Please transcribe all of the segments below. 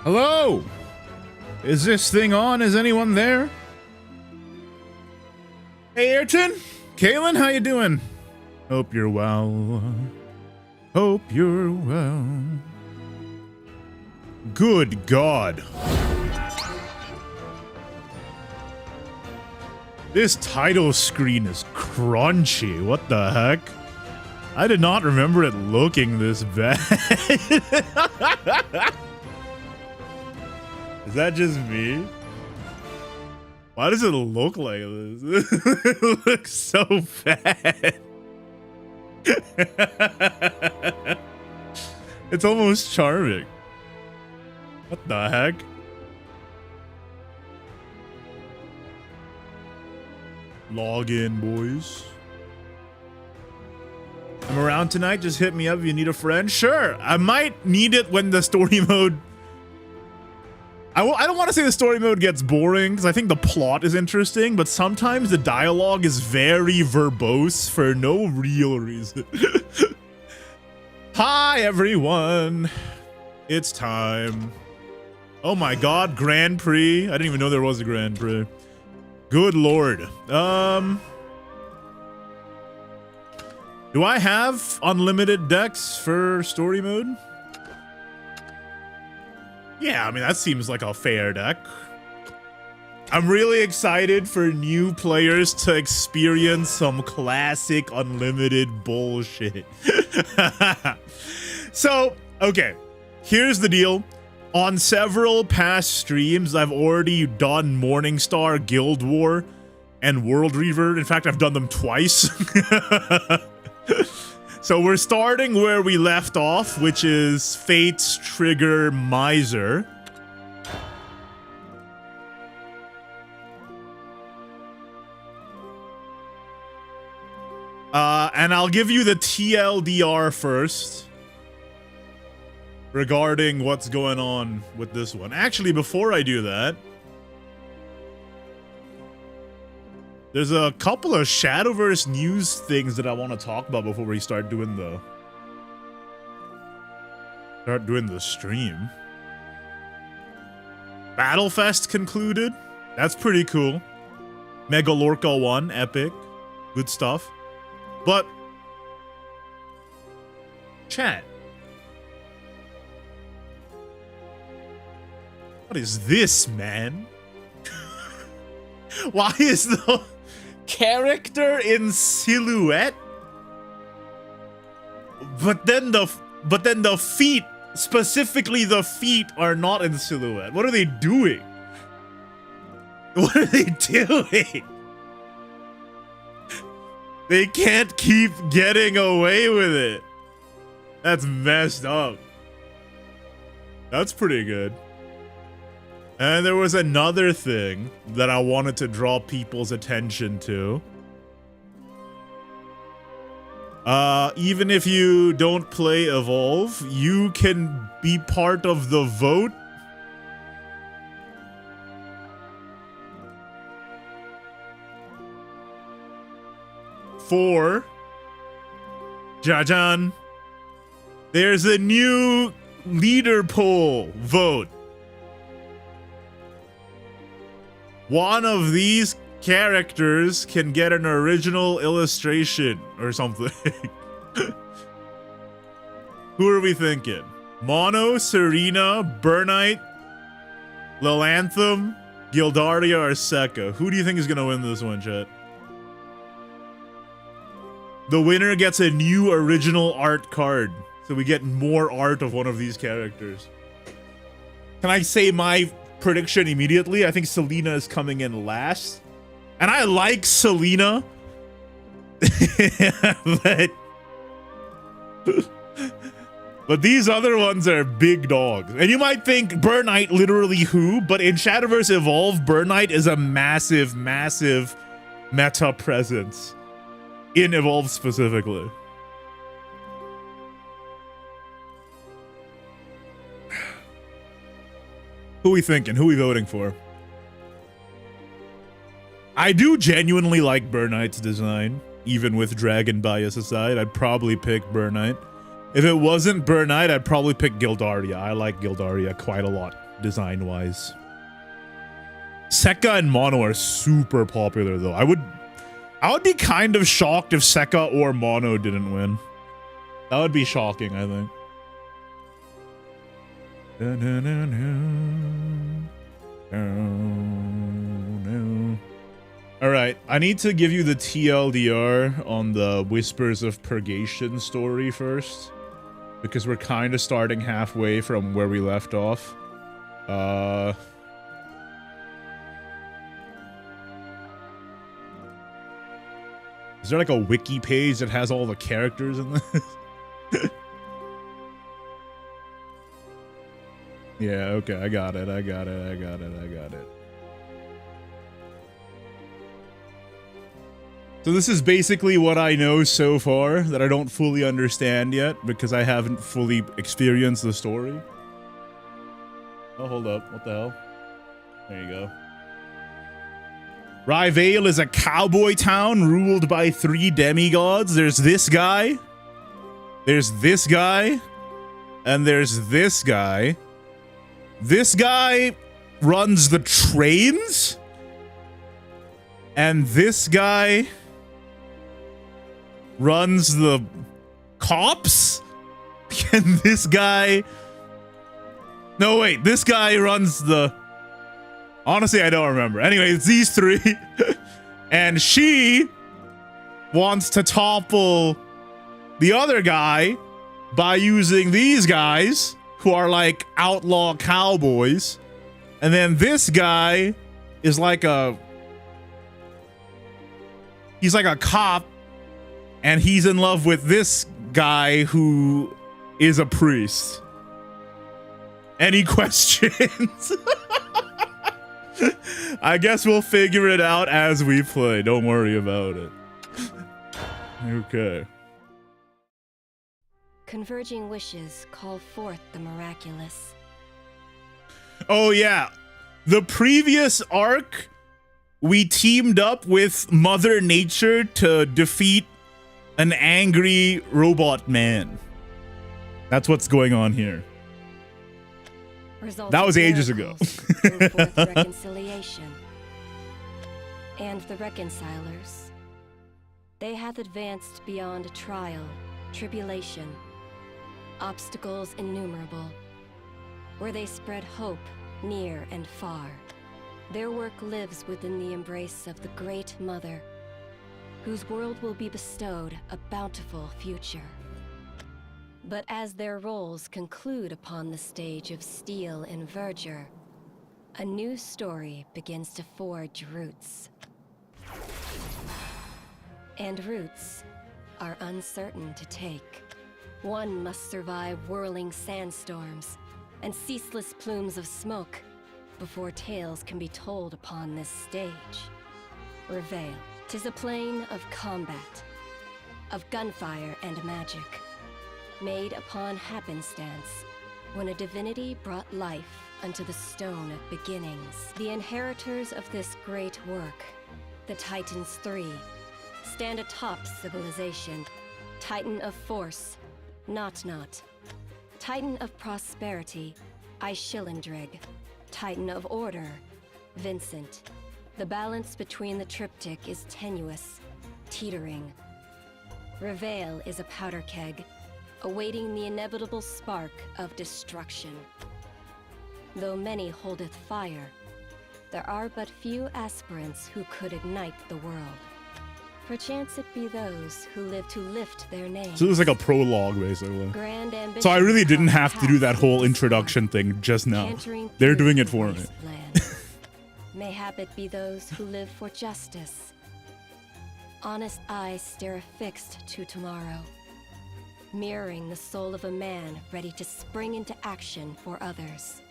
Hello? Is this thing on? Is anyone there? Hey, Ayrton? Kaylin, how you doing? Hope you're well. Hope you're well. Good God. This title screen is crunchy. What the heck? I did not remember it looking this bad. Is that just me? Why does it look like this? It looks so bad. It's almost charming. What the heck? Log in, boys. I'm around tonight. Just hit me up if you need a friend. Sure, I might need it when the story mode... I don't want to say the story mode gets boring, because I think the plot is interesting, but sometimes the dialogue is very verbose for no real reason. Hi, everyone. It's time. Oh my god, Grand Prix. I didn't even know there was a Grand Prix. Good lord. Do I have unlimited decks for story mode? Yeah, I mean, that seems like a fair deck. I'm really excited for new players to experience some classic unlimited bullshit. So, okay, here's the deal. On several past streams, I've already done Morningstar, Guild War, and World Reaver. In fact, I've done them twice. So we're starting where we left off, which is Fate's Trigger Maiser. And I'll give you the TLDR first regarding what's going on with this one. Actually, before I do that, there's a couple of Shadowverse news things that I want to talk about before we start doing the stream. Battlefest concluded. That's pretty cool. Megalorca 1, epic. Good stuff. But chat. What is this, man? Why is the character in silhouette, but then the feet, specifically the feet, are not in silhouette? What are they doing? What are they doing? They can't keep getting away with it. That's messed up. That's pretty good. And there was another thing that I wanted to draw people's attention to. Even if you don't play Evolve, you can be part of the vote for Jajan. There's a new leader poll vote. One of these characters can get an original illustration or something. Who are we thinking? Mono, Serena, Burnite, Lilanthem, Gildaria, or Sekka? Who do you think is going to win this one, chat? The winner gets a new original art card. So we get more art of one of these characters. Can I say my prediction immediately? I think Selena is coming in last. And I like Selena. But these other ones are big dogs. And you might think Burnite literally who, but in Shadowverse Evolve, Burnite is a massive, massive meta presence. In Evolve specifically. Who we thinking? Who we voting for? I do genuinely like Burnite's design. Even with dragon bias aside, I'd probably pick Burnite. If it wasn't Burnite, I'd probably pick Gildaria. I like Gildaria quite a lot. design-wise. Sekka and Mono are super popular, though. I would be kind of shocked if Sekka or Mono didn't win. That would be shocking, I think. Alright, I need to give you the TLDR on the Whispers of Purgation story first, because we're kind of starting halfway from where we left off. Is there like a wiki page that has all the characters in this? Yeah, okay, I got it. So this is basically what I know so far that I don't fully understand yet because I haven't fully experienced the story. Oh, hold up. What the hell? There you go. Rivayle is a cowboy town ruled by 3 demigods. There's this guy. There's this guy. And there's this guy. This guy runs the trains. And this guy runs the cops. And this guy... No, wait. This guy runs the... Honestly, I don't remember. Anyway, it's these 3. And she wants to topple the other guy by using these guys who are like outlaw cowboys. And then this guy is like he's like a cop, and he's in love with this guy who is a priest. Any questions? I guess we'll figure it out as we play. Don't worry about it. Okay. Converging wishes call forth the miraculous. Oh yeah. The previous arc, we teamed up with Mother Nature to defeat an angry robot man. That's what's going on here. That was ages ago. Reconciliation. And the reconcilers. They hath advanced beyond trial, tribulation, obstacles innumerable, where they spread hope near and far. Their work lives within the embrace of the Great Mother, whose world will be bestowed a bountiful future. But as their roles conclude upon the stage of steel and verdure, a new story begins to forge roots. And roots are uncertain to take. One must survive whirling sandstorms and ceaseless plumes of smoke before tales can be told upon this stage. Rivayle, 'tis a plane of combat, of gunfire and magic, made upon happenstance, when a divinity brought life unto the stone of beginnings. The inheritors of this great work, the Titans 3, stand atop civilization. Titan of force, Not. Titan of prosperity, Iceschillendrig. Titan of order, Vincent. The balance between the triptych is tenuous, teetering. Rivayle is a powder keg, awaiting the inevitable spark of destruction. Though many holdeth fire, there are but few aspirants who could ignite the world. Perchance it be those who live to lift their names. So it was like a prologue, basically. Grand ambition. So I really didn't have to do that whole introduction thing just now. They're doing it for me. Mayhap it be those who live for justice. Honest eyes stare affixed to tomorrow, mirroring the soul of a man ready to spring into action for others.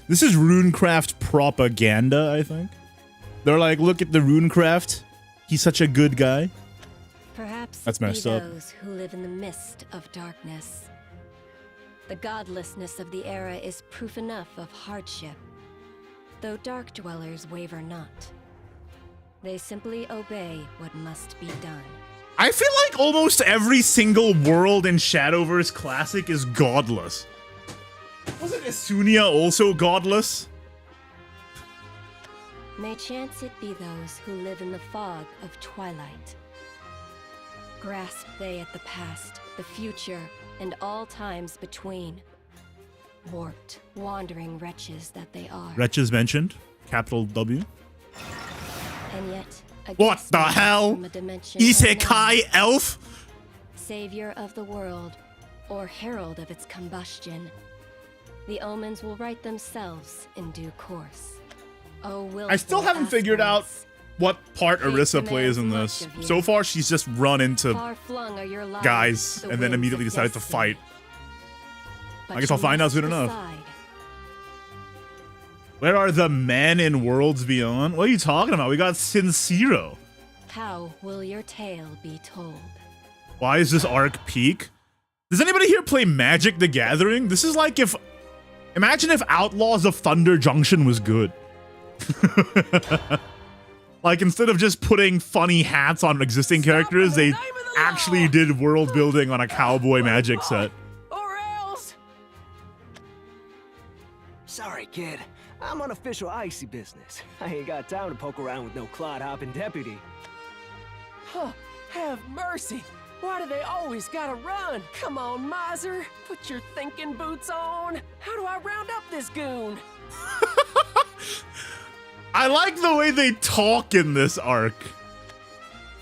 This is Runecraft propaganda, I think. They're like, look at the Runecraft. He's such a good guy. Perhaps that's messed up. Those who live in the mist of darkness. The godlessness of the era is proof enough of hardship, though dark dwellers waver not. They simply obey what must be done. I feel like almost every single world in Shadowverse Classic is godless. Wasn't Sunia also godless? May chance it be those who live in the fog of twilight. Grasp they at the past, the future, and all times between. Warped, wandering wretches that they are. Wretches mentioned. Capital W. And yet, what the hell? Isekai elf? Savior of the world, or herald of its combustion. The omens will right themselves in due course. Oh, I still haven't figured out what part Arisa plays in this. So far, she's just run into guys and then immediately decided to fight. I guess I'll find out soon enough. Where are the men in Worlds Beyond? What are you talking about? We got Sincero. How will your tale be told? Why is this arc peak? Does anybody here play Magic the Gathering? This is like if... Imagine if Outlaws of Thunder Junction was good. Like, instead of just putting funny hats on existing characters, they actually did world building on a cowboy Magic set. Or else. Sorry, kid. I'm on official icy business. I ain't got time to poke around with no clod-hopping deputy. Huh, have mercy. Why do they always gotta run? Come on, Maiser. Put your thinking boots on. How do I round up this goon? I like the way they talk in this arc.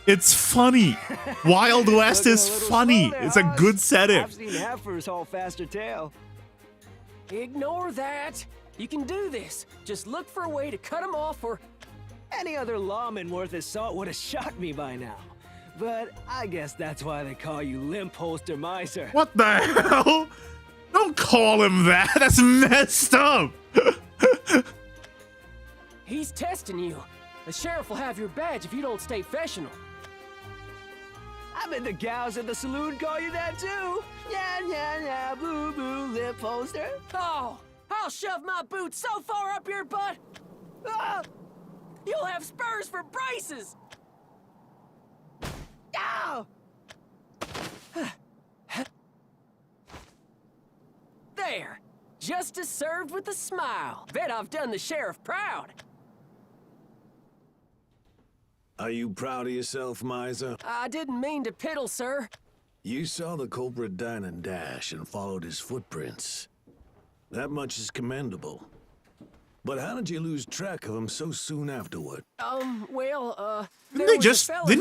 It's funny. Wild West is funny. There, it's a good setting. I've seen heifers haul faster tail. Ignore that. You can do this. Just look for a way to cut him off, or any other lawman worth his salt would have shot me by now. But I guess that's why they call you Limp Holster Maiser. What the hell? Don't call him that. That's messed up. He's testing you. The sheriff will have your badge if you don't stay professional. I bet the gals at the saloon call you that too. Yeah, boo boo, Limp Holster. Oh, I'll shove my boots so far up your butt. Ah, you'll have spurs for braces. Ow! There! Justice served with a smile. Bet I've done the sheriff proud. Are you proud of yourself, Maiser? I didn't mean to piddle, sir. You saw the culprit dine and dash and followed his footprints. That much is commendable. But how did you lose track of him so soon afterward? Didn't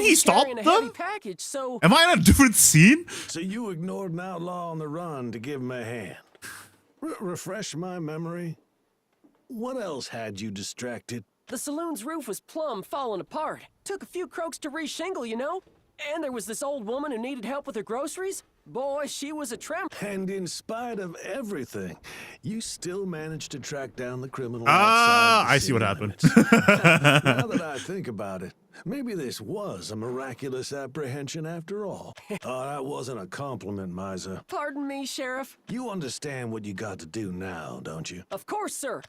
he stop them? Package, so... Am I in a different scene? So you ignored an outlaw on the run to give him a hand. Refresh my memory. What else had you distracted? The saloon's roof was plumb falling apart. Took a few croaks to re-shingle, you know? And there was this old woman who needed help with her groceries. Boy, she was a tramp. And in spite of everything, you still managed to track down the criminal. I see what happened. Now that I think about it, maybe this was a miraculous apprehension after all. Oh, that wasn't a compliment, Maiser. Pardon me, Sheriff. You understand what you got to do now, don't you? Of course, sir.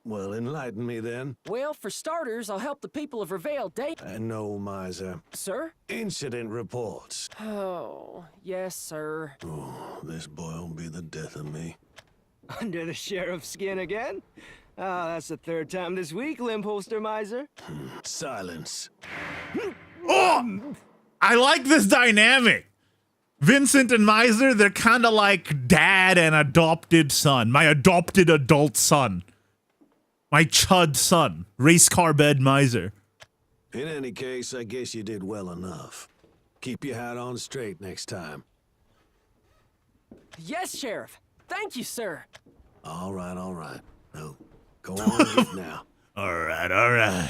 Well, enlighten me then. Well, for starters, I'll help the people of Rivayle date. No, Maiser. Sir? Incident reports. Oh, yes, sir. Oh, this boy'll be the death of me. Under the sheriff's skin again? Ah, that's the third time this week, Limp Holster Maiser. Silence. Oh! I like this dynamic. Vincent and Maiser, they're kind of like dad and adopted son. My adopted adult son. My chud son, race car bed Maiser. In any case, I guess you did well enough. Keep your hat on straight next time. Yes, Sheriff. Thank you, sir. All right. No, go on now. All right.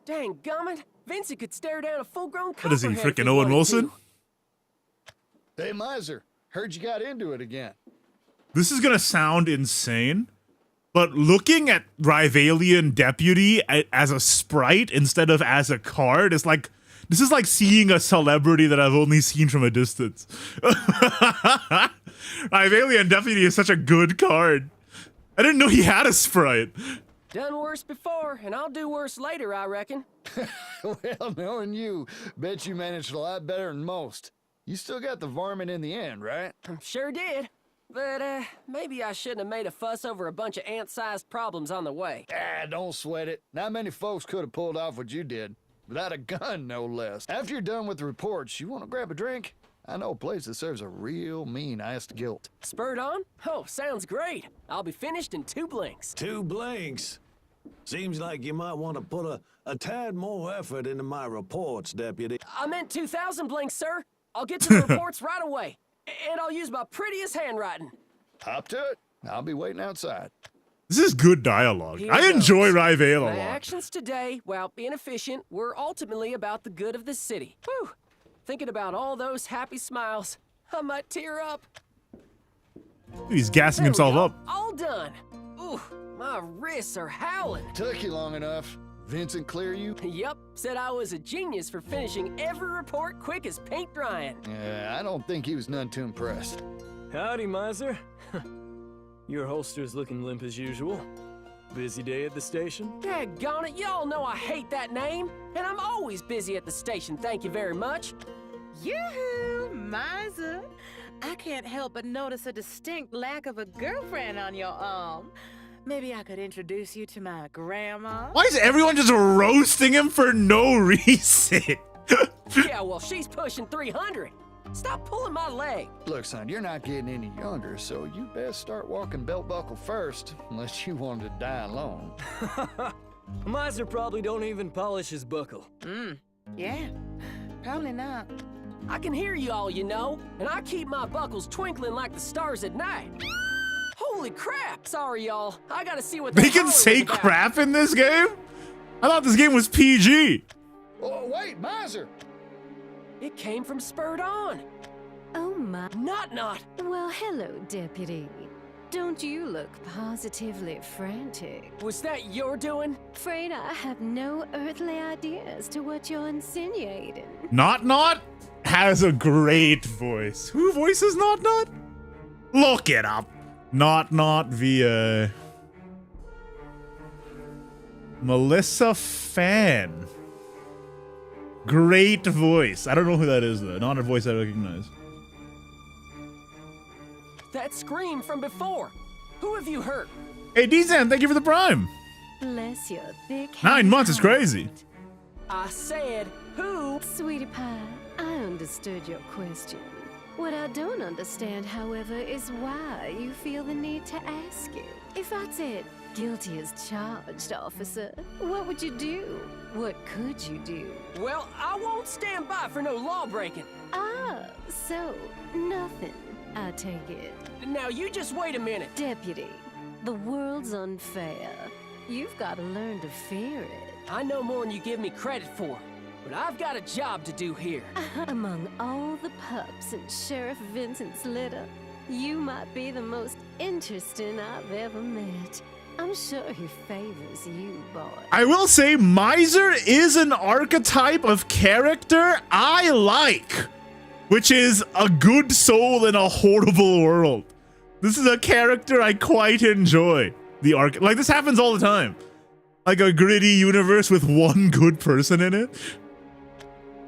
Dang gummit, Vincent could stare down a full-grown What is he, copperhead frickin' if Owen wanted Wilson? to. Hey, Maiser, heard you got into it again. This is gonna sound insane, but looking at Rivalian Deputy as a sprite instead of as a card is like, this is like seeing a celebrity that I've only seen from a distance. Rivalian Deputy is such a good card. I didn't know he had a sprite. Done worse before, and I'll do worse later, I reckon. Well, knowing you, bet you managed a lot better than most. You still got the varmint in the end, right? Sure did. But, maybe I shouldn't have made a fuss over a bunch of ant-sized problems on the way. Ah, don't sweat it. Not many folks could have pulled off what you did. Without a gun, no less. After you're done with the reports, you want to grab a drink? I know a place that serves a real mean-iced guilt. Spurred on? Oh, sounds great. I'll be finished in 2 blinks. 2 blinks? Seems like you might want to put a tad more effort into my reports, Deputy. I meant 2,000 blinks, sir. I'll get to the reports right away. And I'll use my prettiest handwriting. Hop to it. I'll be waiting outside. This is good dialogue. Here I goes. enjoy Rivayle a My lot. actions today, while inefficient, were ultimately about the good of the city. Whew. Thinking about all those happy smiles, I might tear up. He's gassing There we himself go. up. All done. Ooh, my wrists are howling. Took you long enough. Vincent clear you? Yep, said I was a genius for finishing every report quick as paint drying. Yeah, I don't think he was none too impressed. Howdy, Maiser. Your holster's looking limp as usual. Busy day at the station? Daggone it, y'all know I hate that name, and I'm always busy at the station, thank you very much. Yoo-hoo, Maiser. I can't help but notice a distinct lack of a girlfriend on your arm. Maybe I could introduce you to my grandma? Why is everyone just roasting him for no reason? Yeah, well, she's pushing 300. Stop pulling my leg. Look, son, you're not getting any younger, so you best start walking belt buckle first, unless you wanted to die alone. Maiser probably don't even polish his buckle. Yeah, probably not. I can hear you all, you know, and I keep my buckles twinkling like the stars at night. Holy crap! Sorry, y'all. I gotta see what They that can holler say was about. crap in this game? I thought this game was PG. Oh, wait, Maiser! It came from Spurred On. Oh my. Not. Well, hello, Deputy. Don't you look positively frantic? Was that your doing? Afraid I have no earthly idea as to what you're insinuating. Not has a great voice. Who voices Not? Look it up. Not via Melissa Fan. Great voice. I don't know who that is though. Not a voice I recognize. That scream from before. Who have you hurt? Hey Dizan, thank you for the prime. Bless your thick 9 months is heart. crazy. I said, who? Sweetie pie, I understood your question. What I don't understand, however, is why you feel the need to ask it. If I said, guilty as charged, officer, what would you do? What could you do? Well, I won't stand by for no law breaking. Ah, so, nothing, I take it. Now you just wait a minute. Deputy, the world's unfair. You've got to learn to fear it. I know more than you give me credit for, but I've got a job to do here. Among all the pups in Sheriff Vincent's litter, you might be the most interesting I've ever met. I'm sure he favors you, boy. I will say Maiser is an archetype of character I like, which is a good soul in a horrible world. This is a character I quite enjoy. Like this happens all the time. Like a gritty universe with one good person in it.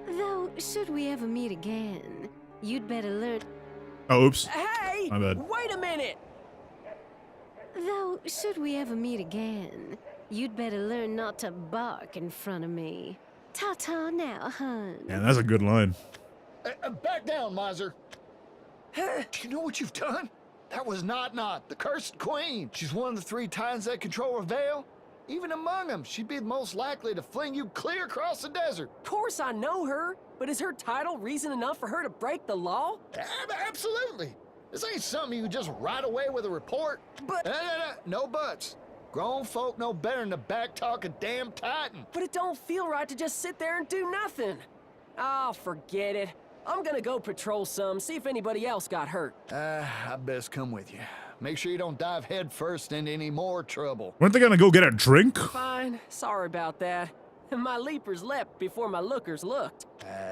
Though, should we ever meet again, you'd better learn. Oh, oops. Hey! My bad. Wait a minute! Though, should we ever meet again, you'd better learn not to bark in front of me. Ta-ta now, hun. Man, that's a good line. Back down, Maiser. Do you know what you've done? That was Not, the cursed queen. She's one of the 3 titans that control Rivayle. Even among them, she'd be the most likely to fling you clear across the desert. Of course I know her, but is her title reason enough for her to break the law? Absolutely. This ain't something you just write away with a report. But- No buts. Grown folk know better than to backtalk a damn titan. But it don't feel right to just sit there and do nothing. Oh, forget it. I'm gonna go patrol some, see if anybody else got hurt. I best come with you. Make sure you don't dive headfirst into any more trouble. Weren't they gonna go get a drink? Fine, sorry about that. My leapers leapt before my lookers looked.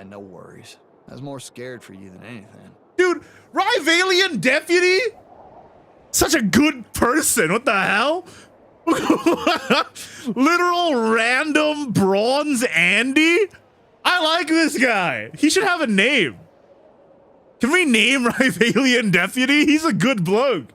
No worries. I was more scared for you than anything. Dude, Rivalian deputy? Such a good person. What the hell? Literal random bronze Andy? I like this guy. He should have a name. Can we name Rivayle deputy? He's a good bloke.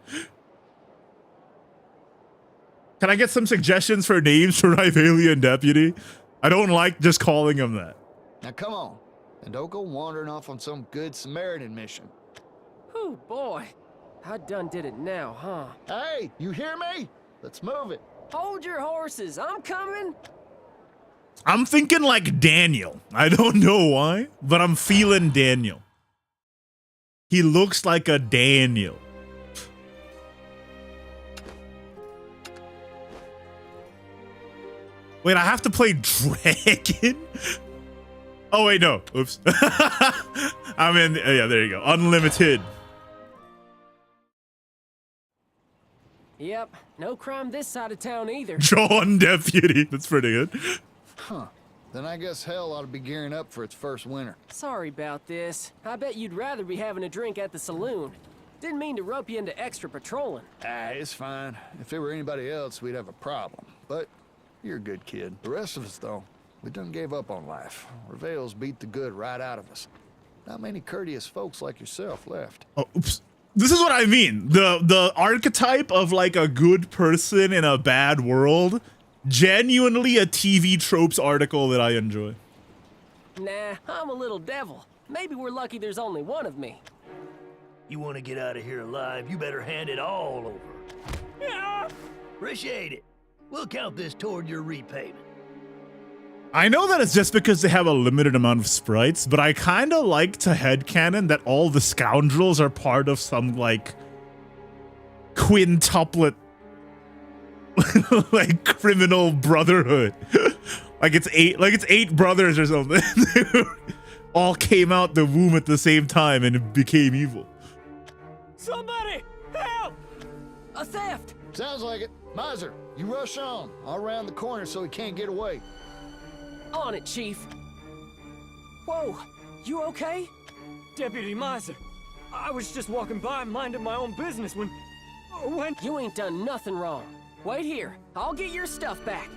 Can I get some suggestions for names for Rivayle deputy? I don't like just calling him that. Now come on, and don't go wandering off on some good Samaritan mission. Oh boy, I done did it now, huh? Hey, you hear me? Let's move it. Hold your horses, I'm coming. I'm thinking like Daniel. I don't know why, but I'm feeling Daniel. He looks like a Daniel. Wait, I have to play Dragon? Oh, wait, no. Oops. I'm in. Yeah, there you go. Unlimited. Yep, no crime this side of town either. John Deputy. That's pretty good. Huh. Then I guess hell ought to be gearing up for its first winter. Sorry about this. I bet you'd rather be having a drink at the saloon. Didn't mean to rope you into extra patrolling. Ah, it's fine. If it were anybody else, we'd have a problem. But you're a good kid. The rest of us, though, we done gave up on life. Rivayle's beat the good right out of us. Not many courteous folks like yourself left. Oh, oops. This is what I mean. The archetype of like a good person in a bad world. Genuinely a TV tropes article that I enjoy. Nah, I'm a little devil. Maybe we're lucky there's only one of me. You want to get out of here alive, you better hand it all over. Yeah. Appreciate it. We'll count this toward your repayment. I know that it's just because they have a limited amount of sprites, but I kind of like to headcanon that all the scoundrels are part of some, like, quintuplet, like, criminal brotherhood. like it's eight brothers or something. All came out the womb at the same time and became evil. Somebody, help! A theft! Sounds like it. Maiser, you rush on. I'll round the corner so he can't get away. On it, Chief. Whoa, you okay? Deputy Maiser, I was just walking by minding my own business when... You ain't done nothing wrong. Wait here, I'll get your stuff back.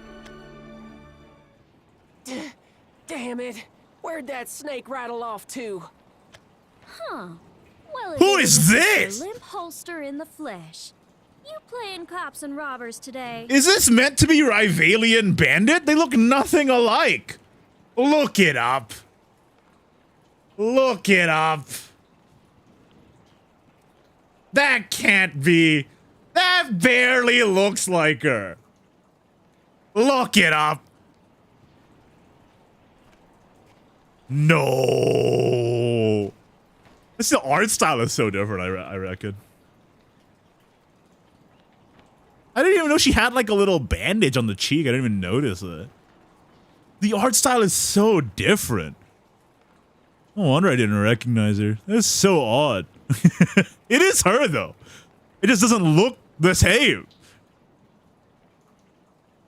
Damn it, where'd that snake rattle off to? Huh. Well, it Who is this? A limp holster in the flesh. You playing cops and robbers today? Is this meant to be Rivayle and Bandit? They look nothing alike. Look it up. Look it up. That can't be. That barely looks like her. Look it up. No. This the art style is so different, I reckon. I didn't even know she had like a little bandage on the cheek. I didn't even notice it. The art style is so different. No wonder I didn't recognize her. That's so odd. It is her though. It just doesn't look the same.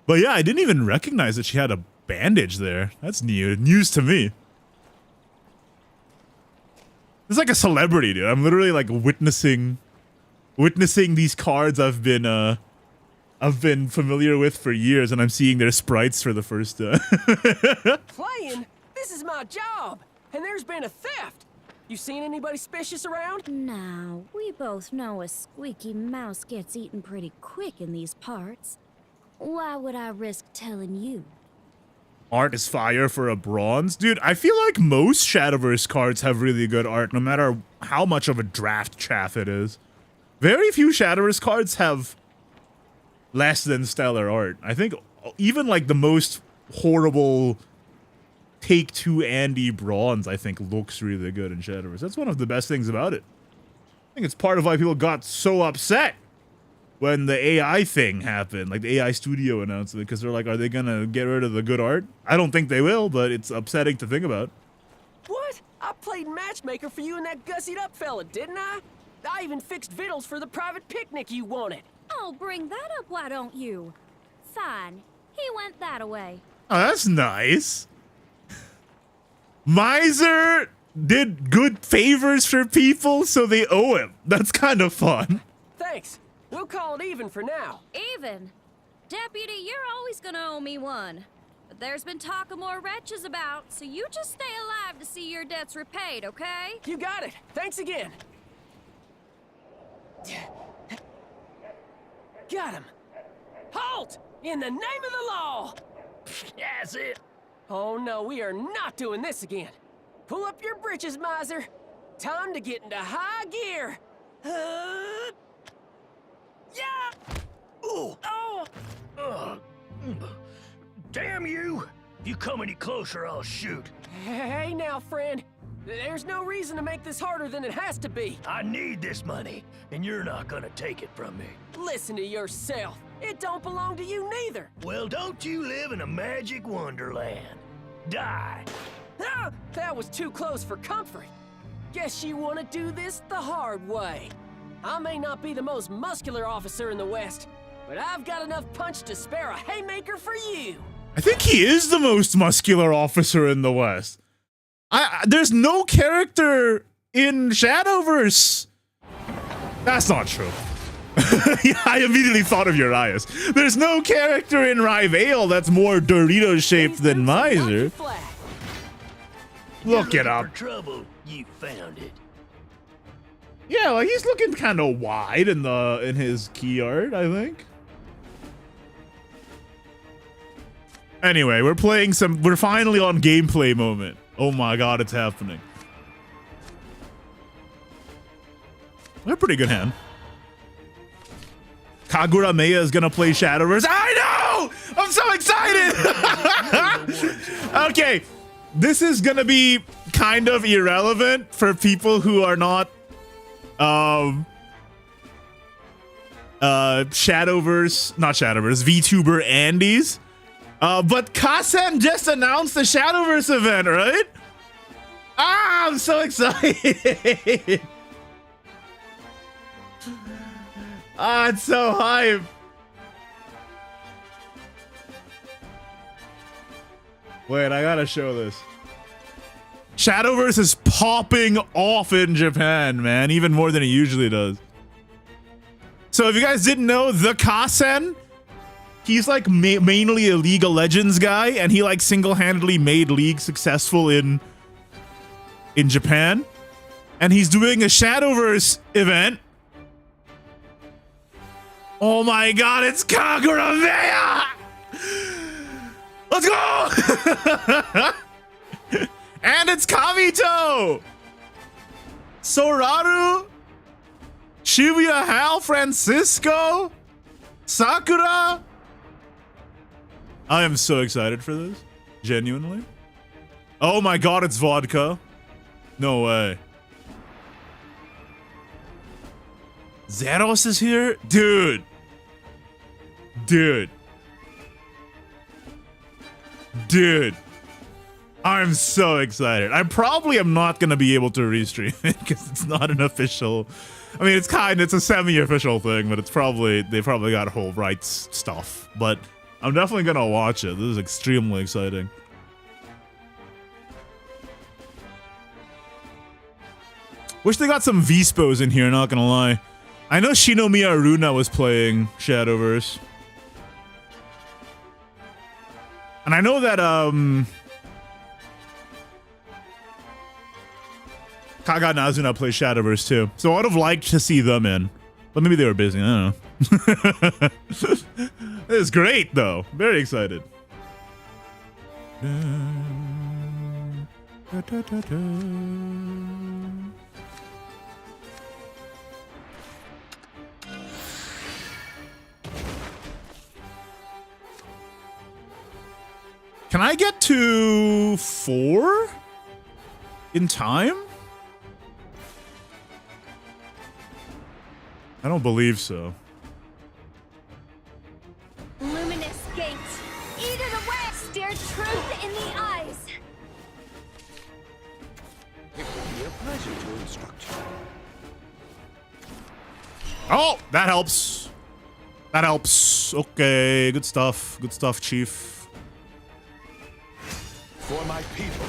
But yeah, I didn't even recognize that she had a bandage there. That's new. News to me. It's like a celebrity, dude. I'm literally like witnessing these cards I've been familiar with for years, and I'm seeing their sprites for the first time. Playing? This is my job, and there's been a theft. You seen anybody suspicious around? Now, we both know a squeaky mouse gets eaten pretty quick in these parts. Why would I risk telling you? Art is fire for a bronze. Dude, I feel like most Shadowverse cards have really good art, no matter how much of a draft chaff it is. Very few Shadowverse cards have less than stellar art. I think even like the most horrible Take-Two Andy bronze, I think, looks really good in Shadowverse. That's one of the best things about it. I think it's part of why people got so upset when the AI thing happened, like the AI studio announcement, because they're like, are they gonna get rid of the good art? I don't think they will, but it's upsetting to think about. What? I played matchmaker for you and that gussied up fella, didn't I? I even fixed victuals for the private picnic you wanted. Oh, bring that up, why don't you? Fine. He went that away. Oh, that's nice. Maiser did good favors for people, so they owe him. That's kind of fun. Thanks. We'll call it even for now. Even? Deputy, you're always gonna owe me one. But there's been talk of more wretches about, so you just stay alive to see your debts repaid, okay? You got it. Thanks again. Got him. Halt! In the name of the law! That's it. Oh no, we are not doing this again. Pull up your britches, Maiser. Time to get into high gear. Yeah! Ooh. Oh! Damn you! If you come any closer, I'll shoot. Hey now, friend. There's no reason to make this harder than it has to be. I need this money, and you're not gonna take it from me. Listen to yourself. It don't belong to you neither. Well, don't you live in a magic wonderland? Die. Ah, that was too close for comfort. Guess you want to do this the hard way. I may not be the most muscular officer in the West, but I've got enough punch to spare a haymaker for you. I think he is the most muscular officer in the West. There's no character in Shadowverse. That's not true. Yeah, I immediately thought of Urias. There's no character in Rivayle that's more Dorito-shaped than Maiser. Look it up. For trouble, you found it. Yeah, like he's looking kind of wide in his key art, I think. Anyway, we're finally on gameplay moment. Oh my god, it's happening. They're a pretty good hand. Kagura Meya is gonna play Shadowverse. I know! I'm so excited! Okay, this is gonna be kind of irrelevant for people who are not VTuber Andes. But Kasen just announced the Shadowverse event, right? Ah, I'm so excited! Ah, it's so hype. Wait, I gotta show this. Shadowverse is popping off in Japan, man, even more than it usually does. So if you guys didn't know, the Kasen, he's like mainly a League of Legends guy, and he like single-handedly made League successful in Japan. And he's doing a Shadowverse event. Oh my god, it's Kagura Meya! Let's go! And it's Kamito! Soraru! Shibuya Hal Francisco! Sakura! I am so excited for this. Genuinely. Oh my god, it's vodka. No way. Zeros is here? Dude. Dude. Dude. I'm so excited. I probably am not going to be able to restream it because it's not an official. I mean, it's a semi-official thing, but they probably got whole rights stuff. But I'm definitely going to watch it. This is extremely exciting. Wish they got some Vispos in here, not going to lie. I know Shinomiya Aruna was playing Shadowverse. And I know that, Kaga Nazuna plays Shadowverse too. So I would have liked to see them in. But maybe they were busy, I don't know. This is great, though. Very excited. Can I get to 4 in time? I don't believe so. Luminous gate. Eat it away. Stare truth in the eyes. It would be a pleasure to instruct you. Oh, that helps. That helps. Okay, good stuff. Good stuff, Chief. For my people.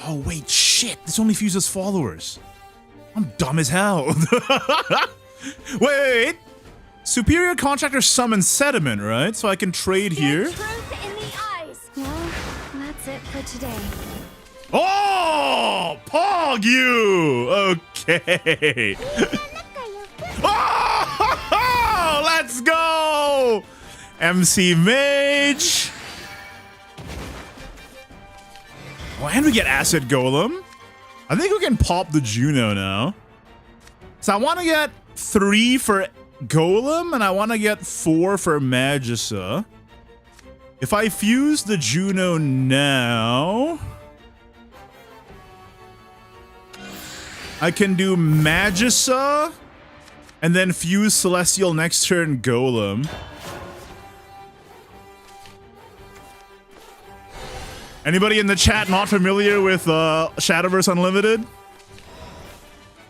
Oh, wait, shit. This only fuses followers. I'm dumb as hell. Wait. Superior contractor summons sediment, right? So I can trade here. Truth in the eyes. Well, that's it for today. Oh, Pog you. Okay. Oh, let's go. MC Mage. Oh, and we get Acid Golem. I think we can pop the Juno now. So I want to get 3 for Golem, and I want to get 4 for Magissa. If I fuse the Juno now, I can do Magissa, and then fuse Celestial next turn Golem. Anybody in the chat not familiar with Shadowverse Unlimited?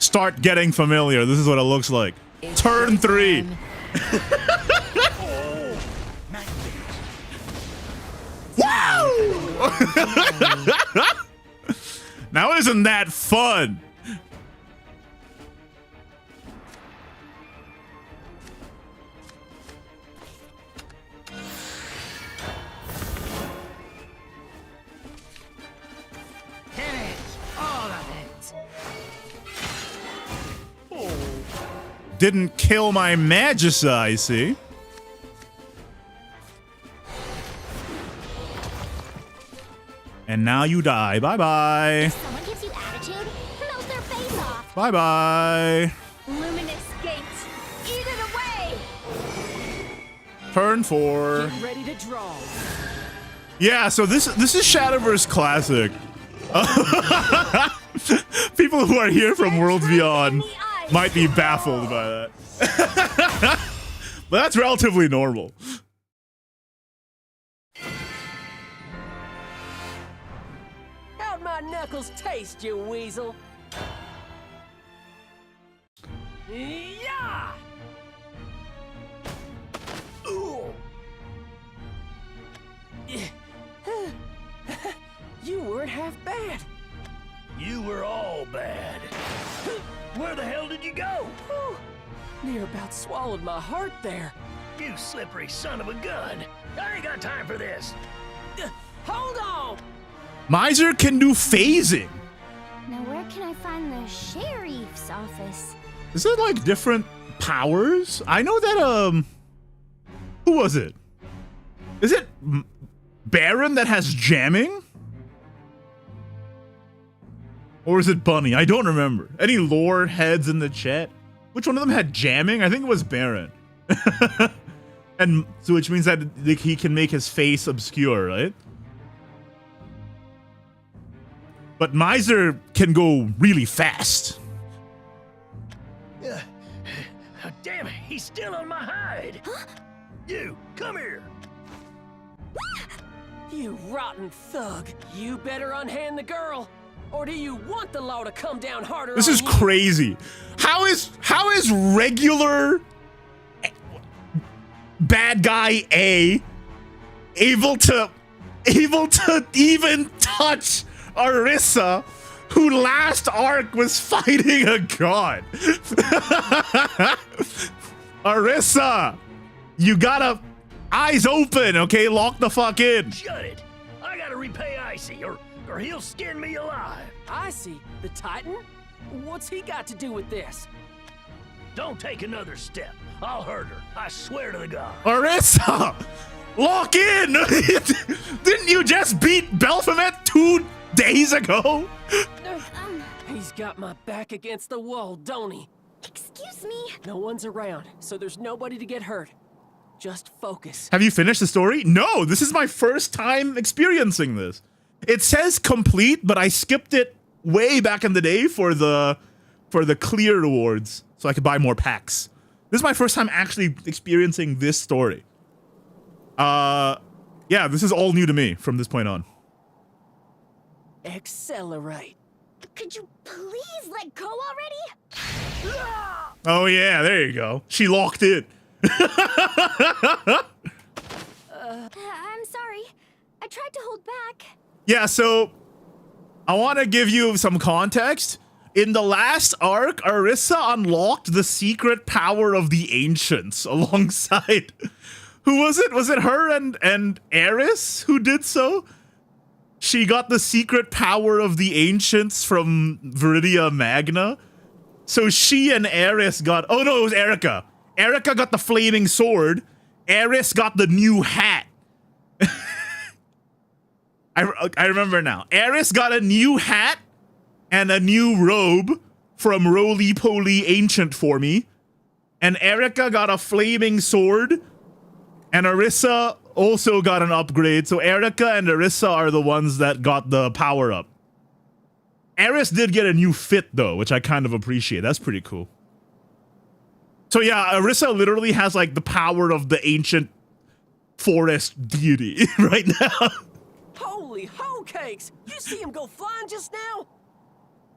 Start getting familiar. This is what it looks like. Turn 3. Wow! Now isn't that fun? Didn't kill my Magissa, I see. And now you die. Bye-bye. Someone gives you attitude, melt their face off. Bye-bye. Luminous gate, eat it away. Turn 4. Get ready to draw. Yeah, so this is Shadowverse Classic. People who are here from Worlds Beyond might be baffled by that. But that's relatively normal. How'd my knuckles taste, you weasel? Yeah! Ooh. You weren't half bad. You were all bad. Where the hell did you go? Whew. Near about swallowed my heart there. You slippery son of a gun. I ain't got time for this. Hold on! Maiser can do phasing. Now where can I find the sheriff's office? Is it like different powers? I know that, who was it? Is it Baron that has jamming? Or is it Bunny? I don't remember. Any lore heads in the chat? Which one of them had jamming? I think it was Baron. And so which means that he can make his face obscure, right? But Maiser can go really fast. Damn it, he's still on my hide. Huh? You, come here. You rotten thug. You better unhand the girl. Or do you want the law to come down harder? This on is you? crazy. How is regular bad guy A able to even touch Arisa, who last arc was fighting a god? Arisa, you gotta eyes open, okay? Lock the fuck in. Shut it. I gotta repay Icy, or he'll skin me alive. Icy, the Titan? What's he got to do with this? Don't take another step. I'll hurt her. I swear to the god. Arisa, lock in. Didn't you just beat Baphomet 2 days ago? He's got my back against the wall, don't he? Excuse me? No one's around, so there's nobody to get hurt. Just focus. Have you finished the story? No, this is my first time experiencing this. It says complete, but I skipped it way back in the day for the clear rewards, so I could buy more packs. This is my first time actually experiencing this story. Yeah, this is all new to me from this point on. Accelerate. Could you please let go already? Oh yeah, there you go. She locked in. I'm sorry. I tried to hold back. Yeah, so I want to give you some context. in the last arc, Arisa unlocked the secret power of the ancients alongside. Who was it? Was it her and Eris who did so? She got the secret power of the ancients from Viridia Magna. So she and Eris got... Oh no, it was Erica. Erica got the flaming sword. Eris got the new hat. I remember now. Eris got a new hat and a new robe from Roly Poly Ancient for me. And Erica got a flaming sword. And Arisa also got an upgrade. So Erica and Arisa are the ones that got the power up. Eris did get a new fit though, which I kind of appreciate. That's pretty cool. So yeah, Arisa literally has like the power of the ancient forest deity right now. Holy hoe cakes! You see him go flying just now?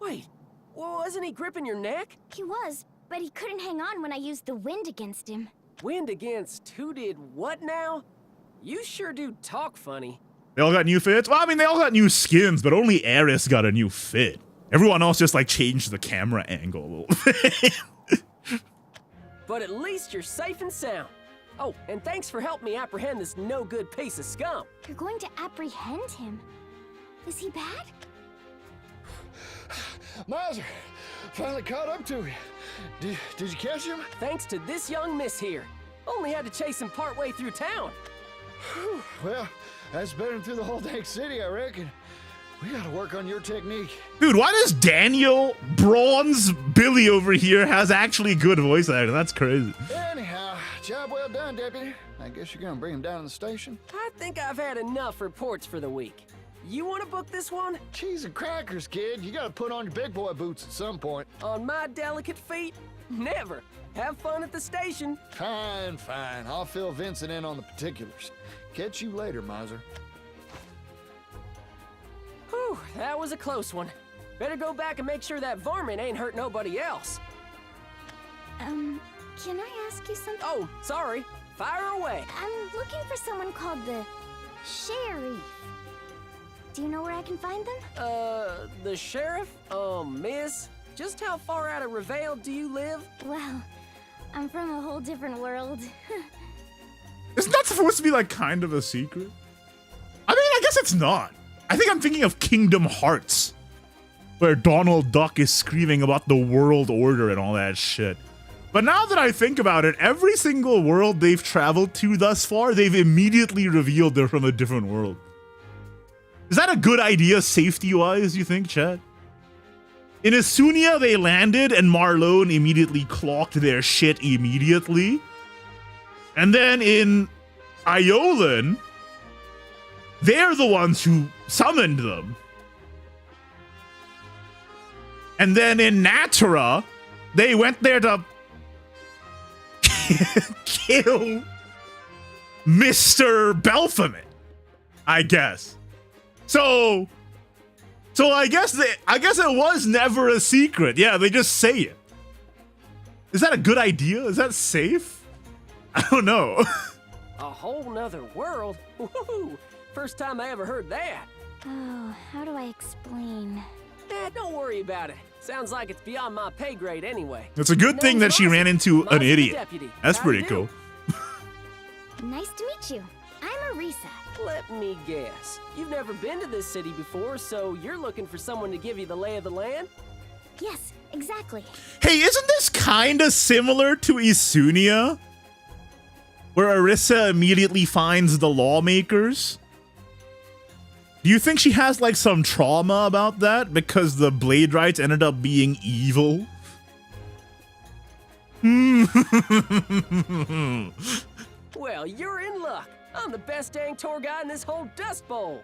Wait, wasn't he gripping your neck? He was, but he couldn't hang on when I used the wind against him. Wind against who did what now? You sure do talk funny. They all got new fits? Well, I mean, they all got new skins, but only Eris got a new fit. Everyone else just like changed the camera angle a little bit. But at least you're safe and sound. Oh, and thanks for helping me apprehend this no-good piece of scum. You're going to apprehend him? Is he bad? Maiser, finally caught up to you. Did you catch him? Thanks to this young miss here. Only had to chase him partway through town. Whew, well, that's better than through the whole dang city, I reckon. We gotta work on your technique. Dude, why does Daniel Bronze Billy over here has actually good voice acting? That's crazy. Anyhow, job well done, Deputy. I guess you're gonna bring him down to the station? I think I've had enough reports for the week. You want to book this one? Cheese and crackers, kid. You gotta put on your big boy boots at some point. On my delicate feet? Never. Have fun at the station. Fine, fine. I'll fill Vincent in on the particulars. Catch you later, Maiser. Whew, that was a close one. Better go back and make sure that varmint ain't hurt nobody else. Can I ask you something? Oh, sorry. Fire away. I'm looking for someone called the Sheriff. Do you know where I can find them? The sheriff? Miss? Just how far out of Rivayle do you live? Well, I'm from a whole different world. Isn't that supposed to be like kind of a secret? I mean, I guess it's not. I think I'm thinking of Kingdom Hearts, where Donald Duck is screaming about the world order and all that shit. But now that I think about it, every single world they've traveled to thus far, they've immediately revealed they're from a different world. Is that a good idea safety-wise, you think, Chad? In Isunia, they landed and Marlone immediately clocked their shit immediately. And then in Iolan, they're the ones who summoned them. And then in Natura, they went there to kill Mr. Belphamit, I guess. So I guess it was never a secret. Yeah, they just say it. Is that a good idea? Is that safe? I don't know. A whole nother world? Woohoo! First time I ever heard that. Oh, how do I explain? Don't worry about it. Sounds like it's beyond my pay grade anyway. It's a good thing that she ran into an idiot. That's pretty cool. Nice to meet you. I'm Arisa. Let me guess. You've never been to this city before, so you're looking for someone to give you the lay of the land? Yes, exactly. Hey, isn't this kind of similar to Isunia? Where Arisa immediately finds the lawmakers? Do you think she has like some trauma about that because the Blade Rights ended up being evil? Well, you're in luck. I'm the best dang tour guide in this whole Dust Bowl.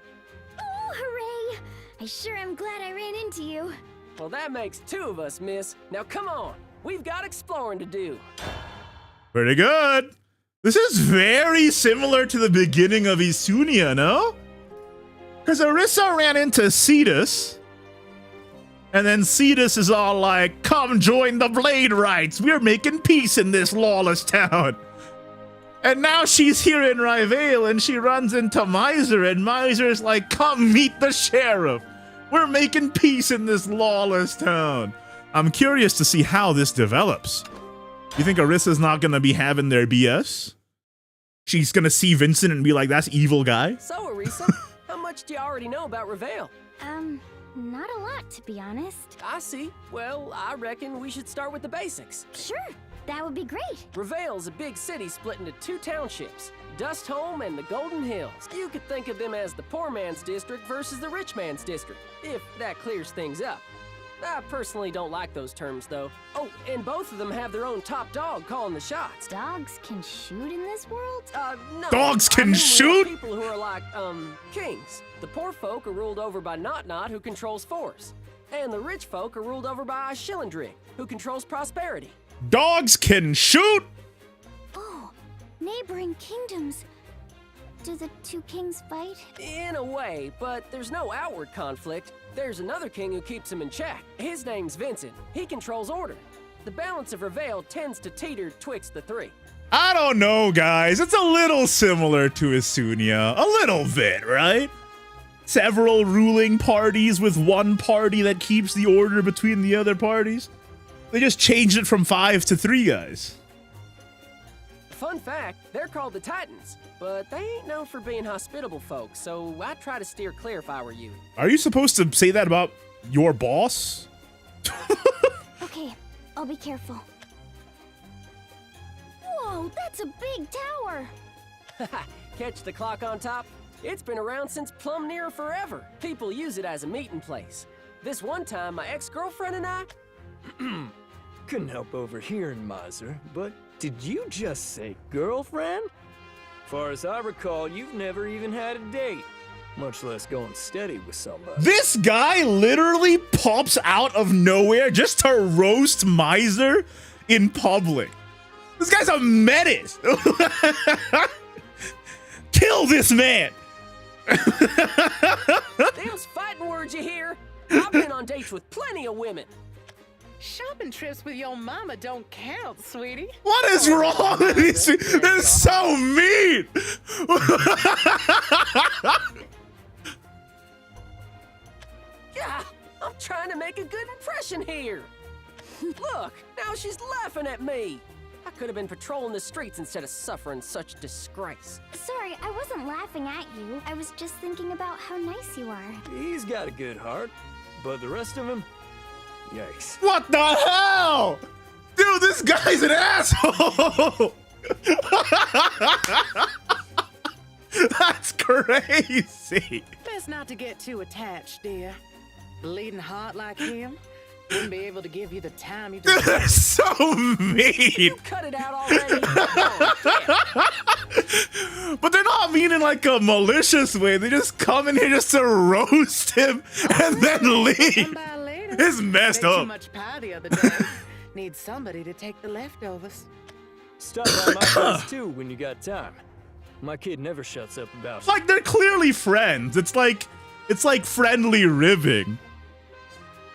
Oh, hooray! I sure am glad I ran into you. Well, that makes two of us, miss. Now come on. We've got exploring to do. Pretty good. This is very similar to the beginning of Isunia, no? Because Arisa ran into Cetus, and then Cetus is all like, come join the Blade Rights. We're making peace in this lawless town. And now she's here in Rivayle, and she runs into Maiser, and Maiser's like, come meet the sheriff. We're making peace in this lawless town. I'm curious to see how this develops. You think Arisa's not gonna be having their BS? She's gonna see Vincent and be like, that's evil guy? So, Arisa, how much do you already know about Rivayle? Not a lot, to be honest. I see. Well, I reckon we should start with the basics. Sure, that would be great. Rivayle's a big city split into 2 townships, Dustholm and the Golden Hills. You could think of them as the poor man's district versus the rich man's district, if that clears things up. I personally don't like those terms, though. Oh, and both of them have their own top dog calling the shots. Dogs can shoot in this world? No. Dogs can I mean, we shoot? have people who are like, kings. The poor folk are ruled over by Not, who controls force. And the rich folk are ruled over by Iceschillendrig, who controls prosperity. Dogs can shoot? Oh, neighboring kingdoms. Do the 2 kings fight? In a way, but there's no outward conflict. There's another king who keeps him in check. His name's Vincent. He controls order. The balance of Rivayle tends to teeter twixt the 3. I don't know, guys. It's a little similar to Isunia. A little bit, right? Several ruling parties with one party that keeps the order between the other parties. They just changed it from 5 to 3, guys. Fun fact, they're called the Titans, but they ain't known for being hospitable folks, so I'd try to steer clear if I were you. Are you supposed to say that about your boss? Okay, I'll be careful. Whoa, that's a big tower! Catch the clock on top? It's been around since plumb near forever. People use it as a meeting place. This one time, my ex-girlfriend and I... Couldn't help overhearing, Maiser, but did you just say girlfriend? Far as I recall, you've never even had a date, much less going steady with somebody. This guy literally pops out of nowhere just to roast Maiser in public. This guy's a menace. Kill this man. Them's fighting words you hear. I've been on dates with plenty of women. Shopping trips with your mama don't count, sweetie. What is wrong with these people? They're so mean. Yeah, I'm trying to make a good impression here. Look, now she's laughing at me. I could have been patrolling the streets instead of suffering such disgrace. Sorry, I wasn't laughing at you. I was just thinking about how nice you are. He's got a good heart, but the rest of him, yikes. What the hell? Dude, this guy's an asshole. That's crazy. Best not to get too attached, dear. Bleeding heart like him wouldn't be able to give you the time you Dude, they're so mean. You cut it out already. But they're not mean in like a malicious way. They just come in here just to roast him and then leave. It's messed Ate up. too much pie the other day. Need somebody to take the leftovers. Stop by my place too when you got time. My kid never shuts up about It's like they're clearly friends. It's like friendly ribbing.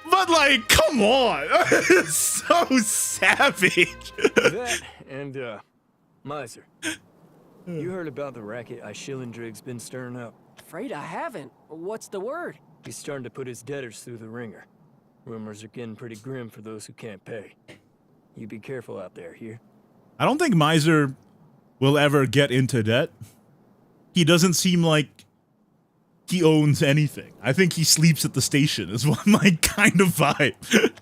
But like, come on. It's so savage. that. And Maiser, you heard about the racket Iceschillendrig's been stirring up? Afraid I haven't. What's the word? He's starting to put his debtors through the ringer. Rumors are getting pretty grim for those who can't pay. You be careful out there, here? I don't think Maiser will ever get into debt. He doesn't seem like he owns anything. I think he sleeps at the station is what my kind of vibe.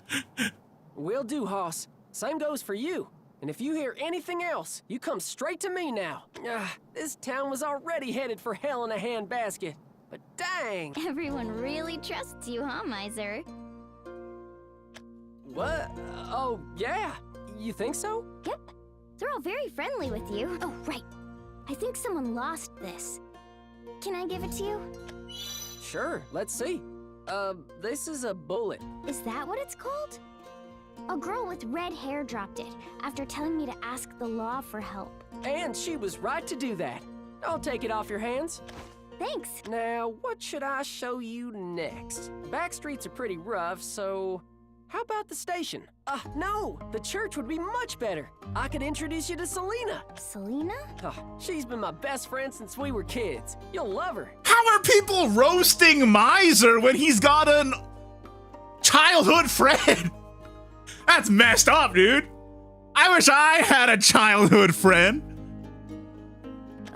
Will do, Hoss. Same goes for you. And if you hear anything else, you come straight to me now. This town was already headed for hell in a handbasket. But dang! Everyone really trusts you, huh, Maiser? What? Oh, yeah. You think so? Yep. They're all very friendly with you. Oh, right. I think someone lost this. Can I give it to you? Sure, let's see. This is a bullet. Is that what it's called? A girl with red hair dropped it after telling me to ask the law for help. And she was right to do that. I'll take it off your hands. Thanks. Now, what should I show you next? Back streets are pretty rough, so... How about the station? No, the church would be much better. I could introduce you to Selena. Selena? Oh, she's been my best friend since we were kids. You'll love her. How are people roasting Maiser when he's got a childhood friend? That's messed up, dude. I wish I had a childhood friend.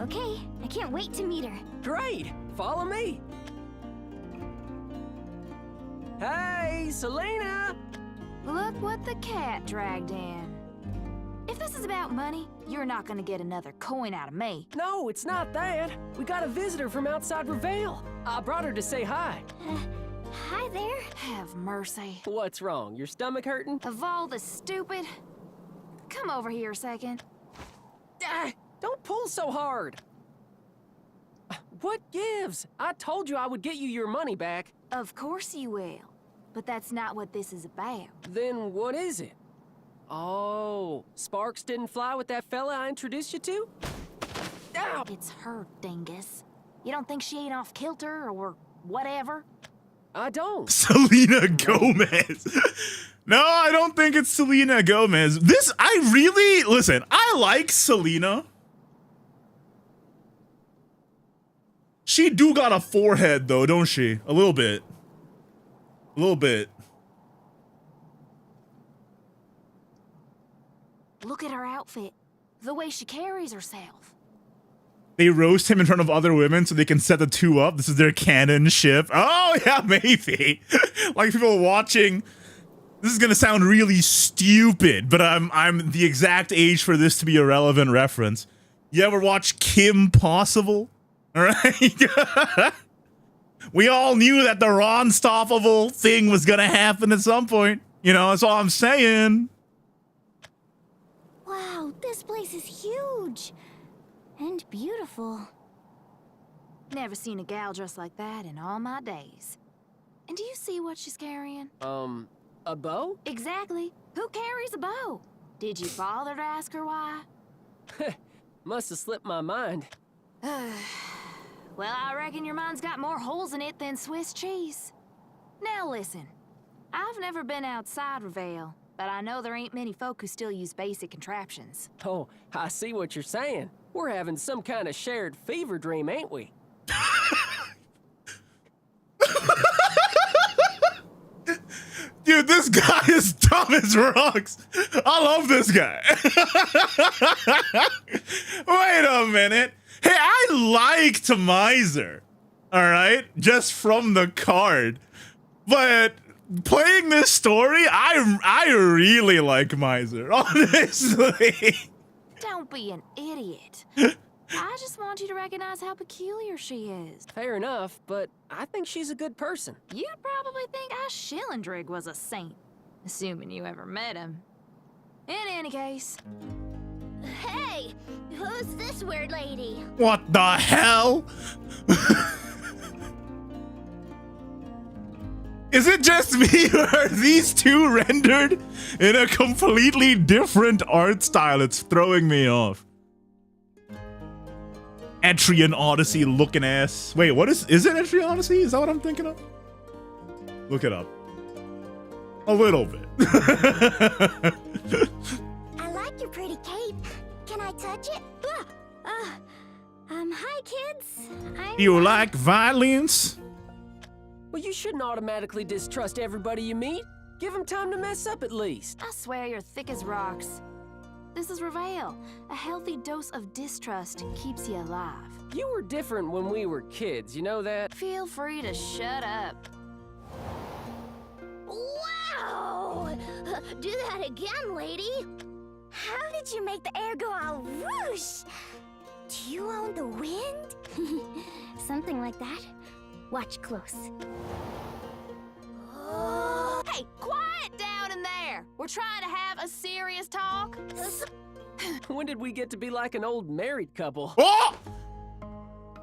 Okay, I can't wait to meet her. Great! Follow me. Hey, Selena! Look what the cat dragged in. If this is about money, you're not gonna get another coin out of me. No, it's not that. We got a visitor from outside Rivayle. I brought her to say hi. Hi there. Have mercy. What's wrong? Your stomach hurting? Of all the stupid... Come over here a second. Ah, don't pull so hard. What gives? I told you I would get you your money back. Of course you will. But that's not what this is about. Then what is it? Oh, sparks didn't fly with that fella I introduced you to? Ow! It's her, dingus. You don't think she ain't off kilter or whatever? I don't. Selena Gomez. No, I don't think it's Selena Gomez. Listen, I like Selena. She do got a forehead though, don't she? A little bit. A little bit. Look at her outfit. The way she carries herself. They roast him in front of other women so they can set the two up. This is their canon ship. Oh yeah, maybe. Like people watching. This is gonna sound really stupid, but I'm the exact age for this to be a relevant reference. You ever watch Kim Possible? All right. We all knew that the Ronstoppable thing was gonna happen at some point. You know, that's all I'm saying. Wow, this place is huge. And beautiful. Never seen a gal dressed like that in all my days. And do you see what she's carrying? A bow? Exactly. Who carries a bow? Did you bother to ask her why? Must have slipped my mind. Well, I reckon your mind's got more holes in it than Swiss cheese. Now listen, I've never been outside Rivayle, but I know there ain't many folk who still use basic contraptions. Oh, I see what you're saying. We're having some kind of shared fever dream, ain't we? Dude, this guy is dumb as rocks. I love this guy. Wait a minute. Hey, I liked Maiser, all right, just from the card. But playing this story, I really like Maiser, honestly. Don't be an idiot. I just want you to recognize how peculiar she is. Fair enough, but I think she's a good person. You'd probably think Iceschillendrig was a saint, assuming you ever met him. In any case... Hey, who's this weird lady? What the hell? Is it just me, or are these two rendered in a completely different art style? It's throwing me off. Etrian Odyssey looking ass. Wait, what is it Etrian Odyssey? Is that what I'm thinking of? Look it up. A little bit. I like your pretty cape. Can I touch it? Hi kids. You like violence? Well, you shouldn't automatically distrust everybody you meet. Give them time to mess up at least. I swear you're thick as rocks. This is Rivayle. A healthy dose of distrust keeps you alive. You were different when we were kids, you know that? Feel free to shut up. Wow! Do that again, lady. How did you make the air go all whoosh? Do you own the wind? Something like that. Watch close. Hey, quiet down in there! We're trying to have a serious talk. When did we get to be like an old married couple? Oh!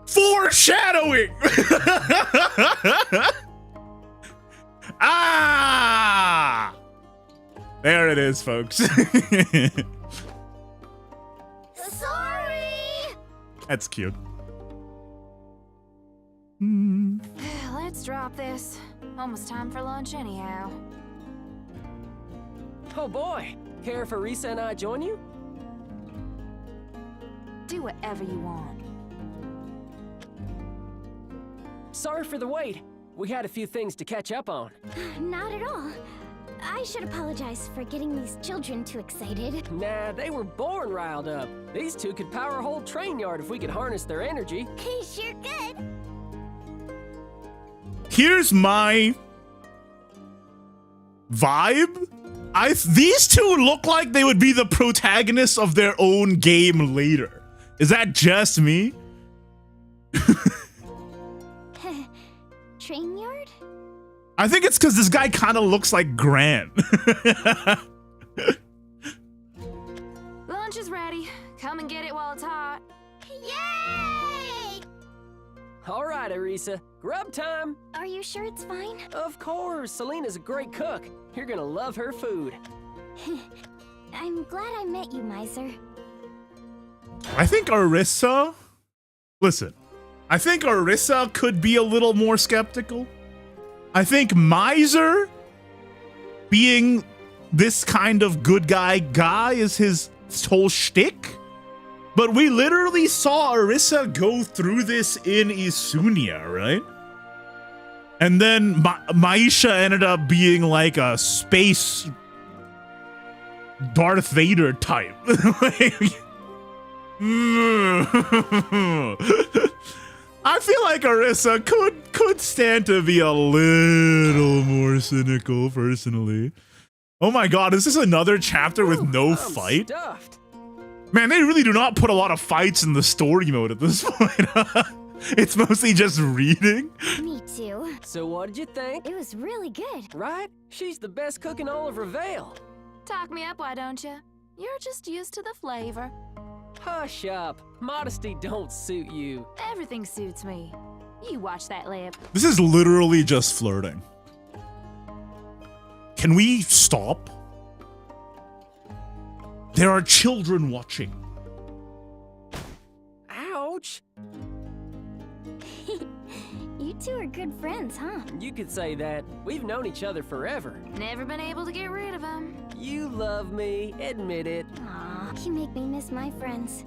Foreshadowing! Ah! There it is, folks. Sorry! That's cute. Let's drop this. Almost time for lunch anyhow. Oh boy, care if Arisa and I join you? Do whatever you want. Sorry for the wait. We had a few things to catch up on. Not at all. I should apologize for getting these children too excited. Nah, they were born riled up. These two could power a whole train yard if we could harness their energy. They sure could. Here's my vibe. These two look like they would be the protagonists of their own game later. Is that just me? Train yard? I think it's because this guy kind of looks like Grant. Lunch is ready. Come and get it while it's hot. Yay! All right, Arisa. Grub time. Are you sure it's fine? Of course. Selena's a great cook. You're gonna love her food. I'm glad I met you, Maiser. I think Arisa... Listen. I think Arisa could be a little more skeptical. I think Maiser being this kind of good guy is his whole shtick. But we literally saw Arisa go through this in Isunia, right? And then Maisha ended up being like a space Darth Vader type. I feel like Arisa could stand to be a little more cynical, personally. Oh my god, is this another chapter with no fight? Stuffed. Man, they really do not put a lot of fights in the story mode at this point. It's mostly just reading. Me too. So what did you think? It was really good. Right? She's the best cook in all of Rivayle. Talk me up, why don't you? You're just used to the flavor. Hush up. Modesty don't suit you. Everything suits me. You watch that lip. This is literally just flirting. Can we stop? There are children watching. Ouch. You two are good friends, huh? You could say that. We've known each other forever. Never been able to get rid of him. You love me. Admit it. Aw, you make me miss my friends.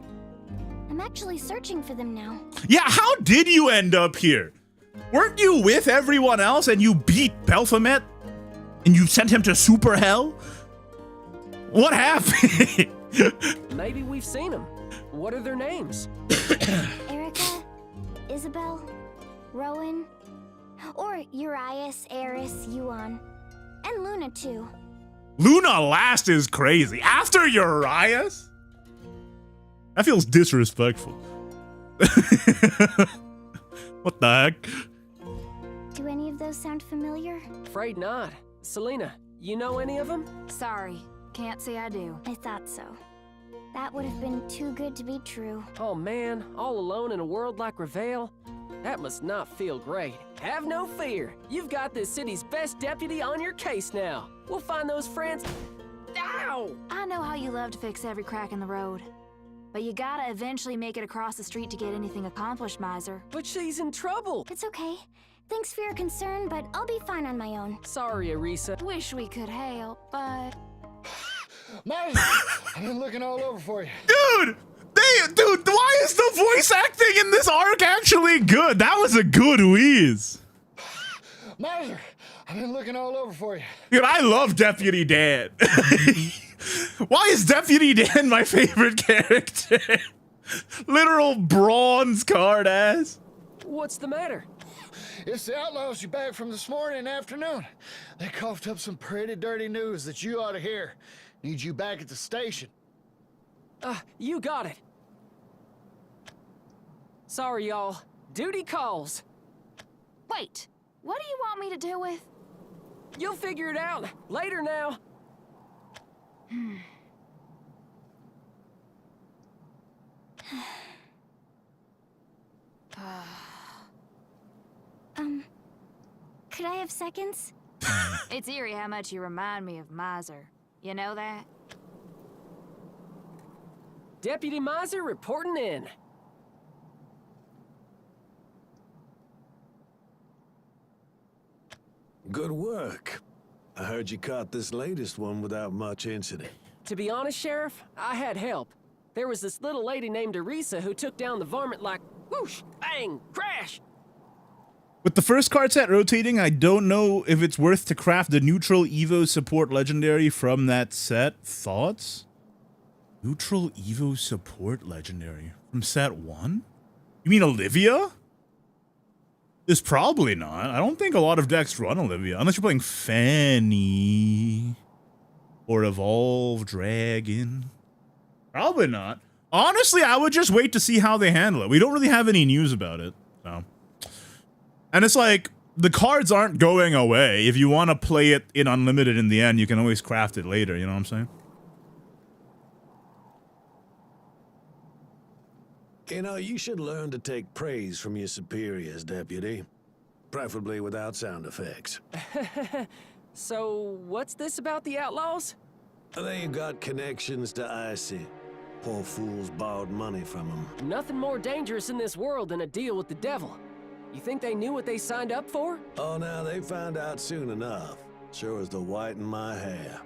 I'm actually searching for them now. Yeah, how did you end up here? Weren't you with everyone else and you beat Baphomet? And you sent him to super hell? What happened? Maybe we've seen them. What are their names? Erica, Isabel, Rowan, or Urias, Eris, Yuan, and Luna too. Luna last is crazy. After Urias? That feels disrespectful. What the heck? Do any of those sound familiar? Afraid not. Selena, you know any of them? Sorry, can't say I do. I thought so. That would have been too good to be true. Oh man, all alone in a world like Rivayle? That must not feel great. Have no fear. You've got this city's best deputy on your case now. We'll find those friends. Ow! I know how you love to fix every crack in the road. But you gotta eventually make it across the street to get anything accomplished, Maiser. But she's in trouble. It's okay. Thanks for your concern, but I'll be fine on my own. Sorry, Arisa. Wish we could help, but... Maiser, I've been looking all over for you. Dude! Dude, why is the voice acting in this arc actually good? That was a good wheeze. Maiser, I've been looking all over for you. Dude, I love Deputy Dan. Why is Deputy Dan my favorite character? Literal bronze card ass. What's the matter? It's the outlaws you back from this morning and afternoon. They coughed up some pretty dirty news that you ought to hear. Need you back at the station. You got it. Sorry, y'all. Duty calls. Wait, what do you want me to do with? You'll figure it out. Later now. Could I have seconds? It's eerie how much you remind me of Maiser. You know that? Deputy Maiser reporting in. Good work. I heard you caught this latest one without much incident. To be honest, Sheriff, I had help. There was this little lady named Arisa who took down the varmint like whoosh, bang, crash. With the first card set rotating, I don't know if it's worth to craft the neutral Evo support legendary from that set. Thoughts? Neutral Evo support legendary from set 1? You mean Olivia? It's probably not. I don't think a lot of decks run Olivia, unless you're playing Fanny or Evolve Dragon. Probably not. Honestly, I would just wait to see how they handle it. We don't really have any news about it, so. And it's like, the cards aren't going away. If you want to play it in Unlimited in the end, you can always craft it later, you know what I'm saying? You know, you should learn to take praise from your superiors, Deputy. Preferably without sound effects. So, what's this about the outlaws? They got connections to Icy. Poor fools borrowed money from them. Nothing more dangerous in this world than a deal with the devil. You think they knew what they signed up for? Oh, now they found out soon enough. Sure as the white in my hair.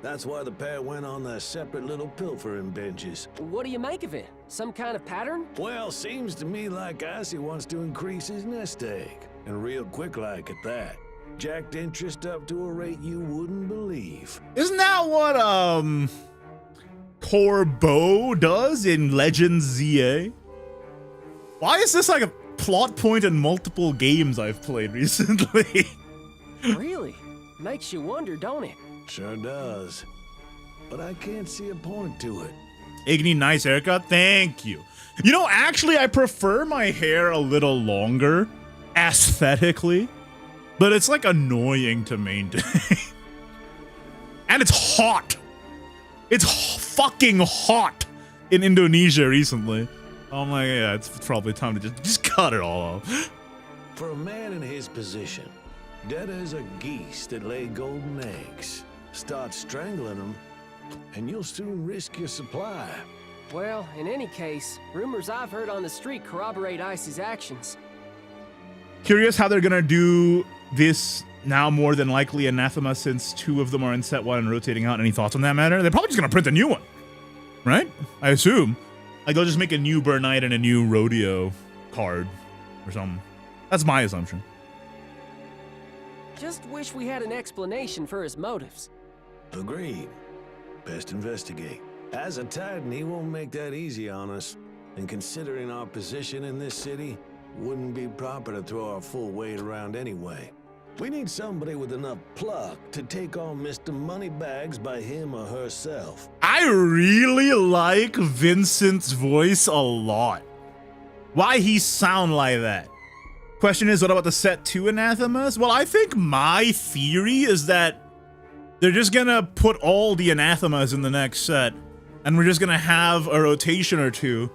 That's why the pair went on their separate little pilfering benches. What do you make of it? Some kind of pattern? Well, seems to me like Icy wants to increase his nest egg. And real quick like at that. Jacked interest up to a rate you wouldn't believe. Isn't that what, Corbeau does in Legends ZA? Why is this like a plot point in multiple games I've played recently? Really? Makes you wonder, don't it? Sure does. But I can't see a point to it. Igni, nice haircut. Thank you. You know, actually, I prefer my hair a little longer, aesthetically. But it's, like, annoying to maintain. And it's hot. It's fucking hot in Indonesia recently. Oh my god, yeah, it's probably time to just cut it all off. For a man in his position, debtors are geese that lay golden eggs. Start strangling them, and you'll soon risk your supply. Well, in any case, rumors I've heard on the street corroborate Icy's actions. Curious how they're gonna do this now more than likely Anathema, since 2 of them are in set 1 and rotating out. Any thoughts on that matter? They're probably just gonna print a new one, right? I assume. Like, they'll just make a new Burn Knight and a new Rodeo card or something. That's my assumption. Just wish we had an explanation for his motives. Agreed. Best investigate. As a Titan, he won't make that easy on us. And considering our position in this city, wouldn't be proper to throw our full weight around anyway. We need somebody with enough pluck to take on Mr. Moneybags by him or herself. I really like Vincent's voice a lot. Why he sound like that? Question is, what about the set 2 Anathemas? Well, I think my theory is that they're just gonna put all the Anathemas in the next set, and we're just gonna have a rotation or 2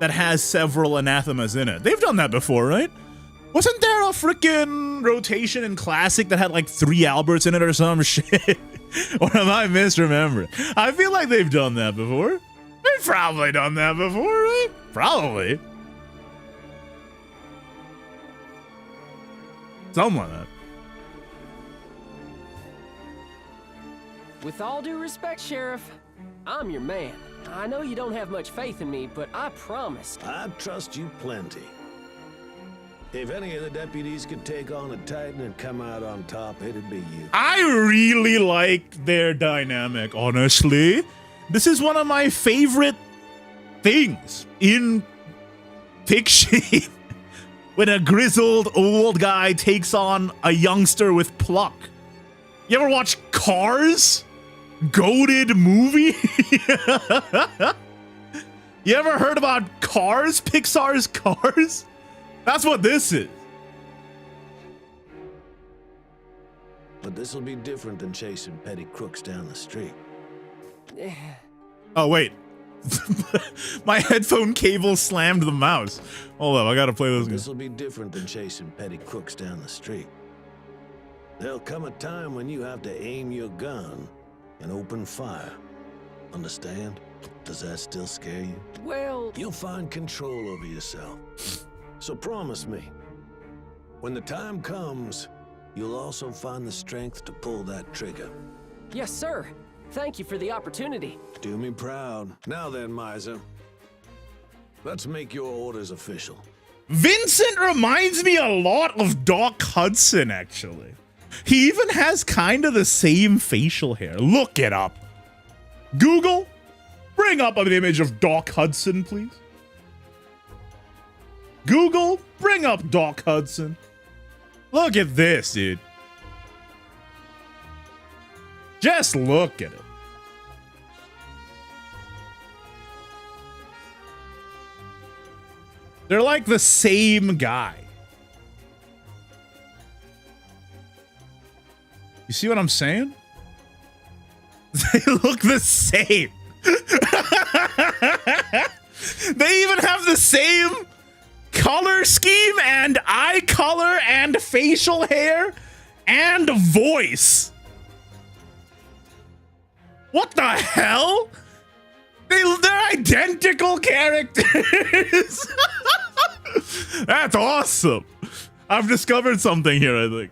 that has several Anathemas in it. They've done that before, right? Wasn't there a freaking rotation in Classic that had like 3 Alberts in it or some shit? Or am I misremembering? I feel like they've done that before. They've probably done that before, right? Probably. Something like that. With all due respect, Sheriff, I'm your man. I know you don't have much faith in me, but I promise. I trust you plenty. If any of the deputies could take on a Titan and come out on top, it'd be you. I really like their dynamic, honestly. This is one of my favorite things in fiction. When a grizzled old guy takes on a youngster with pluck. You ever watch Cars? Goated movie? You ever heard about Cars? Pixar's Cars? That's what this is. But this'll be different than chasing petty crooks down the street. Oh, wait. My headphone cable slammed the mouse. Hold up, I gotta play this again. This'll be different than chasing petty crooks down the street. There'll come a time when you have to aim your gun and open fire. Understand? Does that still scare you? Well, You'll find control over yourself. So promise me, when the time comes, you'll also find the strength to pull that trigger. yes, sir. Thank you for the opportunity. Do me proud. Now then, Maiser. Let's make your orders official. Vincent reminds me a lot of Doc Hudson, actually. He even has kind of the same facial hair. Look it up. Google, bring up an image of Doc Hudson, please. Google, bring up Doc Hudson. Look at this, dude. Just look at it. They're like the same guy. You see what I'm saying? They look the same. They even have the same color scheme and eye color and facial hair and voice. What the hell? They're identical characters. That's awesome. I've discovered something here, I think.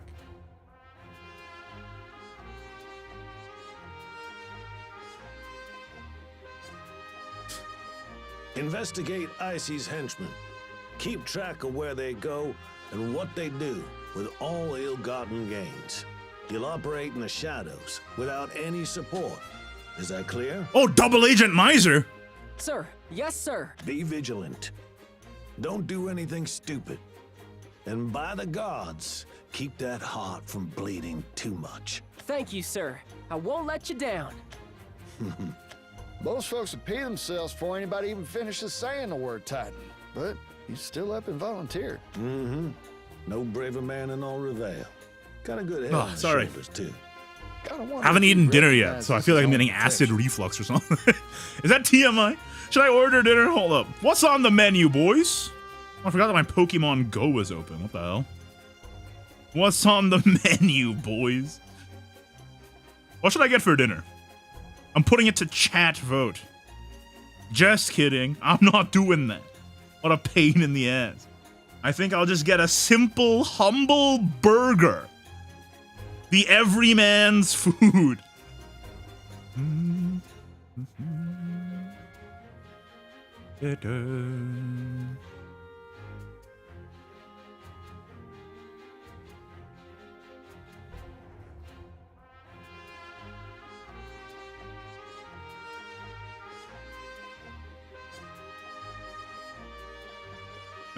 Investigate Icy's henchmen. Keep track of where they go and what they do with all ill-gotten gains. You'll operate in the shadows without any support. Is that clear? Oh, Double Agent Maiser. Sir, yes, sir. Be vigilant. Don't do anything stupid. And by the gods, keep that heart from bleeding too much. Thank you, sir. I won't let you down. Most folks would pee themselves before anybody even finishes saying the word Titan. But you still up and volunteered. Mm-hmm. No braver man in all Rivayle. Got a good head on his shoulders, too. Haven't eaten dinner yet, so I feel like I'm getting acid reflux or something. Is that TMI? Should I order dinner? Hold up. What's on the menu, boys? Oh, I forgot that my Pokemon Go is open. What the hell? What's on the menu, boys? What should I get for dinner? I'm putting it to chat vote. Just kidding. I'm not doing that. What a pain in the ass. I think I'll just get a simple, humble burger. The everyman's food.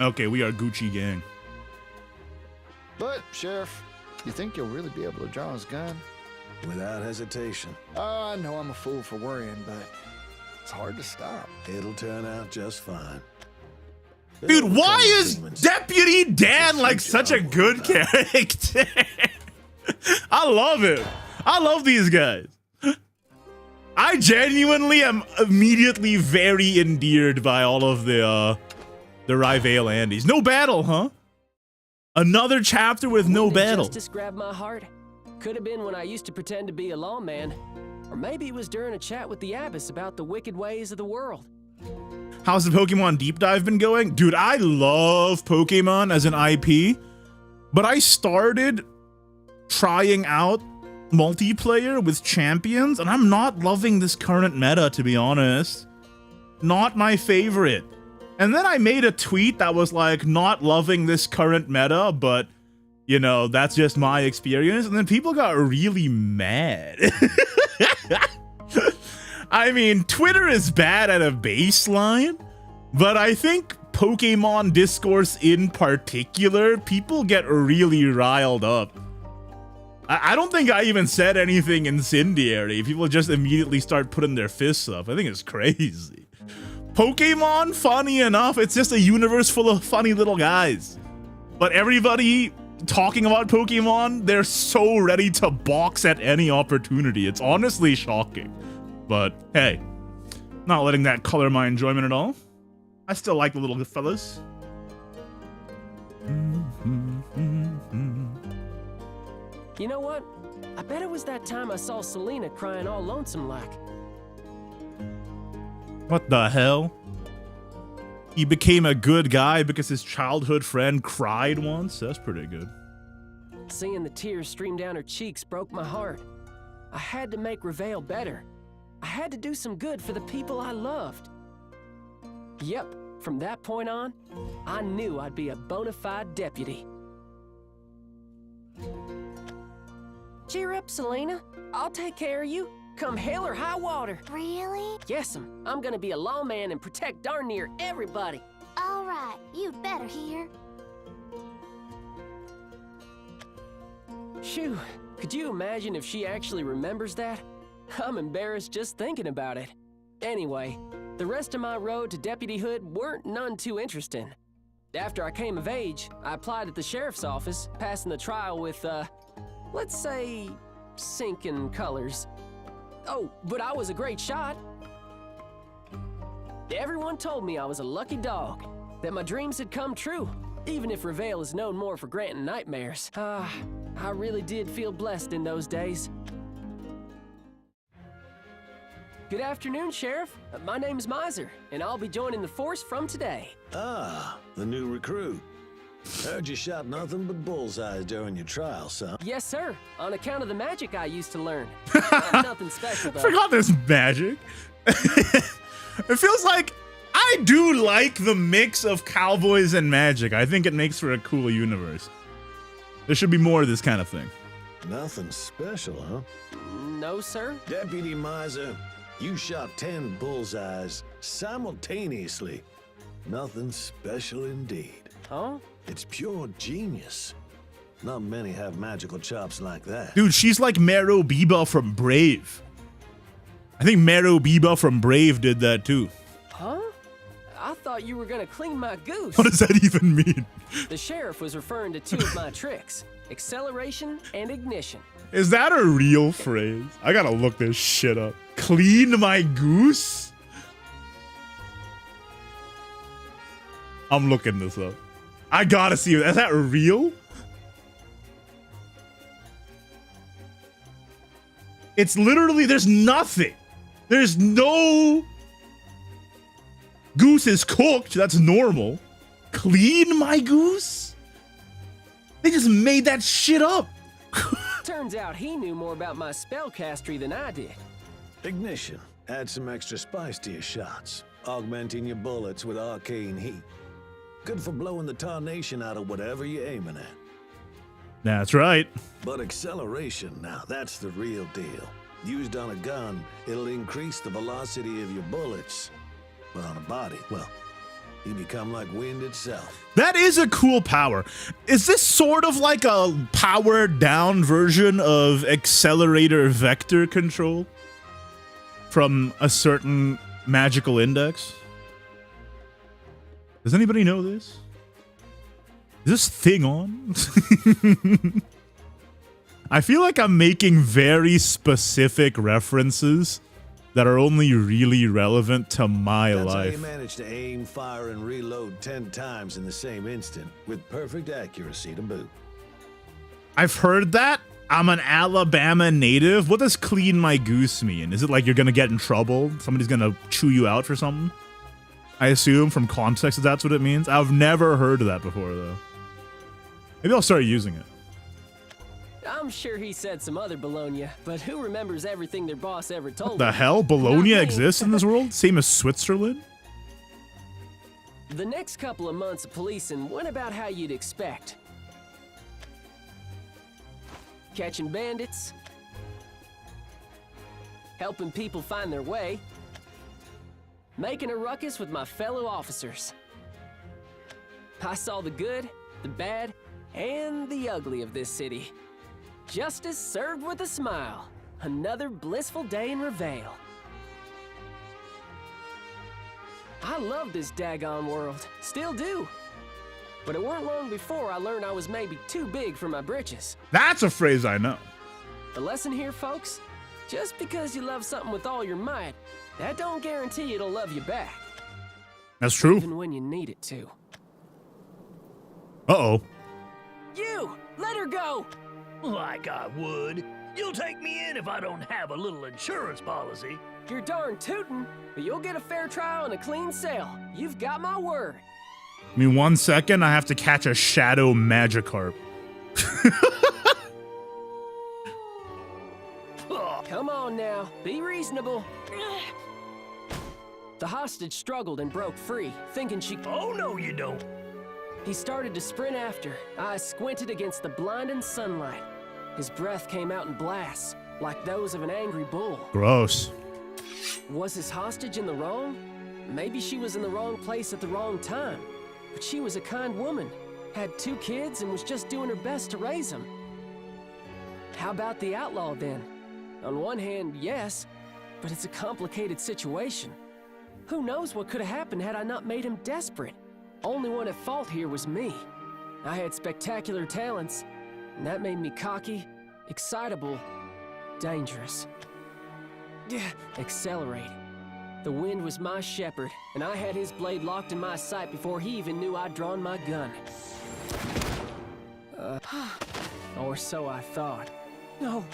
Okay, we are Gucci gang. But, Sheriff, you think you'll really be able to draw his gun? Without hesitation. I know I'm a fool for worrying, but it's hard to stop. It'll turn out just fine. Dude, why is Deputy Dan like such a good character? I love it. I love these guys. I genuinely am immediately very endeared by all of the Rivayle Andes. No battle, huh? Another chapter with no battle. Justice grabbed my heart. Could have been when I used to pretend to be a lawman. Or maybe it was during a chat with the Abbess about the wicked ways of the world. How's the Pokemon Deep Dive been going? Dude, I love Pokemon as an IP, but I started trying out multiplayer with champions, and I'm not loving this current meta, to be honest. Not my favorite. And then I made a tweet that was like, not loving this current meta, but, you know, that's just my experience. And then people got really mad. I mean, Twitter is bad at a baseline, but I think Pokemon discourse in particular, people get really riled up. I don't think I even said anything incendiary. People just immediately start putting their fists up. I think it's crazy. Pokemon, funny enough, it's just a universe full of funny little guys. But everybody talking about Pokemon, they're so ready to box at any opportunity. It's honestly shocking. But hey, not letting that color my enjoyment at all. I still like the little fellas. You know what? I bet it was that time I saw Selena crying all lonesome like. What the hell? He became a good guy because his childhood friend cried once? That's pretty good. Seeing the tears stream down her cheeks broke my heart. I had to make Rivayle better. I had to do some good for the people I loved. Yep, From that point on, I knew I'd be a bona fide deputy. Cheer up, Selena. I'll take care of you. Come hell or high water. Really? Yes'm, I'm gonna be a lawman and protect darn near everybody. All right, you'd better hear. Shoo, could you imagine if she actually remembers that? I'm embarrassed just thinking about it. Anyway, the rest of my road to deputyhood weren't none too interesting. After I came of age, I applied at the sheriff's office, passing the trial with, let's say, sinking colors. Oh, but I was a great shot. Everyone told me I was a lucky dog, that my dreams had come true, even if Rivayle is known more for granting nightmares. I really did feel blessed in those days. Good afternoon, Sheriff. My name's Maiser, and I'll be joining the force from today. Ah, the new recruit. Heard you shot nothing but bullseyes during your trial, son. Yes, sir. On account of the magic I used to learn. Nothing special, though. I forgot there's magic. It feels like I do like the mix of cowboys and magic. I think it makes for a cool universe. There should be more of this kind of thing. Nothing special, huh? No, sir. Deputy Maiser, you shot 10 bullseyes simultaneously. Nothing special indeed. Huh? It's pure genius. Not many have magical chops like that. Dude, she's like Mero Biba from Brave. I think Mero Biba from Brave did that too. Huh? I thought you were gonna clean my goose. What does that even mean? The sheriff was referring to two of my tricks, acceleration and ignition. Is that a real phrase? I gotta look this shit up. Clean my goose? I'm looking this up. I gotta see it. Is that real? It's literally, there's nothing. There's no... Goose is cooked. That's normal. Clean my goose? They just made that shit up. Turns out he knew more about my spellcastery than I did. Ignition. Add some extra spice to your shots, augmenting your bullets with arcane heat. Good for blowing the tarnation out of whatever you're aiming at. That's right. But acceleration, now that's the real deal. Used on a gun, it'll increase the velocity of your bullets. But on a body, well, you become like wind itself. That is a cool power. Is this sort of like a powered down version of accelerator vector control from a certain magical index? Does anybody know this? Is this thing on? I feel like I'm making very specific references that are only really relevant to my That's life. how you manage to aim, fire, and reload 10 times in the same instant, with perfect accuracy to boot. I've heard that. I'm an Alabama native. What does clean my goose mean? Is it like you're gonna get in trouble? Somebody's gonna chew you out for something? I assume from context that's what it means. I've never heard of that before, though. Maybe I'll start using it. I'm sure he said some other bologna, but who remembers everything their boss ever told The them? hell? Bologna Not me. exists in this world? Same as Switzerland? The next couple of months of policing went about how you'd expect. Catching bandits, helping people find their way, making a ruckus with my fellow officers. I saw the good, the bad, and the ugly of this city. Justice served with a smile. Another blissful day in Rivayle. I love this daggone world. Still do. But it weren't long before I learned I was maybe too big for my britches. That's a phrase I know. The lesson here, folks, just because you love something with all your might, that don't guarantee it'll love you back. That's true. Even when you need it to. Uh-oh. You! Let her go! Like I would. You'll take me in if I don't have a little insurance policy. You're darn tootin', but you'll get a fair trial and a clean sale. You've got my word. I mean, 1 second, I have to catch a shadow Magikarp. Come on now, be reasonable. The hostage struggled and broke free, thinking she... Oh, no, you don't. He started to sprint after, eyes squinted against the blinding sunlight. His breath came out in blasts, like those of an angry bull. Gross. Was his hostage in the wrong? Maybe she was in the wrong place at the wrong time. But she was a kind woman, had 2 kids, and was just doing her best to raise them. How about the outlaw, then? On one hand, yes, but it's a complicated situation. Who knows what could have happened had I not made him desperate? Only one at fault here was me. I had spectacular talents, and that made me cocky, excitable, dangerous. Accelerate. The wind was my shepherd, and I had his blade locked in my sight before he even knew I'd drawn my gun. Or so I thought. No.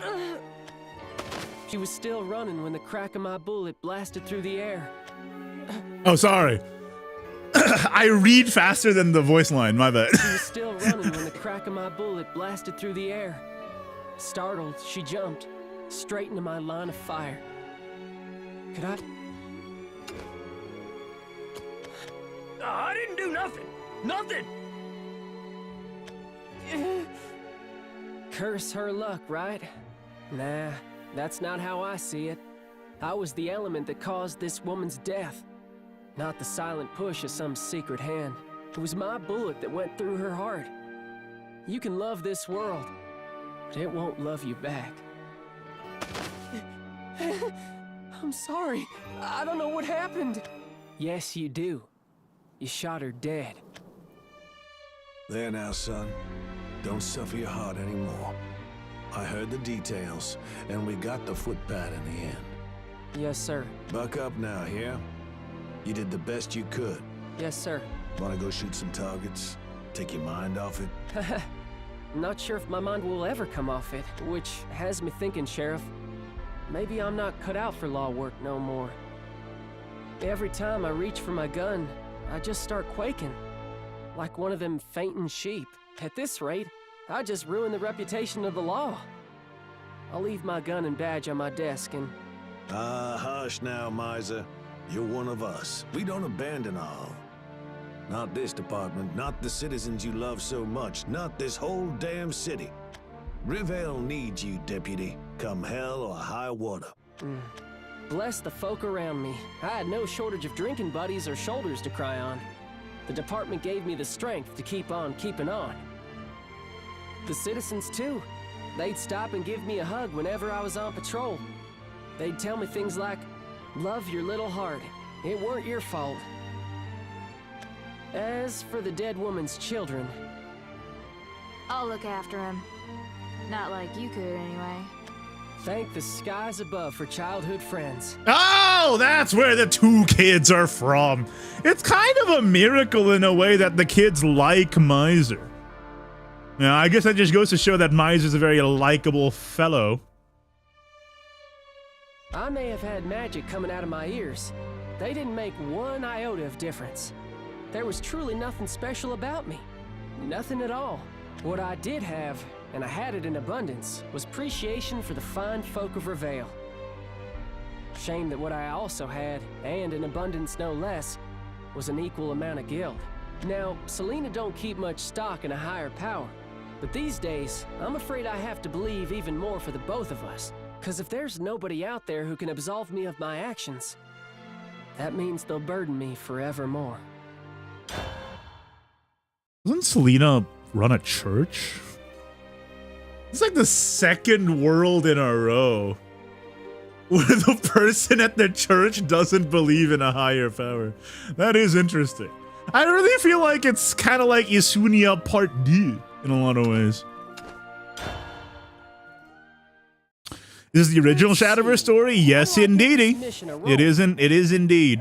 She was still running when the crack of my bullet blasted through the air. Oh, sorry. I read faster than the voice line, my bad. She was still running when the crack of my bullet blasted through the air. Startled, she jumped, straight into my line of fire. Could I? I didn't do nothing. Nothing. Curse her luck, right? Nah, that's not how I see it. I was the element that caused this woman's death. Not the silent push of some secret hand. It was my bullet that went through her heart. You can love this world, but it won't love you back. I'm sorry. I don't know what happened. Yes, you do. You shot her dead. There now, son. Don't suffer your heart anymore. I heard the details, and we got the footpad in the end. Yes, sir. Buck up now, yeah? You did the best you could. Yes, sir. Wanna go shoot some targets? Take your mind off it? I'm not sure if my mind will ever come off it, which has me thinking, Sheriff. Maybe I'm not cut out for law work no more. Every time I reach for my gun, I just start quaking. Like one of them fainting sheep. At this rate, I just ruin the reputation of the law. I'll leave my gun and badge on my desk and... Hush now, Maiser. You're one of us. We don't abandon our own. Not this department, not the citizens you love so much, not this whole damn city. Rivayle needs you, Deputy, come hell or high water. Bless the folk around me. I had no shortage of drinking buddies or shoulders to cry on. The department gave me the strength to keep on keeping on. The citizens, too. They'd stop and give me a hug whenever I was on patrol. They'd tell me things like, "Love your little heart. It weren't your fault." As for the dead woman's children... I'll look after him. Not like you could, anyway. Thank the skies above for childhood friends. Oh, that's where the 2 kids are from. It's kind of a miracle in a way that the kids like Maiser. Yeah, I guess that just goes to show that Maiser's a very likable fellow. I may have had magic coming out of my ears. They didn't make one iota of difference. There was truly nothing special about me. Nothing at all. What I did have, and I had it in abundance, was appreciation for the fine folk of Rivayle. Shame that what I also had, and in abundance no less, was an equal amount of guilt. Now, Selena don't keep much stock in a higher power, but these days, I'm afraid I have to believe even more for the both of us. Cause if there's nobody out there who can absolve me of my actions, that means they'll burden me forevermore. Doesn't Selena run a church? It's like the 2nd world in a row where the person at the church doesn't believe in a higher power. That is interesting. I really feel like it's kind of like Isunia Part D in a lot of ways. Is this the original Shadowverse story? Yes, indeedy. It is indeed.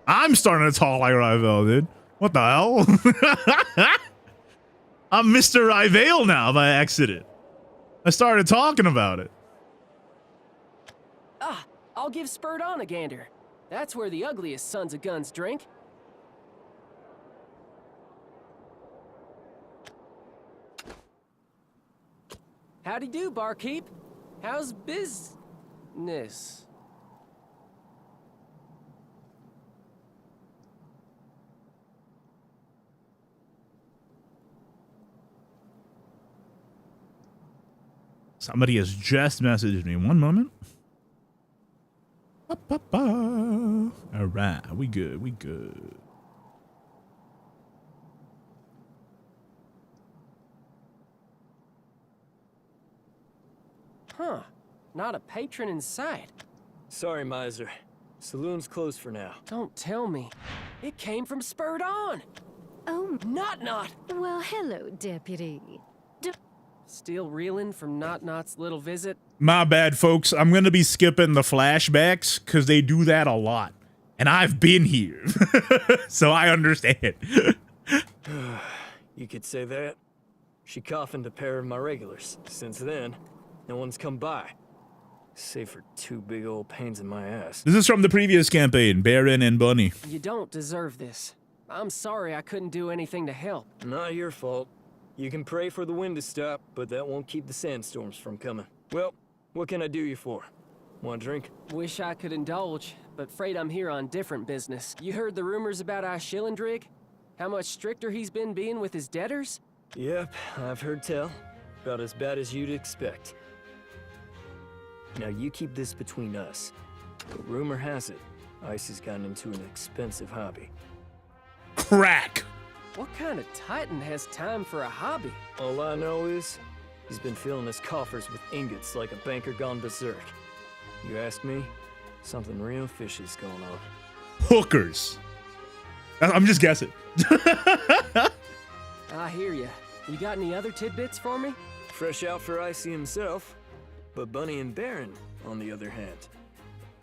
I'm starting to talk like Rivayle, dude. What the hell? I'm Mr. Rivayle now by accident. I started talking about it. I'll give Spurred on a gander. That's where the ugliest sons of guns drink. Howdy do, barkeep. How's business? Somebody has just messaged me. One moment. All right, we good. We good. Huh. Not a patron in sight. Sorry, Maiser. Saloon's closed for now. Don't tell me. It came from Spurred On. Oh, Not. well, hello, Deputy. Still reeling from Not-Not's little visit? My bad, folks. I'm going to be skipping the flashbacks because they do that a lot. And I've been here. So I understand. You could say that. She coffined a pair of my regulars. Since then, no one's come by. Save for two big old pains in my ass. This is from the previous campaign, Baron and Bunny. You don't deserve this. I'm sorry I couldn't do anything to help. Not your fault. You can pray for the wind to stop, but that won't keep the sandstorms from coming. Well, what can I do you for? Want a drink? Wish I could indulge, but afraid I'm here on different business. You heard the rumors about Iceschillendrig? How much stricter he's been being with his debtors? Yep, I've heard tell. About as bad as you'd expect. Now you keep this between us. But rumor has it, Ice has gotten into an expensive hobby. Crack. What kind of titan has time for a hobby? All I know is, he's been filling his coffers with ingots like a banker gone berserk. You ask me, something real fishy's going on. Hookers. I'm just guessing. I hear ya. You got any other tidbits for me? Fresh out for Icy himself. But Bunny and Baron, on the other hand.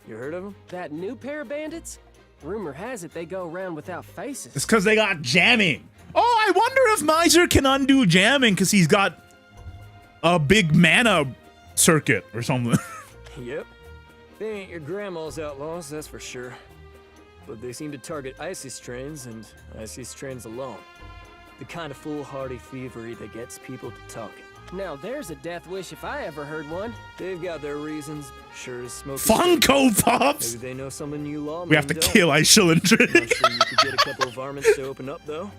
You heard of them? That new pair of bandits? Rumor has it they go around without faces. It's because they got jamming. Oh, I wonder if Maiser can undo jamming because he's got a big mana circuit or something. Yep. They ain't your grandma's outlaws, that's for sure. But they seem to target Icy's trains and Icy's trains alone. The kind of foolhardy thievery that gets people to talking. Now there's a death wish if I ever heard one. They've got their reasons, sure as smoke. Funko Pops! Maybe they know someone you law. We have to kill Iceschillendrig. Not sure you could get a couple of varmints to open up, though.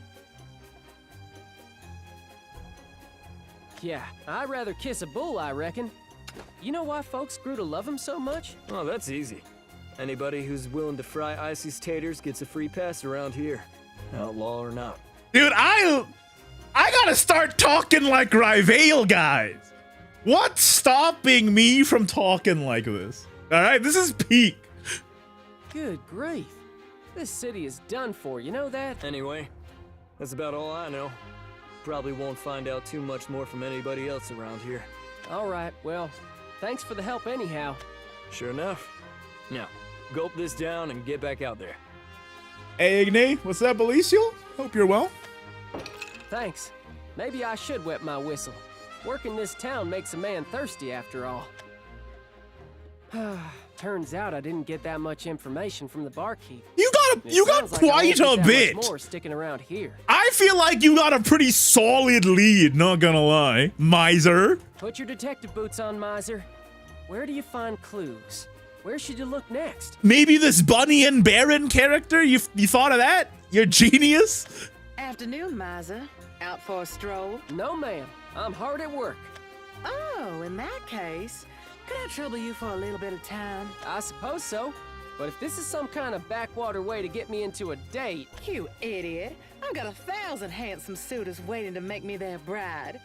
Yeah, I'd rather kiss a bull, I reckon. You know why folks grew to love him so much? Oh, that's easy. Anybody who's willing to fry Icy's taters gets a free pass around here. Outlaw or not. Dude, I gotta start talking like Rivayle, guys. What's stopping me from talking like this? All right, this is peak. Good grief. This city is done for, you know that? Anyway, that's about all I know. Probably won't find out too much more from anybody else around here. All right, well, thanks for the help anyhow. Sure enough. Now, gulp this down and get back out there. Hey, Igni, what's up, Alicio? Hope you're well. Thanks. Maybe I should wet my whistle. Working this town makes a man thirsty after all. Turns out I didn't get that much information from the barkeep. You got quite a bit. More sticking around here. I feel like you got a pretty solid lead, not gonna lie. Maiser. Put your detective boots on, Maiser. Where do you find clues? Where should you look next? Maybe this Bunny and Baron character? You thought of that? You're genius? Afternoon, Maiser. Out for a stroll? No, ma'am. I'm hard at work. Oh, in that case, could I trouble you for a little bit of time? I suppose so. But if this is some kind of backwater way to get me into a date... You idiot. I've got 1,000 handsome suitors waiting to make me their bride.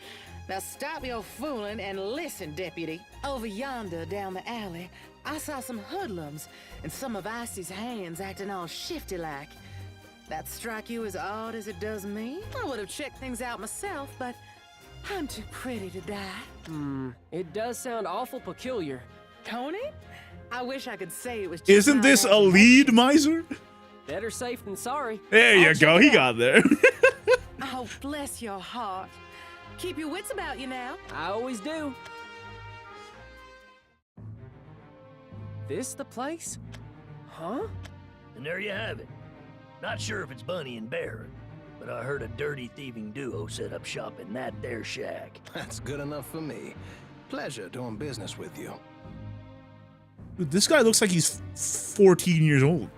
Now stop your fooling and listen, Deputy. Over yonder down the alley, I saw some hoodlums and some of Icy's hands acting all shifty-like. That strike you as odd as it does me? I would have checked things out myself, but I'm too pretty to die. It does sound awful peculiar. Tony? I wish I could say it was just Isn't this a lead, Maiser? Better safe than sorry. There you go. He got there. Oh, bless your heart. Keep your wits about you now. I always do. This the place? Huh? And there you have it. Not sure if it's Bunny and Baron, but I heard a dirty thieving duo set up shop in that there shack. That's good enough for me. Pleasure doing business with you. Dude, this guy looks like he's 14 years old.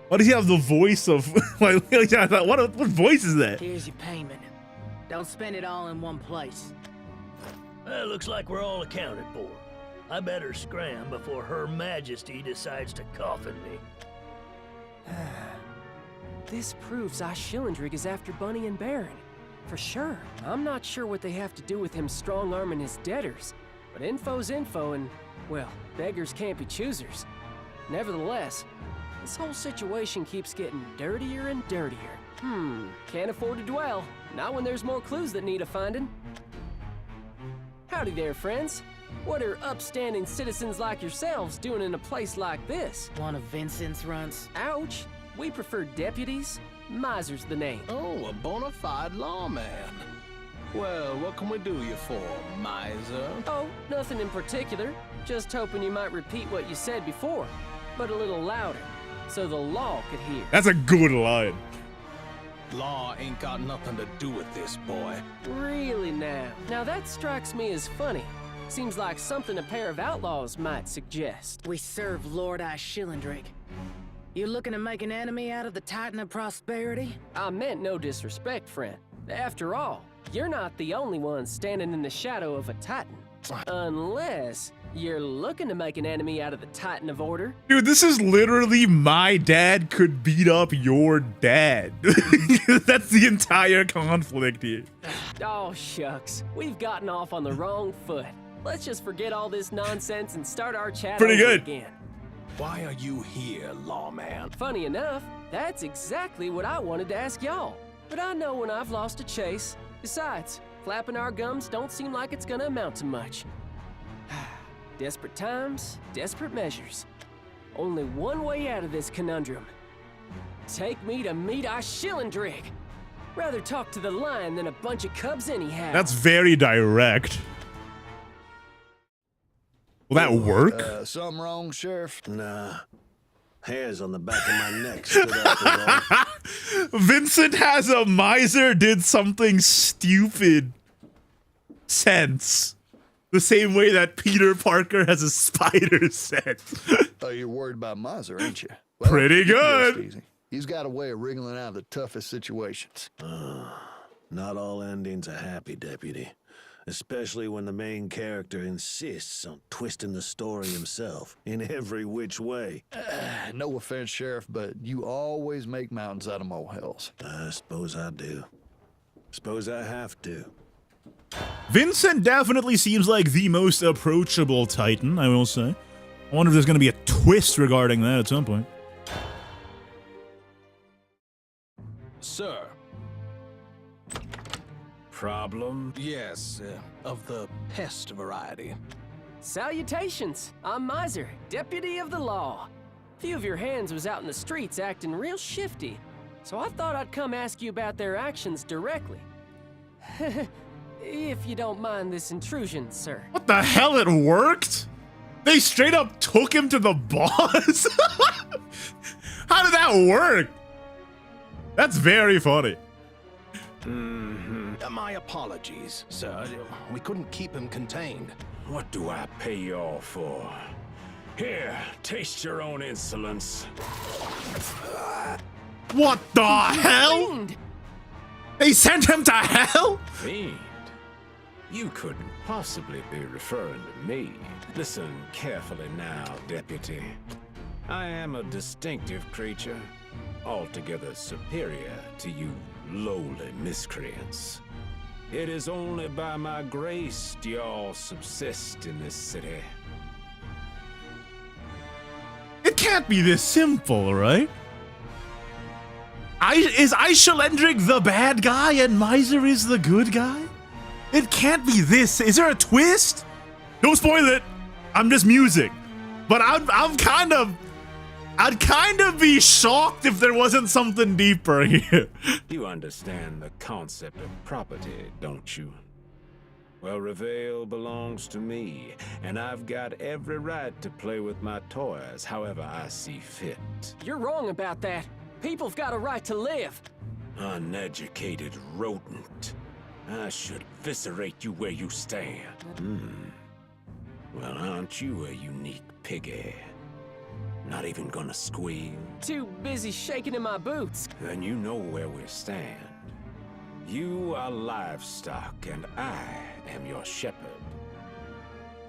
Why does he have the voice of like what voice is that? Here's your payment. Don't spend it all in one place. Well, looks like we're all accounted for. I better scram before Her Majesty decides to coffin me. This proves Iceschillendrig is after Bunny and Baron. For sure. I'm not sure what they have to do with him strong-arming his debtors, but info's info and, well, beggars can't be choosers. Nevertheless, this whole situation keeps getting dirtier and dirtier. Can't afford to dwell. Not when there's more clues that need a finding. Howdy there, friends. What are upstanding citizens like yourselves doing in a place like this? One of Vincent's runts. Ouch. We prefer deputies. Maiser's the name. Oh, a bona fide lawman. Well, what can we do you for, Maiser? Oh, nothing in particular. Just hoping you might repeat what you said before, but a little louder, so the law could hear. That's a good line. Law ain't got nothing to do with this, boy. Really now? Now that strikes me as funny. Seems like something a pair of outlaws might suggest. We serve Lord Iceschillendrig. You looking to make an enemy out of the Titan of Prosperity? I meant no disrespect, friend. After all, you're not the only one standing in the shadow of a Titan. Unless you're looking to make an enemy out of the Titan of Order. Dude, this is literally my dad could beat up your dad. That's the entire conflict here. Oh, shucks. We've gotten off on the wrong foot. Let's just forget all this nonsense and start our chat Pretty over good. again. Why are you here, lawman? Funny enough, that's exactly what I wanted to ask y'all. But I know when I've lost a chase. Besides, flapping our gums don't seem like it's gonna amount to much. Desperate times, desperate measures. Only one way out of this conundrum. Take me to meet Iceschillendrig. Rather talk to the lion than a bunch of cubs anyhow. That's very direct. Will that work? Something wrong, Sheriff? Nah. Hairs on the back of my neck stood up. Vincent has a Maiser did something stupid sense. The same way that Peter Parker has a spider sense. Oh, you're worried about Maiser, ain't you? Pretty good. Rest easy. He's got a way of wriggling out of the toughest situations. Not all endings are happy, Deputy. Especially when the main character insists on twisting the story himself in every which way. No offense, Sheriff, but you always make mountains out of molehills. I suppose I do. Suppose I have to. Vincent definitely seems like the most approachable Titan, I will say. I wonder if there's going to be a twist regarding that at some point. Sir. Problem? Yes, of the pest variety. Salutations! I'm Maiser, deputy of the law. A few of your hands was out in the streets acting real shifty, so I thought I'd come ask you about their actions directly. If you don't mind this intrusion, sir. What the hell, it worked? They straight up took him to the boss? How did that work? That's very funny. My apologies, sir. We couldn't keep him contained. What do I pay you all for? Here, taste your own insolence. What the hell? Fiend! They sent him to hell? Fiend? You couldn't possibly be referring to me. Listen carefully now, Deputy. I am a distinctive creature, altogether superior to you lowly miscreants. It is only by my grace do y'all subsist in this city. It can't be this simple, right? Is Iceschillendrig the bad guy and Maiser is the good guy? It can't be this. Is there a twist? Don't spoil it. I'm just musing. But I'd kind of be shocked if there wasn't something deeper here. You understand the concept of property, don't you? Well, Rivayle belongs to me, and I've got every right to play with my toys however I see fit. You're wrong about that. People've got a right to live. Uneducated rodent. I should eviscerate you where you stand. Well, aren't you a unique piggy? Not even gonna squeal? Too busy shaking in my boots. Then you know where we stand. You are livestock, and I am your shepherd.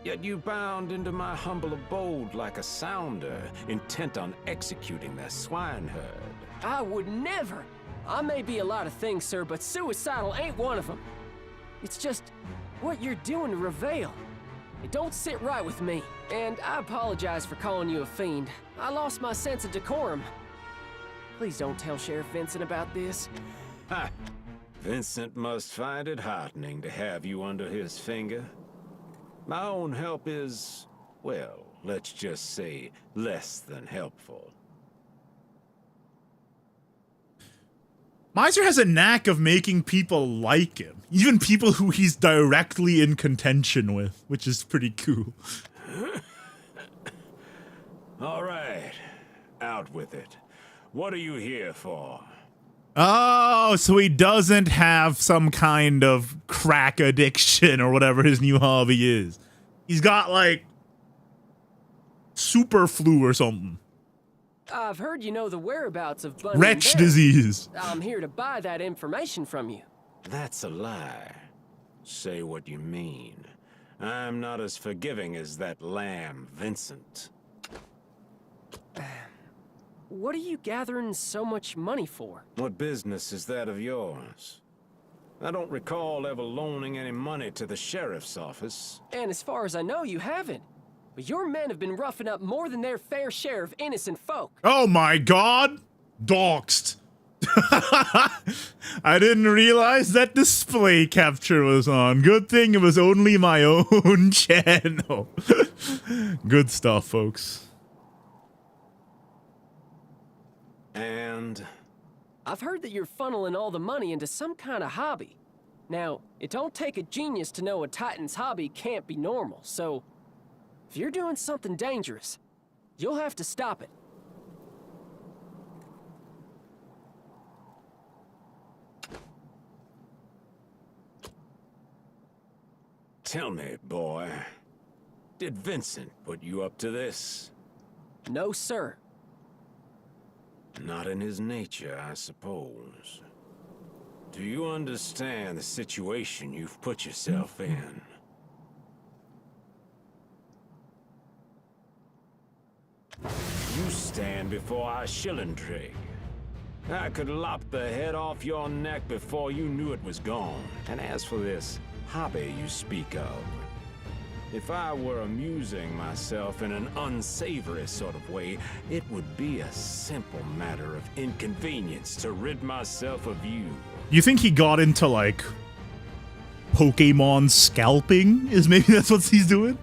Yet you bound into my humble abode like a sounder, intent on executing their swineherd. I would never. I may be a lot of things, sir, but suicidal ain't one of them. It's just what you're doing to Rivayle. It don't sit right with me. And I apologize for calling you a fiend. I lost my sense of decorum. Please don't tell Sheriff Vincent about this. Ha! Vincent must find it heartening to have you under his finger. My own help is, well, let's just say, less than helpful. Maiser has a knack of making people like him, even people who he's directly in contention with, which is pretty cool. All right, out with it. What are you here for? Oh, so he doesn't have some kind of crack addiction or whatever his new hobby is. He's got, like, super flu or something. I've heard you know the whereabouts of Bunny Wretch and Bear. disease. I'm here to buy that information from you. That's a lie. Say what you mean. I'm not as forgiving as that lamb, Vincent. What are you gathering so much money for? What business is that of yours? I don't recall ever loaning any money to the sheriff's office. And as far as I know, you haven't. But your men have been roughing up more than their fair share of innocent folk. Oh my god! Doxed. I didn't realize that display capture was on. Good thing it was only my own channel. Good stuff, folks. And? I've heard that you're funneling all the money into some kind of hobby. Now, it don't take a genius to know a Titan's hobby can't be normal, so if you're doing something dangerous, you'll have to stop it. Tell me, boy, did Vincent put you up to this? No, sir. Not in his nature, I suppose. Do you understand the situation you've put yourself in? You stand before Iceschillendrig. I could lop the head off your neck before you knew it was gone. And as for this hobby you speak of, if I were amusing myself in an unsavory sort of way, it would be a simple matter of inconvenience to rid myself of you. You think he got into, like, Pokemon scalping? Is maybe that's what he's doing?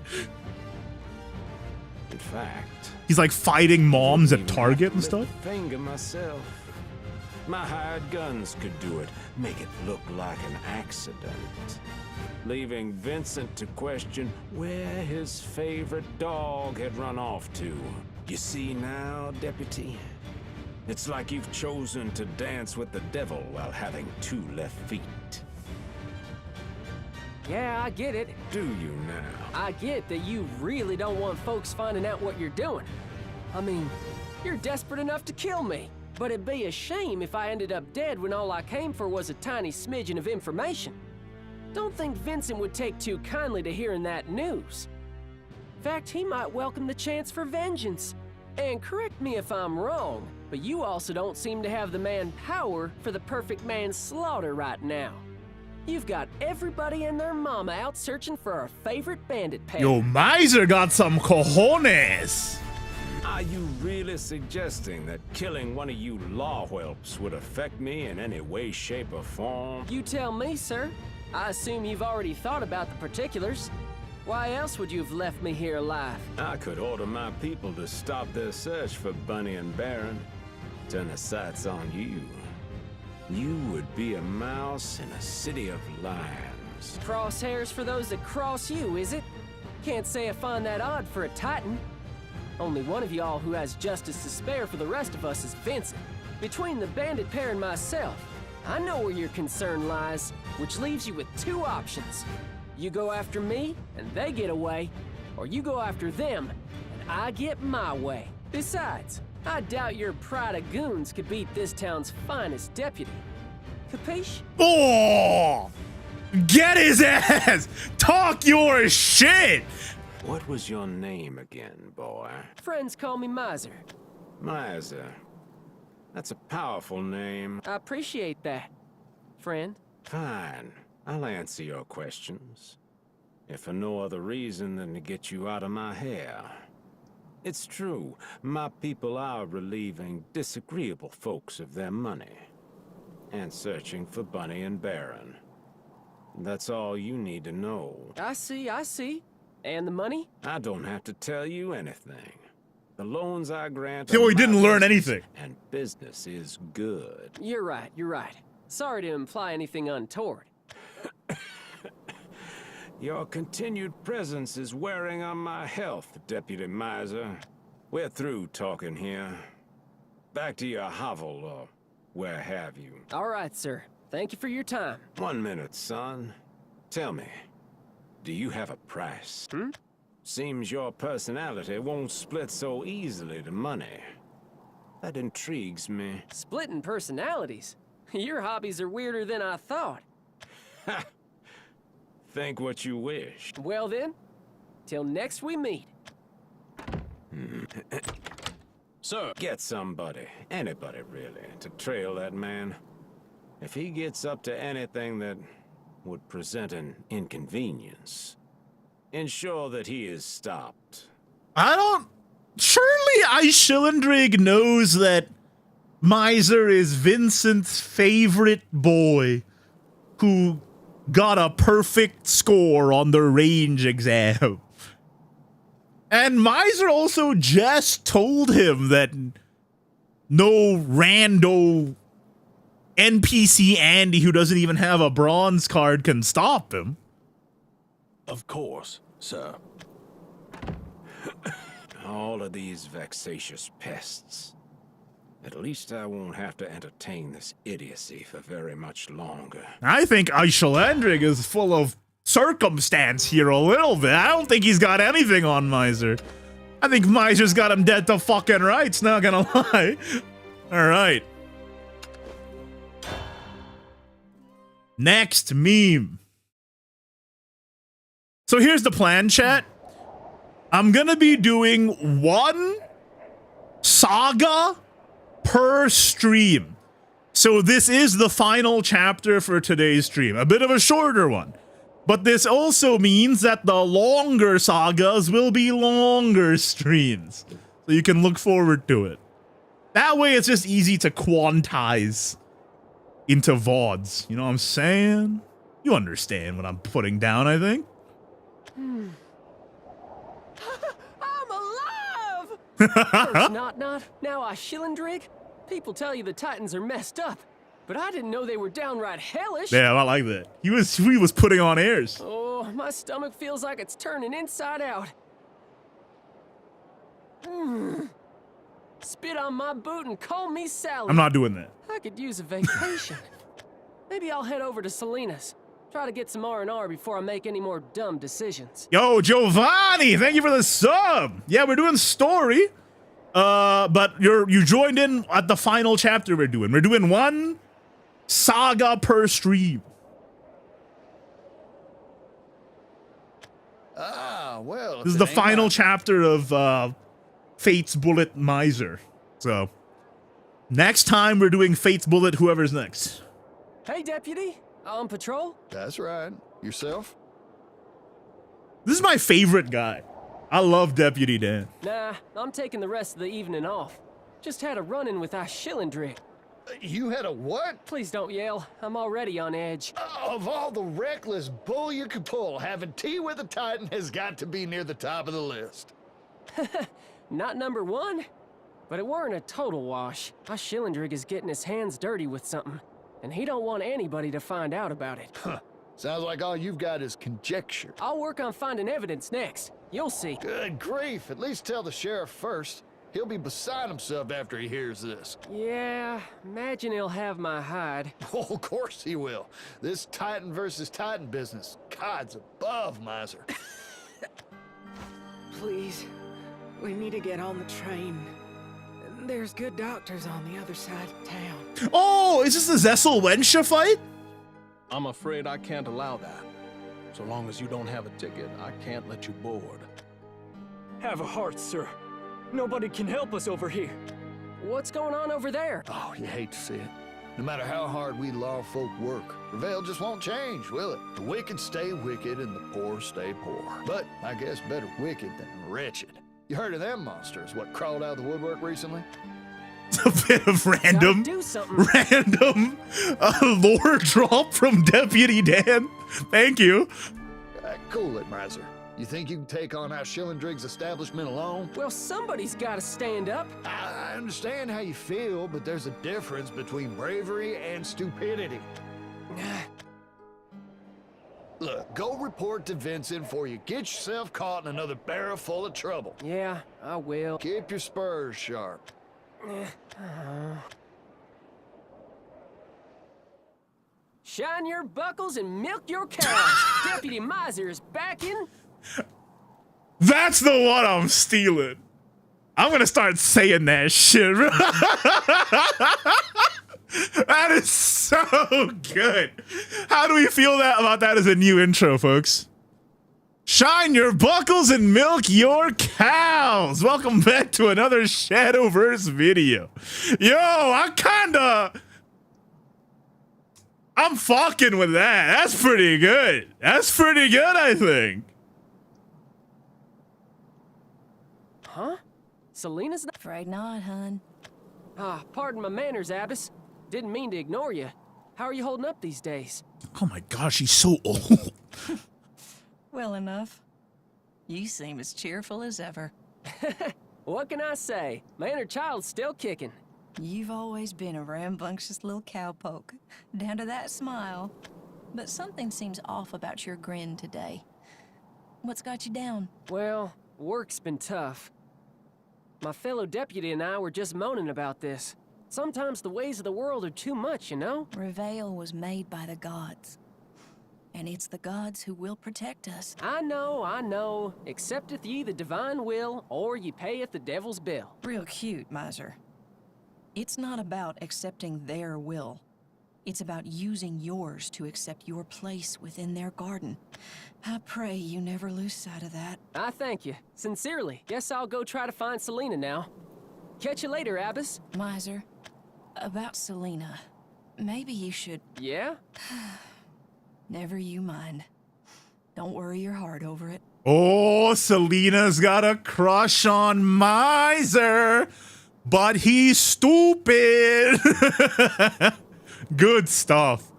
In fact, he's like fighting moms at Target and stuff? Finger myself. My hired guns could do it, make it look like an accident. Leaving Vincent to question where his favorite dog had run off to. You see now, Deputy? It's like you've chosen to dance with the devil while having 2 left feet. Yeah, I get it. Do you now? I get that you really don't want folks finding out what you're doing. I mean, you're desperate enough to kill me. But it'd be a shame if I ended up dead when all I came for was a tiny smidgen of information. Don't think Vincent would take too kindly to hearing that news. In fact, he might welcome the chance for vengeance. And correct me if I'm wrong, but you also don't seem to have the manpower for the perfect manslaughter right now. You've got everybody and their mama out searching for our favorite bandit pair. Yo, Maiser got some cojones. Are you really suggesting that killing one of you law whelps would affect me in any way, shape, or form? You tell me, sir. I assume you've already thought about the particulars. Why else would you have left me here alive? I could order my people to stop their search for Bunny and Baron. Turn the sights on you. You would be a mouse in a city of lions. Crosshairs for those that cross you, is it? Can't say I find that odd for a Titan. Only one of y'all who has justice to spare for the rest of us is Vincent. Between the bandit pair and myself, I know where your concern lies, which leaves you with 2 options. You go after me, and they get away, or you go after them, and I get my way. Besides, I doubt your pride of goons could beat this town's finest deputy. Capiche? Oh! Get his ass! Talk your shit! What was your name again, boy? Friends call me Maiser. Maiser. That's a powerful name. I appreciate that, friend. Fine. I'll answer your questions. If for no other reason than to get you out of my hair. It's true, my people are relieving disagreeable folks of their money. And searching for Bunny and Baron. That's all you need to know. I see. And the money? I don't have to tell you anything. The loans I grant So are he didn't my learn business, anything. And business is good. You're right. Sorry to imply anything untoward. Your continued presence is wearing on my health, Deputy Maiser. We're through talking here. Back to your hovel, or where have you? All right, sir. Thank you for your time. 1 minute, son. Tell me, do you have a price? Seems your personality won't split so easily to money. That intrigues me. Splitting personalities? Your hobbies are weirder than I thought. Ha! Think what you wish. Well then, till next we meet. Sir, get somebody, anybody really, to trail that man. If he gets up to anything that would present an inconvenience, ensure that he is stopped. Surely Iceschillendrig knows that Maiser is Vincent's favorite boy who got a perfect score on the range exam. And Maiser also just told him that no rando NPC Andy who doesn't even have a bronze card can stop him. Of course, sir. All of these vexatious pests. At least I won't have to entertain this idiocy for very much longer. I think Iceschillendrig is full of circumstance here a little bit. I don't think he's got anything on Maiser. I think Maiser's got him dead to fucking rights, not gonna lie. Alright. Next meme. So here's the plan, chat. I'm gonna be doing one saga per stream. So this is the final chapter for today's stream. A bit of a shorter one. But this also means that the longer sagas will be longer streams. So you can look forward to it. That way it's just easy to quantize into VODs. You know what I'm saying? You understand what I'm putting down, I think. I'm alive! First not, now Iceschillendrig. People tell you the Titans are messed up, but I didn't know they were downright hellish. Yeah, I like that. He was putting on airs. Oh, my stomach feels like it's turning inside out. Spit on my boot and call me Sally. I'm not doing that. I could use a vacation. Maybe I'll head over to Salinas. Try to get some R&R before I make any more dumb decisions. Yo, Giovanni, thank you for the sub. Yeah, we're doing story. But you joined in at the final chapter we're doing. We're doing one saga per stream. Ah, well. This is the final chapter of Fate's Bullet Maiser. So next time we're doing Fate's Bullet, whoever's next. Hey, Deputy. On patrol? That's right. Yourself? This is my favorite guy. I love Deputy Dan. Nah, I'm taking the rest of the evening off. Just had a run-in with Iceschillendrig. You had a what? Please don't yell. I'm already on edge. Of all the reckless bull you could pull, having tea with a Titan has got to be near the top of the list. Not number one, but it weren't a total wash. Iceschillendrig is getting his hands dirty with something, and he don't want anybody to find out about it. Huh. Sounds like all you've got is conjecture. I'll work on finding evidence next. You'll see. Good grief. At least tell the sheriff first. He'll be beside himself after he hears this. Yeah, imagine he'll have my hide. Oh, of course he will. This Titan versus Titan business. God's above, Maiser. Please, we need to get on the train. There's good doctors on the other side of town. Oh, is this the Zessel Wensha fight? I'm afraid I can't allow that. So long as you don't have a ticket, I can't let you board. Have a heart, sir. Nobody can help us over here. What's going on over there? Oh, you hate to see it. No matter how hard we law folk work, Rivayle just won't change, will it? The wicked stay wicked and the poor stay poor. But I guess better wicked than wretched. You heard of them monsters, what crawled out of the woodwork recently? A bit of random lore drop from Deputy Dan. Thank you. Cool it, Maiser. You think you can take on Iceschillendrig's establishment alone? Well, somebody's got to stand up. I understand how you feel, but there's a difference between bravery and stupidity. Look, go report to Vincent before you get yourself caught in another barrel full of trouble. Yeah, I will. Keep your spurs sharp. Shine your buckles and milk your cows. Deputy Maiser is back in. That's the one I'm stealing. I'm gonna start saying that shit. That is so good. How do we feel about that as a new intro, folks? Shine your buckles and milk your cows. Welcome back to another Shadowverse video. Yo, I'm fucking with that. That's pretty good. That's pretty good, I think. Huh? Selena's not? Afraid not, hun. Ah, pardon my manners, Abbess. Didn't mean to ignore you. How are you holding up these days? Oh my gosh, she's so old. Well enough. You seem as cheerful as ever. What can I say? My inner child's still kicking. You've always been a rambunctious little cowpoke, down to that smile. But something seems off about your grin today. What's got you down? Well, work's been tough. My fellow deputy and I were just moaning about this. Sometimes the ways of the world are too much, you know? Rivayle was made by the gods. And it's the gods who will protect us. I know. Accepteth ye the divine will, or ye payeth the devil's bill. Real cute, Maiser. It's not about accepting their will. It's about using yours to accept your place within their garden. I pray you never lose sight of that. I thank you. Sincerely. Guess I'll go try to find Selena now. Catch you later, Abbess. Maiser, about Selena, maybe you should... Yeah? Never you mind. Don't worry your heart over it. Oh, Selena's got a crush on Maiser, but he's stupid. Good stuff.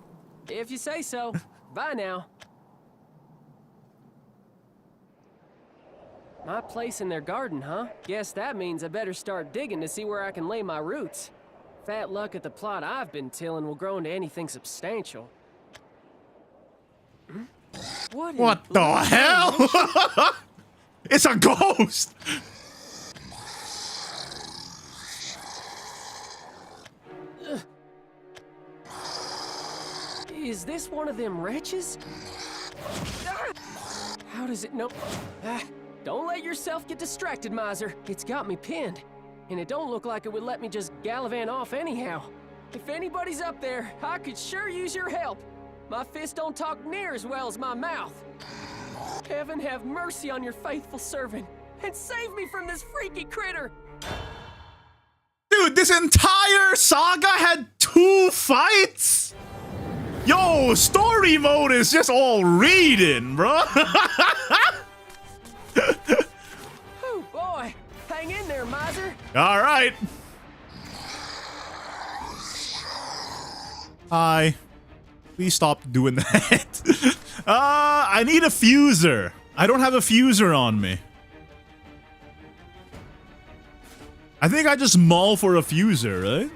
If you say so. Bye now. My place in their garden, huh? Guess that means I better start digging to see where I can lay my roots. Fat luck at the plot I've been tilling will grow into anything substantial. What the hell? It's a ghost! Is this one of them wretches? How does it know? Don't let yourself get distracted, Maiser. It's got me pinned. And it don't look like it would let me just gallivant off anyhow. If anybody's up there, I could sure use your help. My fist don't talk near as well as my mouth. Heaven have mercy on your faithful servant and save me from this freaky critter. Dude, this entire saga had 2 fights? Yo, story mode is just all reading, bro. Oh boy, hang in there, Maiser. All right. Hi. Please stop doing that. I need a fuser. I don't have a fuser on me. I think I just maul for a fuser, right?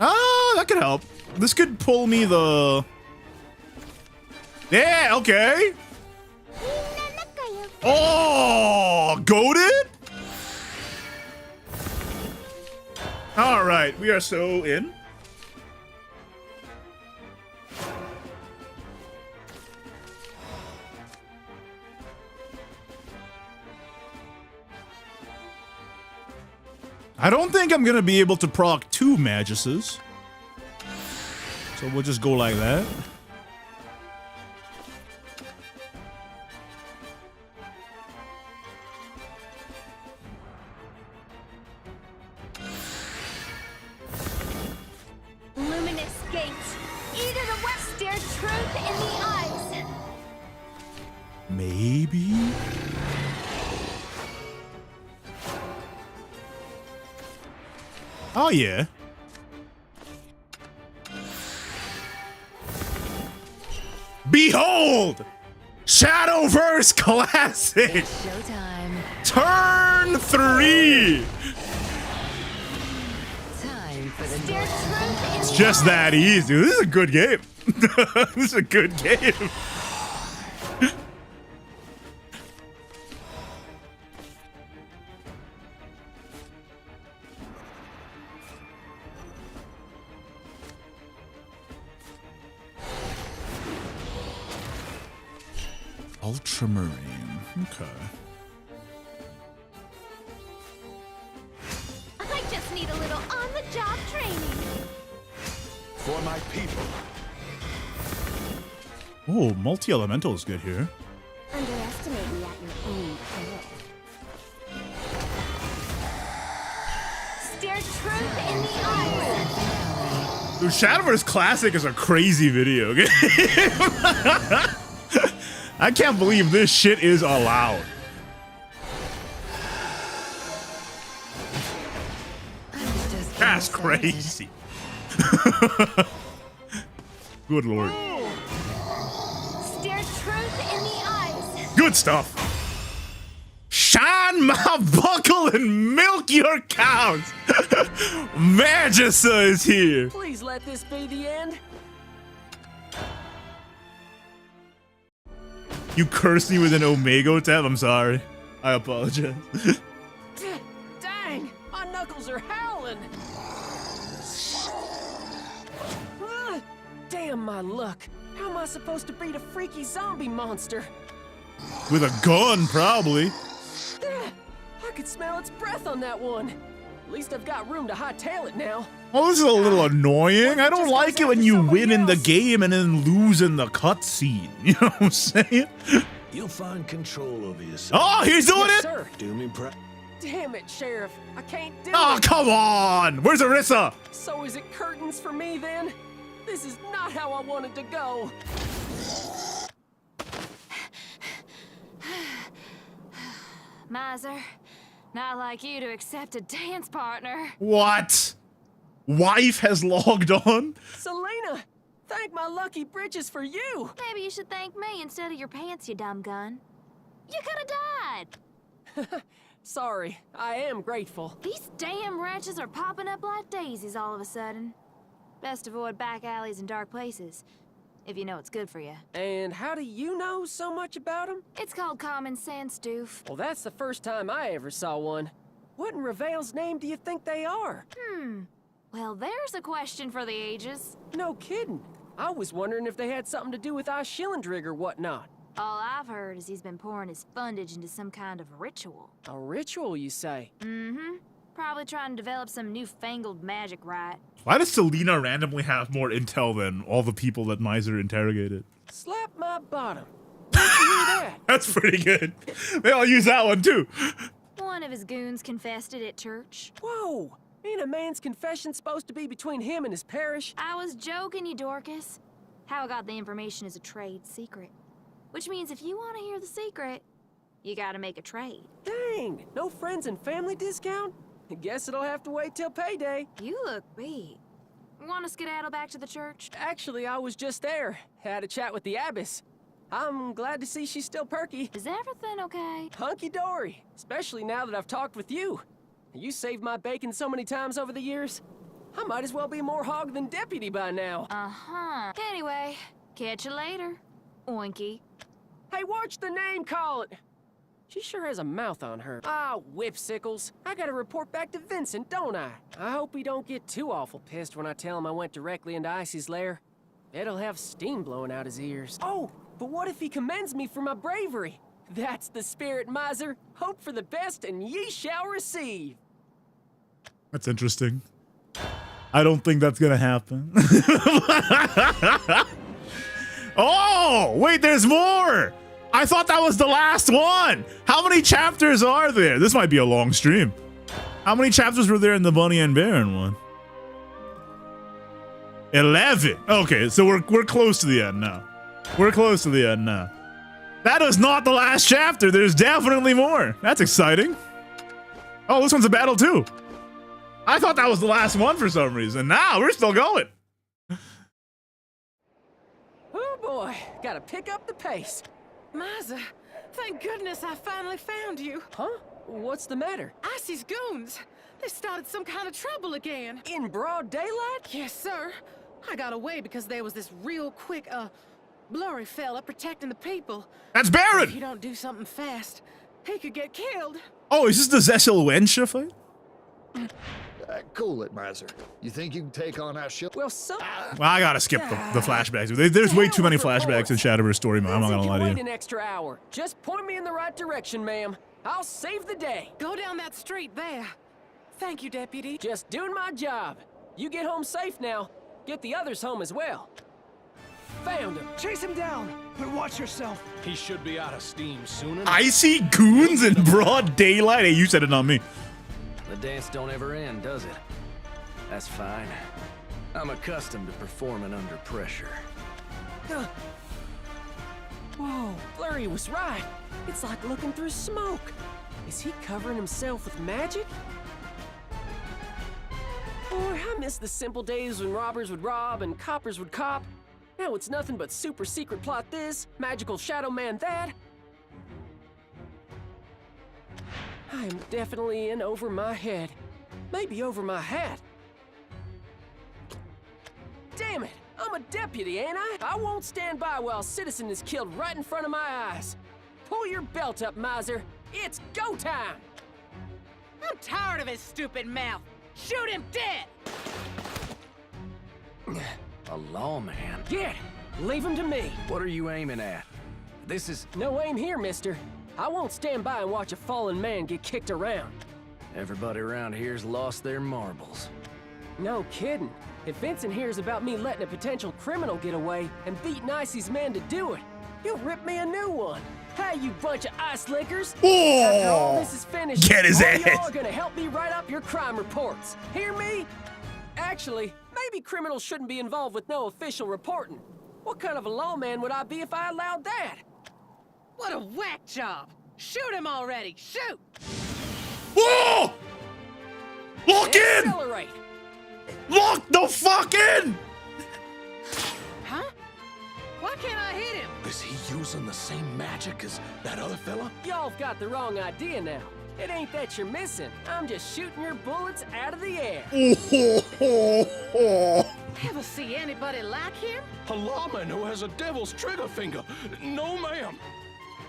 Ah, that could help. This could pull me the... Yeah, okay. Oh, goated? All right, we are so in. I don't think I'm gonna be able to proc 2 Maguses. So we'll just go like that. Oh, yeah. Behold! Shadowverse Classic! It's showtime. Turn 3! Time for the It's just that easy. This is a good game. This is a good game. Ultramarine. Okay. I just need a little on-the-job training. For my people. Oh, multi-elemental is good here. Underestimate me at your own peril. Stare truth in the eyes. Dude, Shadowverse Classic is a crazy video game. I can't believe this shit is allowed. That's crazy. Good lord. Stare truth in the eyes. Good stuff. Shine my buckle and milk your cows. Magissa is here. Please let this be the end. You cursed me with an Omega tab. I'm sorry. I apologize. Dang, my knuckles are howling. Damn my luck. How am I supposed to beat a freaky zombie monster? With a gun, probably. I could smell its breath on that one. At least I've got room to hightail it now. Well, this is a little annoying. I don't like it when you win in the game and then lose in the cutscene. You know what I'm saying? You'll find control over yourself. Oh, he's doing it! Sir. Do me proud. Damn it, Sheriff. I can't do Oh, it. come on! Where's Arisa? So is it curtains for me then? This is not how I wanted to go. Maiser, not like you to accept a dance partner. What? Wife has logged on? Selena, thank my lucky britches for you. Maybe you should thank me instead of your pants, you dumb gun. You could have died. Sorry, I am grateful. These damn wretches are popping up like daisies all of a sudden. Best avoid back alleys and dark places, if you know it's good for you. And how do you know so much about them? It's called common sense, doof. Well, that's the first time I ever saw one. What in Rivayle's name do you think they are? Well, there's a question for the ages. No kidding. I was wondering if they had something to do with Iceschillendrig or whatnot. All I've heard is he's been pouring his fundage into some kind of ritual. A ritual, you say? Mm-hmm. Probably trying to develop some newfangled magic right. Why does Selena randomly have more intel than all the people that Maiser interrogated? Slap my bottom. Where'd you hear that? That's pretty good. They all use that one too. One of his goons confessed it at church. Whoa! Ain't a man's confession supposed to be between him and his parish? I was joking, you Dorcas. How I got the information is a trade secret. Which means if you want to hear the secret, you gotta make a trade. Dang! No friends and family discount? I guess it'll have to wait till payday. You look beat. Want to skedaddle back to the church? Actually, I was just there. Had a chat with the abbess. I'm glad to see she's still perky. Is everything okay? Hunky-dory, especially now that I've talked with you. You saved my bacon so many times over the years. I might as well be more hog than deputy by now. Uh-huh. Anyway, catch you later, Oinky. Hey, watch the name call it. She sure has a mouth on her. Ah, whipsicles. I gotta report back to Vincent, don't I? I hope he don't get too awful pissed when I tell him I went directly into Icy's lair. It'll have steam blowing out his ears. Oh, but what if he commends me for my bravery? That's the spirit, Maiser. Hope for the best and ye shall receive. That's interesting. I don't think that's gonna happen. Oh, wait, there's more! I thought that was the last one! How many chapters are there? This might be a long stream. How many chapters were there in the Bunny and Baron one? 11. Okay, so we're close to the end now. We're close to the end now. That is not the last chapter. There's definitely more. That's exciting. Oh, this one's a battle too. I thought that was the last one for some reason. Nah, we're still going. Oh boy, gotta pick up the pace. Maiser, thank goodness I finally found you. Huh? What's the matter? Icy's goons. They started some kind of trouble again. In broad daylight? Yes, sir. I got away because there was this real quick, blurry fella protecting the people. That's Baron! If you don't do something fast, he could get killed. Oh, is this the Zesselwensha fight? Cool it, Maiser. You think you can take on Iceschillendrig? Well, so... Well, I gotta skip the flashbacks. There's way too many flashbacks in Shadowverse story mode. I'm not gonna lie to Wait you. an extra hour. Just point me in the right direction, ma'am. I'll save the day. Go down that street there. Thank you, Deputy. Just doing my job. You get home safe now. Get the others home as well. Found him. Chase him down, but watch yourself. He should be out of steam soon enough. I see goons in broad daylight. Hey, you said it, not me. The dance don't ever end, does it? That's fine. I'm accustomed to performing under pressure. Whoa, Flurry was right. It's like looking through smoke. Is he covering himself with magic? Boy, I miss the simple days when robbers would rob and coppers would cop. Now it's nothing but super secret plot this, magical shadow man that. I am definitely in over my head. Maybe over my hat. Damn it! I'm a deputy, ain't I? I won't stand by while a citizen is killed right in front of my eyes. Pull your belt up, Maiser. It's go time! I'm tired of his stupid mouth. Shoot him dead! A lawman? Get! Leave him to me. What are you aiming at? This is... No aim here, mister. I won't stand by and watch a fallen man get kicked around. Everybody around here's lost their marbles. No kidding. If Vincent hears about me letting a potential criminal get away and beating Icy's men to do it, he'll rip me a new one. Hey, you bunch of ice lickers! After all this is finished, Get his all ass. y'all are gonna help me write up your crime reports. Hear me? Actually, maybe criminals shouldn't be involved with no official reporting. What kind of a lawman would I be if I allowed that? What a whack job! Shoot him already! Shoot! Whoa! Lock in! Accelerate! Lock the fuck in! Huh? Why can't I hit him? Is he using the same magic as that other fella? Y'all've got the wrong idea now. It ain't that you're missing. I'm just shooting your bullets out of the air. Ever see anybody like him? A lawman who has a devil's trigger finger. No, ma'am.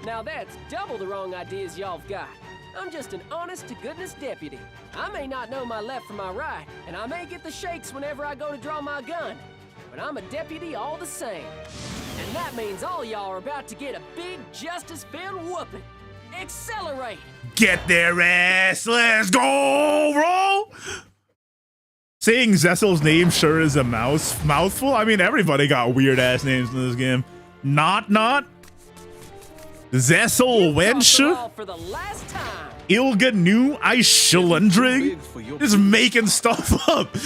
Now that's double the wrong ideas y'all've got. I'm just an honest-to-goodness deputy. I may not know my left from my right, and I may get the shakes whenever I go to draw my gun, but I'm a deputy all the same. And that means all y'all are about to get a big, justice-filled whooping. Accelerate! Get their ass! Let's go, bro! Saying Zessel's name sure is a mouthful. I mean, everybody got weird-ass names in this game. Not. Zesselwensha? For the last time. Ignideus Iceschillendrig? Just making stuff up.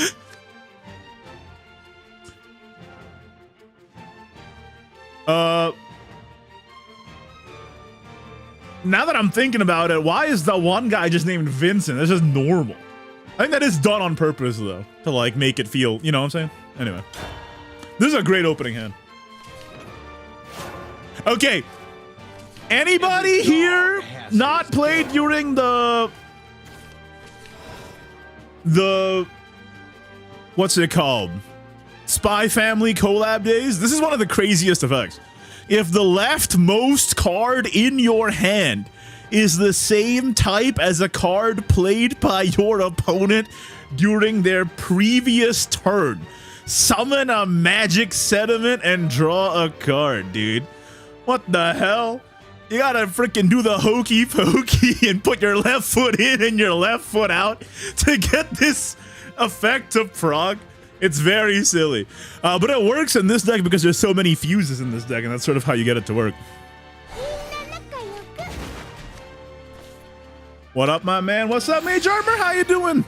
Now that I'm thinking about it, why is the one guy just named Vincent? That's just normal. I think that is done on purpose, though, to like make it feel, you know what I'm saying? Anyway, this is a great opening hand. Okay, anybody here not played during the what's it called? Spy Family collab days? This is one of the craziest effects. If the leftmost card in your hand is the same type as a card played by your opponent during their previous turn, summon a magic sediment and draw a card, dude. What the hell? You gotta freaking do the hokey pokey and put your left foot in and your left foot out to get this effect to proc. It's very silly, but it works in this deck because there's so many fuses in this deck, and that's sort of how you get it to work. What up, my man? What's up, Mage Armor? How you doing?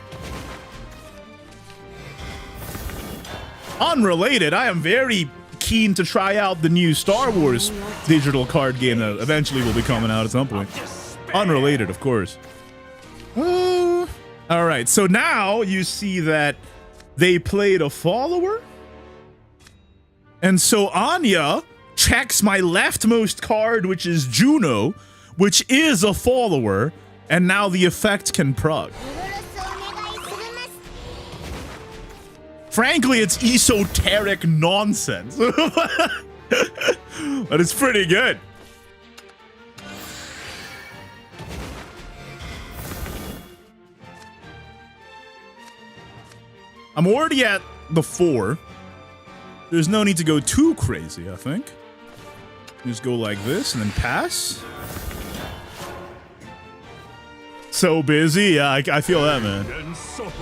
Unrelated, I am very keen to try out the new Star Wars digital card game that eventually will be coming out at some point. Unrelated, of course. All right, so now you see that they played a follower. And so Anya checks my leftmost card, which is Juno, which is a follower, and now the effect can prog. Frankly, it's esoteric nonsense. But it's pretty good. I'm already at the 4. There's no need to go too crazy, I think. Just go like this and then pass. So busy. Yeah, I feel that, man.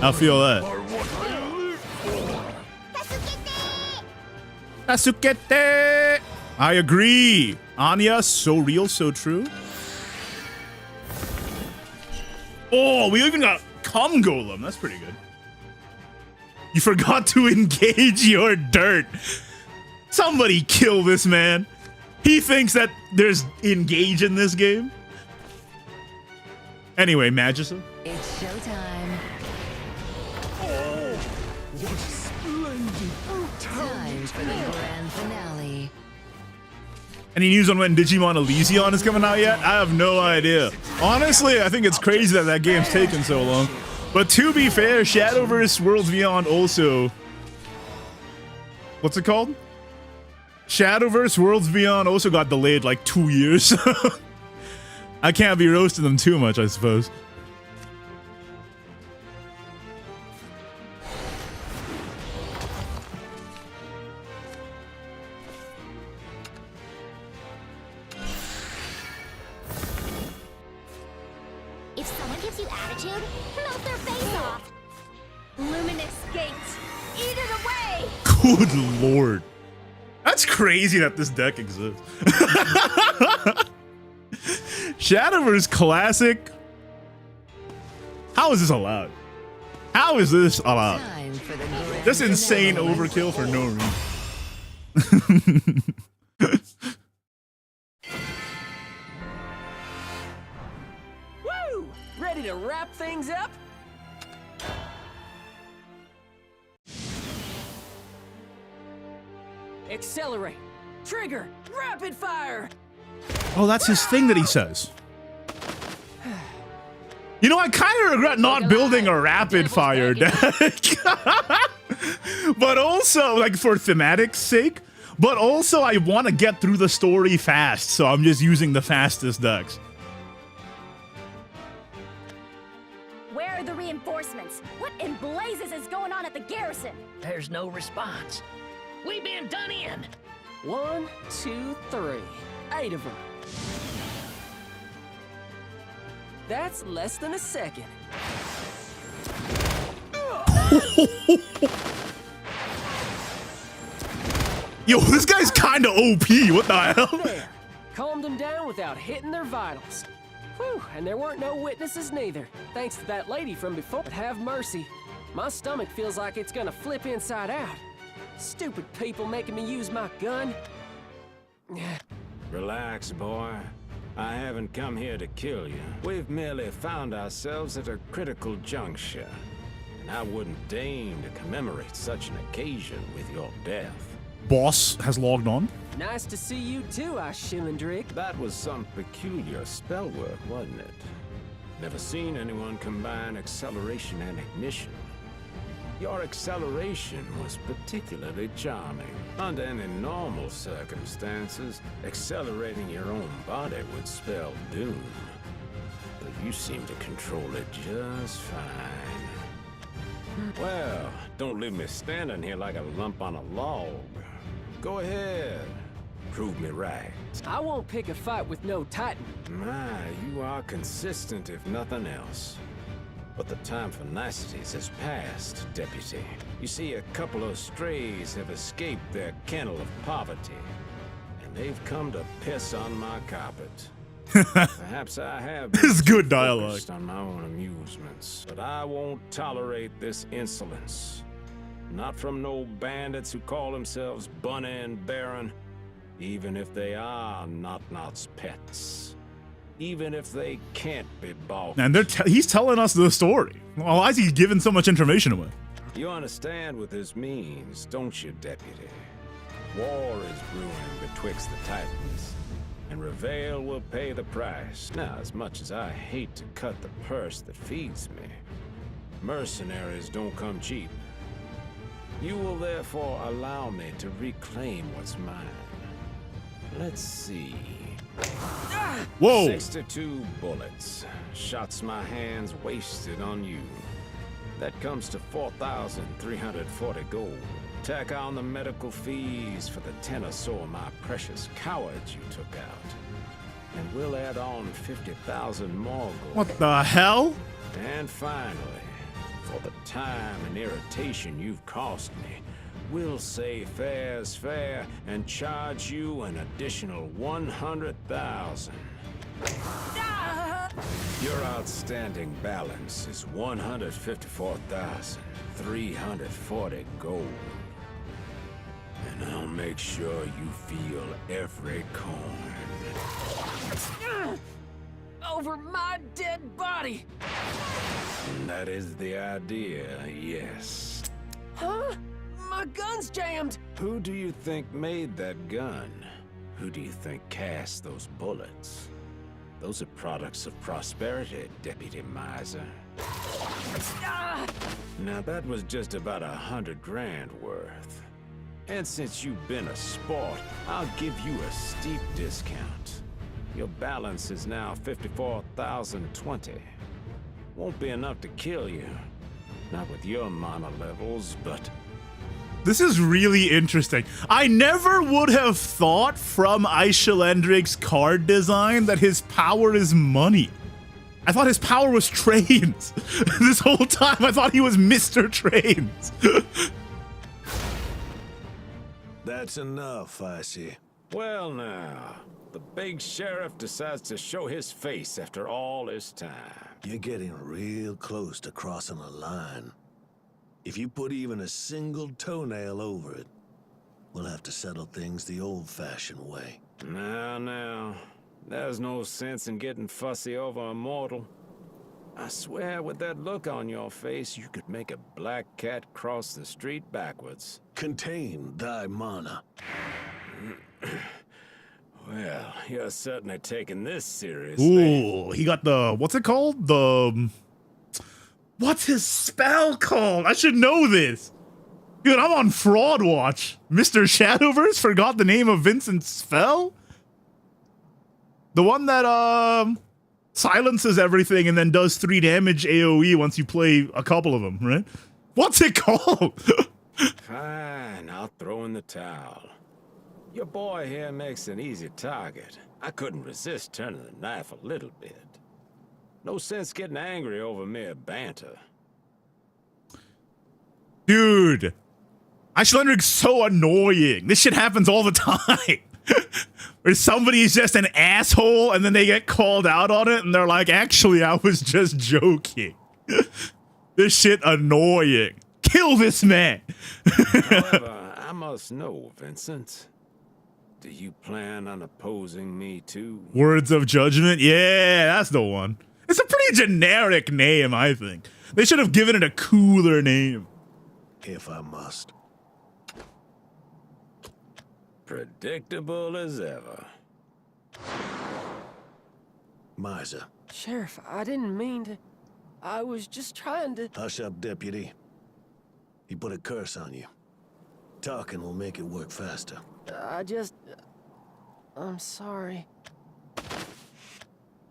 I feel that. Tasukete! I agree. Anya, so real, so true. Oh, we even got Cum Golem. That's pretty good. You forgot to engage your dirt. Somebody kill this man. He thinks that there's engage in this game. Anyway, Magissa. It's showtime. Oh, what a splendid Time for the grand finale. Any news on when Digimon Elysion is coming out yet? I have no idea. Honestly, I think it's crazy that that game's taken so long. But to be fair, Shadowverse Worlds Beyond also... What's it called? Shadowverse Worlds Beyond also got delayed like 2 years. I can't be roasting them too much, I suppose. If someone gives you attitude, melt their face off. Luminous gates, eat it away. Good lord. That's crazy that this deck exists. Shadowverse Classic. How is this allowed? How is this allowed? Just insane overkill for no reason. Woo! Ready to wrap things up? Accelerate. Trigger. Rapid fire. Oh, that's his thing that he says. You know, I kind of regret not building a rapid fire deck. But also, like, for thematic's sake. But also, I want to get through the story fast, so I'm just using the fastest decks. Where are the reinforcements? What in blazes is going on at the garrison? There's no response. We been done in. 1, 2, 3. 8 of them. That's less than a second. Yo, this guy's kind of OP. What the hell? There. Calmed them down without hitting their vitals. Whew, and there weren't no witnesses neither. Thanks to that lady from before. But have mercy. My stomach feels like it's gonna flip inside out. Stupid people making me use my gun. Relax, boy. I haven't come here to kill you. We've merely found ourselves at a critical juncture. And I wouldn't deign to commemorate such an occasion with your death. Boss has logged on. Nice to see you too, Iceschillendrig. That was some peculiar spell work, wasn't it? Never seen anyone combine acceleration and ignition. Your acceleration was particularly charming. Under any normal circumstances, accelerating your own body would spell doom. But you seem to control it just fine. Well, don't leave me standing here like a lump on a log. Go ahead. Prove me right. I won't pick a fight with no Titan. My, you are consistent if nothing else. But the time for niceties has passed, Deputy. You see, a couple of strays have escaped their kennel of poverty, and they've come to piss on my carpet. Perhaps I have been This is good dialogue. focused on my own amusements, but I won't tolerate this insolence. Not from no bandits who call themselves Bunny and Baron, even if they are Not-Not's pets. even if they can't be bought. And he's telling us the story. Well, why is he giving so much information away? You understand what this means, don't you, Deputy? War is brewing betwixt the Titans, and Rivayle will pay the price. Now, as much as I hate to cut the purse that feeds me, mercenaries don't come cheap. You will therefore allow me to reclaim what's mine. Let's see. Whoa! 62 bullets. Shots my hands wasted on you. That comes to 4,340 gold. Tack on the medical fees for the 10 or so of my precious cowards you took out. And we'll add on 50,000 more gold. What the hell? And finally, for the time and irritation you've cost me, we'll say fair's fair and charge you an additional 100,000. Your outstanding balance is 154,340 gold. And I'll make sure you feel every coin. Over my dead body! And that is the idea, yes. Huh? My gun's jammed! Who do you think made that gun? Who do you think cast those bullets? Those are products of prosperity, Deputy Maiser. Now that was just about 100 grand worth. And since you've been a sport, I'll give you a steep discount. Your balance is now 54,020. Won't be enough to kill you. Not with your mana levels, but... This is really interesting. I never would have thought from Iceschillendrig's card design that his power is money. I thought his power was trains. This whole time I thought he was Mr. Trains. That's enough, I see. Well now, the big sheriff decides to show his face after all this time. You're getting real close to crossing a line. If you put even a single toenail over it, we'll have to settle things the old-fashioned way. Now, there's no sense in getting fussy over a mortal. I swear with that look on your face, you could make a black cat cross the street backwards. Contain thy mana. Well, you're certainly taking this seriously. Ooh, he got the, what's it called? What's his spell called? I should know this. Dude, I'm on fraud watch. Mr. Shadowverse forgot the name of Vincent's spell? The one that, silences everything and then does 3 damage AoE once you play a couple of them, right? What's it called? Fine, I'll throw in the towel. Your boy here makes an easy target. I couldn't resist turning the knife a little bit. No sense getting angry over mere banter. Dude, Iceschillendrig's so annoying. This shit happens all the time. Where somebody's just an asshole and then they get called out on it and they're like, actually, I was just joking. This shit annoying. Kill this man. However, I must know, Vincent. Do you plan on opposing me too? Words of Judgment? Yeah, that's the one. It's a pretty generic name, I think. They should have given it a cooler name. If I must. Predictable as ever. Maiser. Sheriff, I didn't mean to. I was just trying to... Hush up, Deputy. He put a curse on you. Talking will make it work faster. I'm sorry.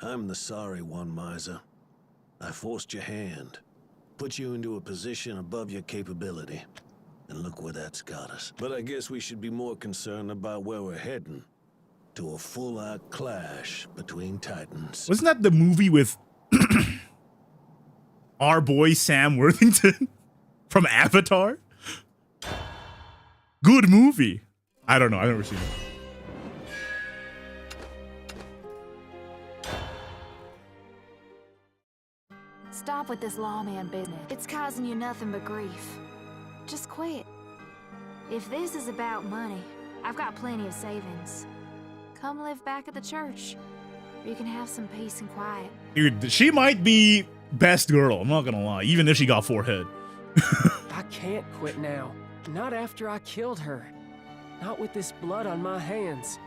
I'm the sorry one, Maiser. I forced your hand. Put you into a position above your capability. And look where that's got us. But I guess we should be more concerned about where we're heading. To a full-out clash between Titans. Wasn't that the movie with our boy Sam Worthington from Avatar? Good movie. I don't know. I've never seen it. Stop with this lawman business. It's causing you nothing but grief. Just quit. If this is about money, I've got plenty of savings. Come live back at the church. where you can have some peace and quiet. Dude, she might be best girl, I'm not gonna lie, even if she got 4 head. I can't quit now. Not after I killed her. Not with this blood on my hands.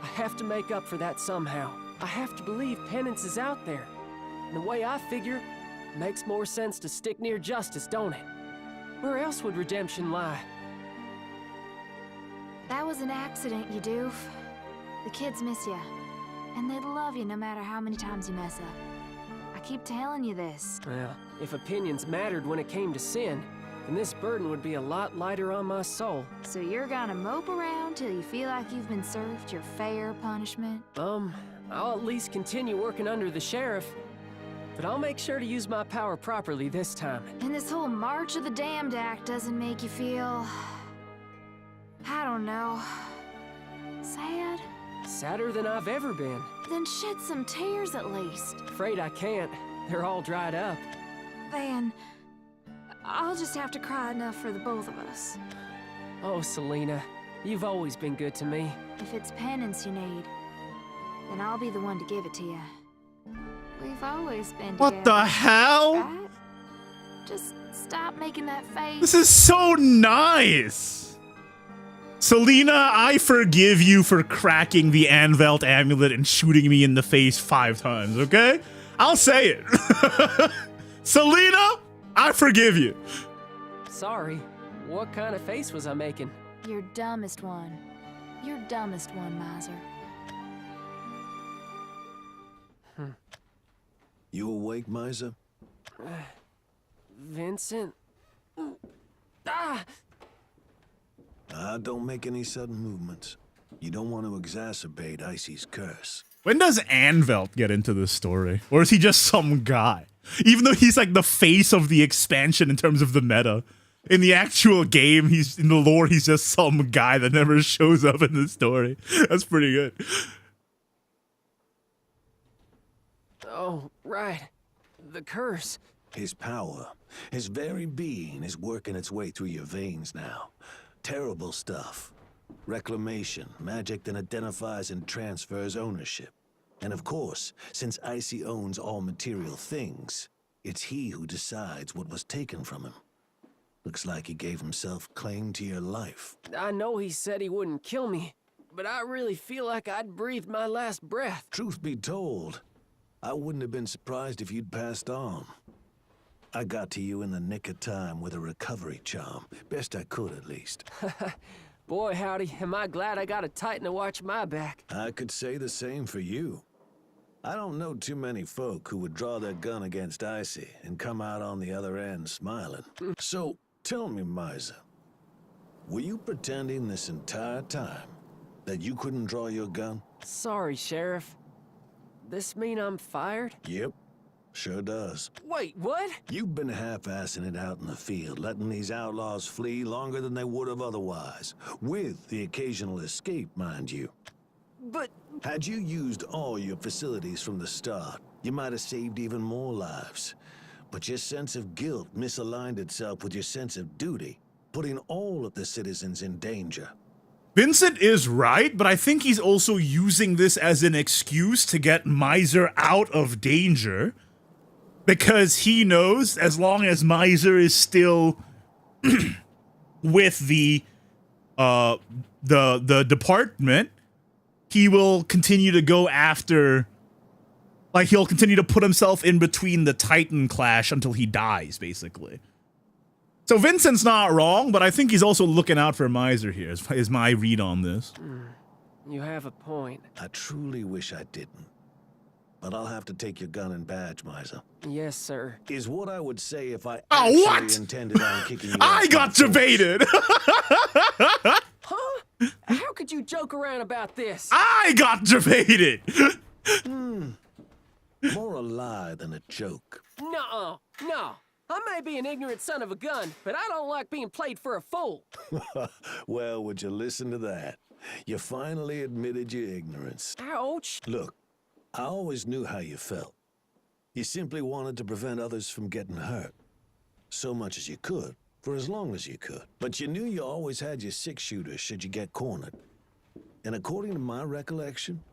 I have to make up for that somehow. I have to believe penance is out there. And the way I figure, it makes more sense to stick near justice, don't it? Where else would redemption lie? That was an accident, you doof. The kids miss you. And they'd love you no matter how many times you mess up. I keep telling you this. Well, if opinions mattered when it came to sin, then this burden would be a lot lighter on my soul. So you're gonna mope around till you feel like you've been served your fair punishment? I'll at least continue working under the sheriff. But I'll make sure to use my power properly this time. And this whole March of the Damned act doesn't make you feel... I don't know... sad? Sadder than I've ever been. Then shed some tears at least. Afraid I can't. They're all dried up. Then... I'll just have to cry enough for the both of us. Oh, Selena, you've always been good to me. If it's penance you need, then I'll be the one to give it to you. We've always been What together, the hell? right? Just stop making that face. This is so nice! Selena, I forgive you for cracking the Anvelt amulet and shooting me in the face 5 times, okay? I'll say it. Selena, I forgive you. Sorry. What kind of face was I making? Your dumbest one. Your dumbest one, Maiser. You awake, Maiser? Vincent? Don't make any sudden movements. You don't want to exacerbate Icy's curse. When does Anvelt get into this story? Or is he just some guy? Even though he's like the face of the expansion in terms of the meta. In the actual game, in the lore, he's just some guy that never shows up in the story. That's pretty good. Oh, right. The curse. His power, his very being is working its way through your veins now. Terrible stuff. Reclamation, magic that identifies and transfers ownership. And of course, since Icy owns all material things, it's he who decides what was taken from him. Looks like he gave himself claim to your life. I know he said he wouldn't kill me, but I really feel like I'd breathed my last breath. Truth be told, I wouldn't have been surprised if you'd passed on. I got to you in the nick of time with a recovery charm. Best I could, at least. Boy, howdy, am I glad I got a Titan to watch my back. I could say the same for you. I don't know too many folk who would draw their gun against Icy and come out on the other end smiling. So, tell me, Maiser, were you pretending this entire time that you couldn't draw your gun? Sorry, Sheriff. This mean I'm fired? Yep, sure does. Wait, what? You've been half-assing it out in the field, letting these outlaws flee longer than they would have otherwise. With the occasional escape, mind you. But... Had you used all your facilities from the start, you might have saved even more lives. But your sense of guilt misaligned itself with your sense of duty, putting all of the citizens in danger. Vincent is right, but I think he's also using this as an excuse to get Maiser out of danger. Because he knows as long as Maiser is still with the department, he will continue to go after, like, he'll continue to put himself in between the Titan clash until he dies, basically. So Vincent's not wrong, but I think he's also looking out for Maiser here, is my read on this. You have a point. I truly wish I didn't. But I'll have to take your gun and badge, Maiser. Yes, sir. Is what I would say if I what? intended on kicking you I got debated! Huh? How could you joke around about this? I got debated! More a lie than a joke. Nuh-uh. No. I may be an ignorant son of a gun, but I don't like being played for a fool. Well, would you listen to that? You finally admitted your ignorance. Ouch. Look, I always knew how you felt. You simply wanted to prevent others from getting hurt. So much as you could, for as long as you could. But you knew you always had your 6-shooter should you get cornered. And according to my recollection,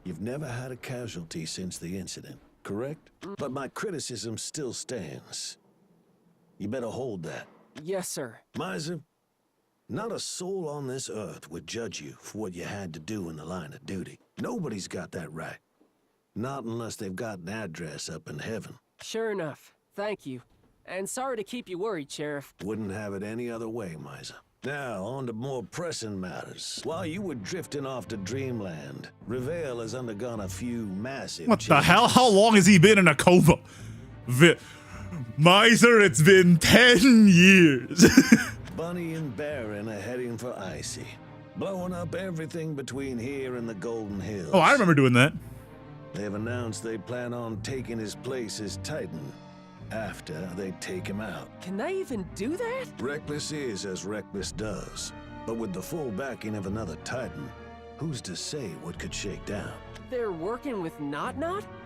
You've never had a casualty since the incident, correct? But my criticism still stands. You better hold that. Yes, sir. Maiser, not a soul on this earth would judge you for what you had to do in the line of duty. Nobody's got that right. Not unless they've got an address up in heaven. Sure enough. Thank you. And sorry to keep you worried, Sheriff. Wouldn't have it any other way, Maiser. Now, on to more pressing matters. While you were drifting off to Dreamland, Rivayle has undergone a few massive What changes. the hell? How long has he been in a coma? Maiser, it's been 10 years. Bunny and Baron are heading for Icy, blowing up everything between here and the Golden Hills. Oh, I remember doing that. They've announced they plan on taking his place as Titan after they take him out. Can they even do that? Reckless is as Reckless does, but with the full backing of another Titan, who's to say what could shake down? They're working with Not?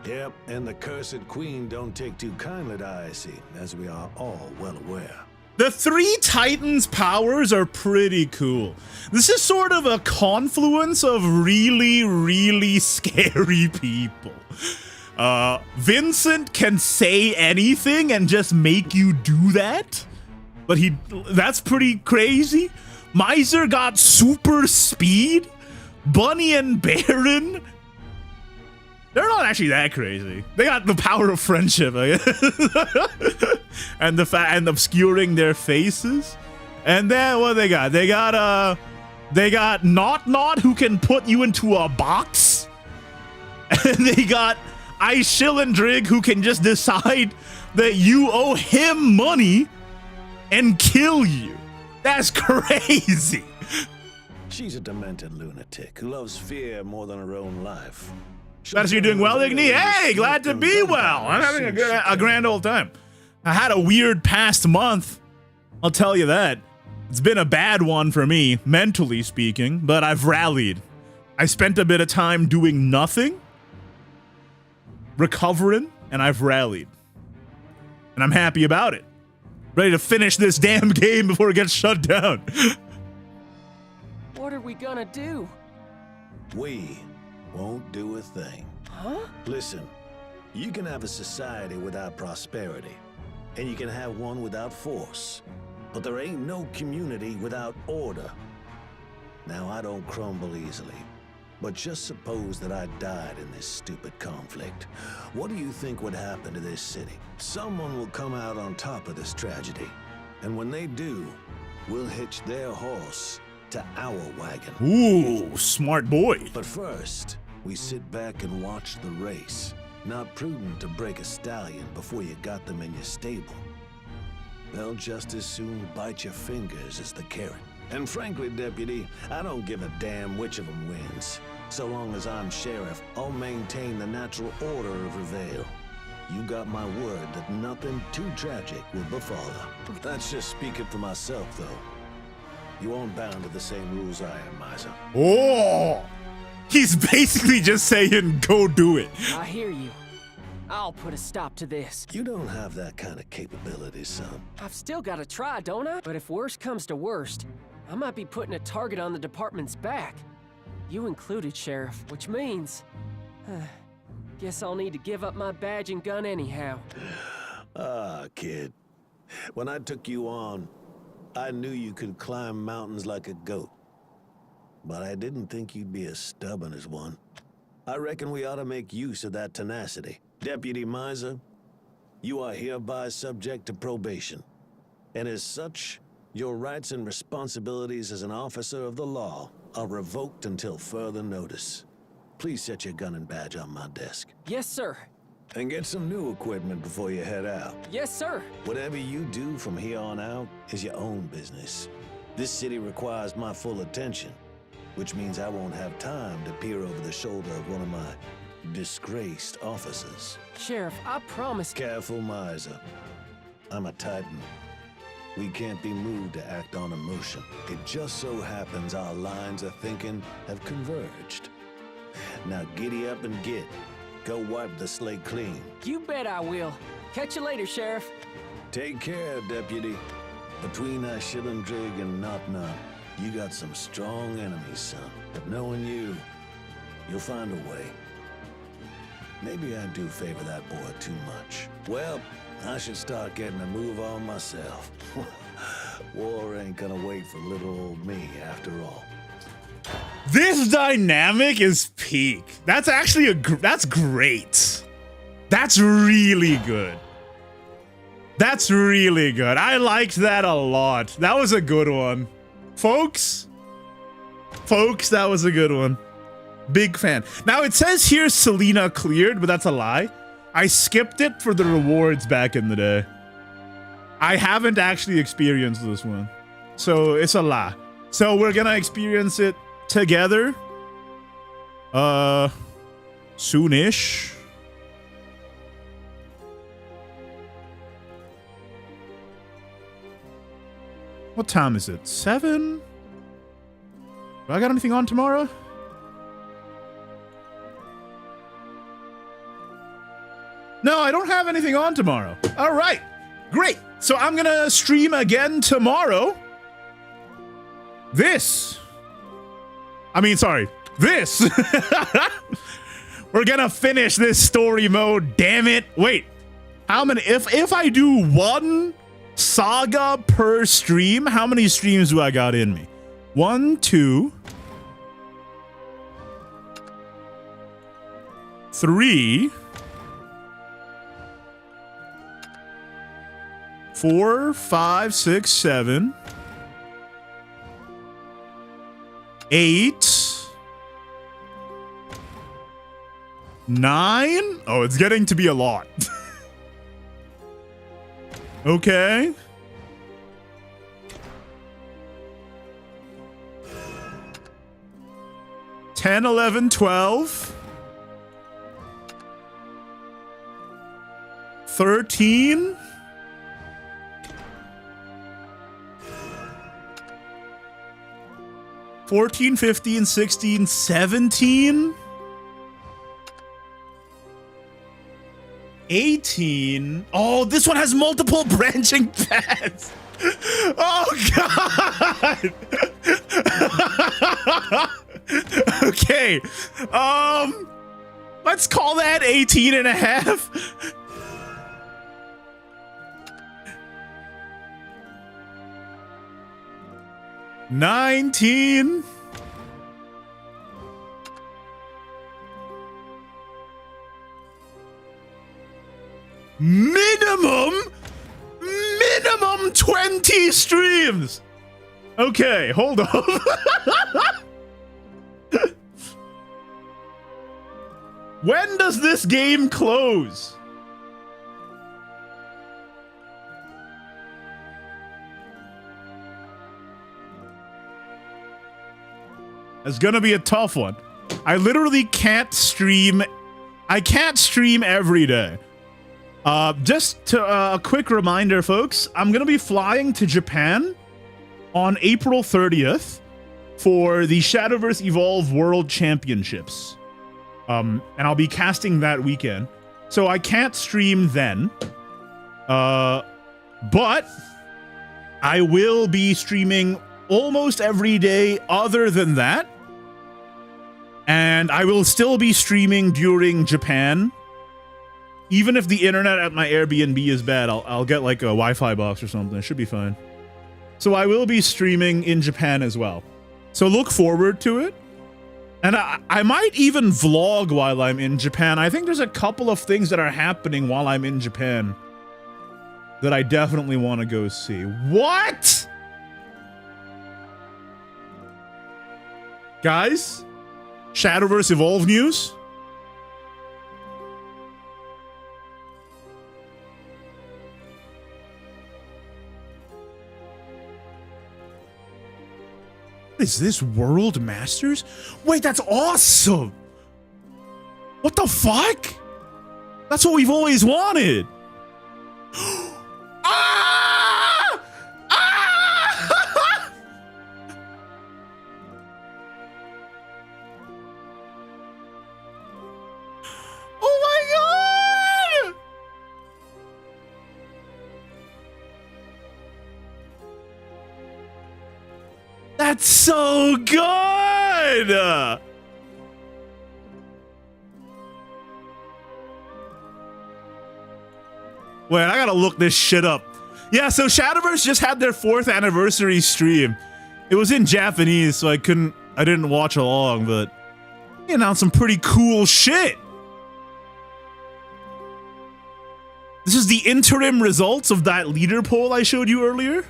Yep, and the Cursed Queen don't take too kindly to Icy, as we are all well aware. The 3 Titans' powers are pretty cool. This is sort of a confluence of really, really scary people. Vincent can say anything and just make you do that, but that's pretty crazy. Maiser got super speed. Bunny and Baron, they're not actually that crazy. They got the power of friendship, I guess. and obscuring their faces. And then what they got? They got Not who can put you into a box. And they got Iceschillendrig who can just decide that you owe him money and kill you. That's crazy. She's a demented lunatic who loves fear more than her own life. Glad you're doing well, Igni. Hey, glad to be well. I'm having a grand old time. I had a weird past month. I'll tell you that. It's been a bad one for me, mentally speaking, but I've rallied. I spent a bit of time doing nothing, recovering, and I've rallied. And I'm happy about it. Ready to finish this damn game before it gets shut down. What are we gonna do? We won't do a thing. Huh? Listen, you can have a society without prosperity, and you can have one without force, but there ain't no community without order. Now, I don't crumble easily, but just suppose that I died in this stupid conflict. What do you think would happen to this city? Someone will come out on top of this tragedy, and when they do, we'll hitch their horse to our wagon. Ooh, smart boy. But first, we sit back and watch the race. Not prudent to break a stallion before you got them in your stable. They'll just as soon bite your fingers as the carrot. And frankly, Deputy, I don't give a damn which of them wins. So long as I'm sheriff, I'll maintain the natural order of Rivayle. You got my word that nothing too tragic will befall her. That's just speaking for myself, though. You aren't bound to the same rules I am, Maiser. Oh! He's basically just saying, go do it. I hear you. I'll put a stop to this. You don't have that kind of capability, son. I've still got to try, don't I? But if worst comes to worst, I might be putting a target on the department's back. You included, Sheriff, which means... guess I'll need to give up my badge and gun anyhow. Ah, kid. When I took you on, I knew you could climb mountains like a goat. But I didn't think you'd be as stubborn as one. I reckon we ought to make use of that tenacity. Deputy Maiser, you are hereby subject to probation. And as such, your rights and responsibilities as an officer of the law are revoked until further notice. Please set your gun and badge on my desk. Yes, sir. And get some new equipment before you head out. Yes, sir. Whatever you do from here on out is your own business. This city requires my full attention, which means I won't have time to peer over the shoulder of one of my disgraced officers. Sheriff, I promise. Careful, Maiser. I'm a Titan. We can't be moved to act on emotion. It just so happens our lines of thinking have converged. Now giddy up and get. Go wipe the slate clean. You bet I will. Catch you later, Sheriff. Take care, Deputy. Between Iceschillendrig and Not, you got some strong enemies, son. But knowing you, you'll find a way. Maybe I do favor that boy too much. Well, I should start getting a move on myself. War ain't gonna wait for little old me after all. This dynamic is peak. That's actually that's great. That's really good. That's really good. I liked that a lot. That was a good one. Folks, that was a good one. Big fan. Now it says here Selena cleared, but that's a lie. I skipped it for the rewards back in the day. I haven't actually experienced this one. So it's a lie. So we're gonna experience it together. Soonish. What time is it? 7? Do I got anything on tomorrow? No, I don't have anything on tomorrow. All right, great. So I'm gonna stream again tomorrow. This. We're gonna finish this story mode, damn it. Wait, how many, if I do one saga per stream, how many streams do I got in me? 1, 2, 3, 4, 5, 6, 7, 8, 9. Oh, it's getting to be a lot. Okay. $10, $11, $12, $13, $14, $15, $16, $17, $18. Oh, this one has multiple branching paths. Oh God. Okay. Let's call that 18 and a half. $19. Minimum 20 streams. Okay, hold on. When does this game close? It's gonna be a tough one. I literally can't stream. I can't stream every day. Just a quick reminder, folks, I'm going to be flying to Japan on April 30th for the Shadowverse Evolve World Championships. And I'll be casting that weekend. So I can't stream then. But I will be streaming almost every day other than that. And I will still be streaming during Japan. Even if the internet at my Airbnb is bad, I'll get like a Wi-Fi box or something. It should be fine. So I will be streaming in Japan as well. So look forward to it. And I might even vlog while I'm in Japan. I think there's a couple of things that are happening while I'm in Japan that I definitely want to go see. What? Guys? Shadowverse Evolve news? Is this World Masters? Wait, that's awesome! What the fuck? That's what we've always wanted! Ah! Ah! Oh my god! That's so good! Wait, I gotta look this shit up. Yeah, so Shadowverse just had their 4th anniversary stream. It was in Japanese, so I didn't watch along, but they announced some pretty cool shit. This is the interim results of that leader poll I showed you earlier.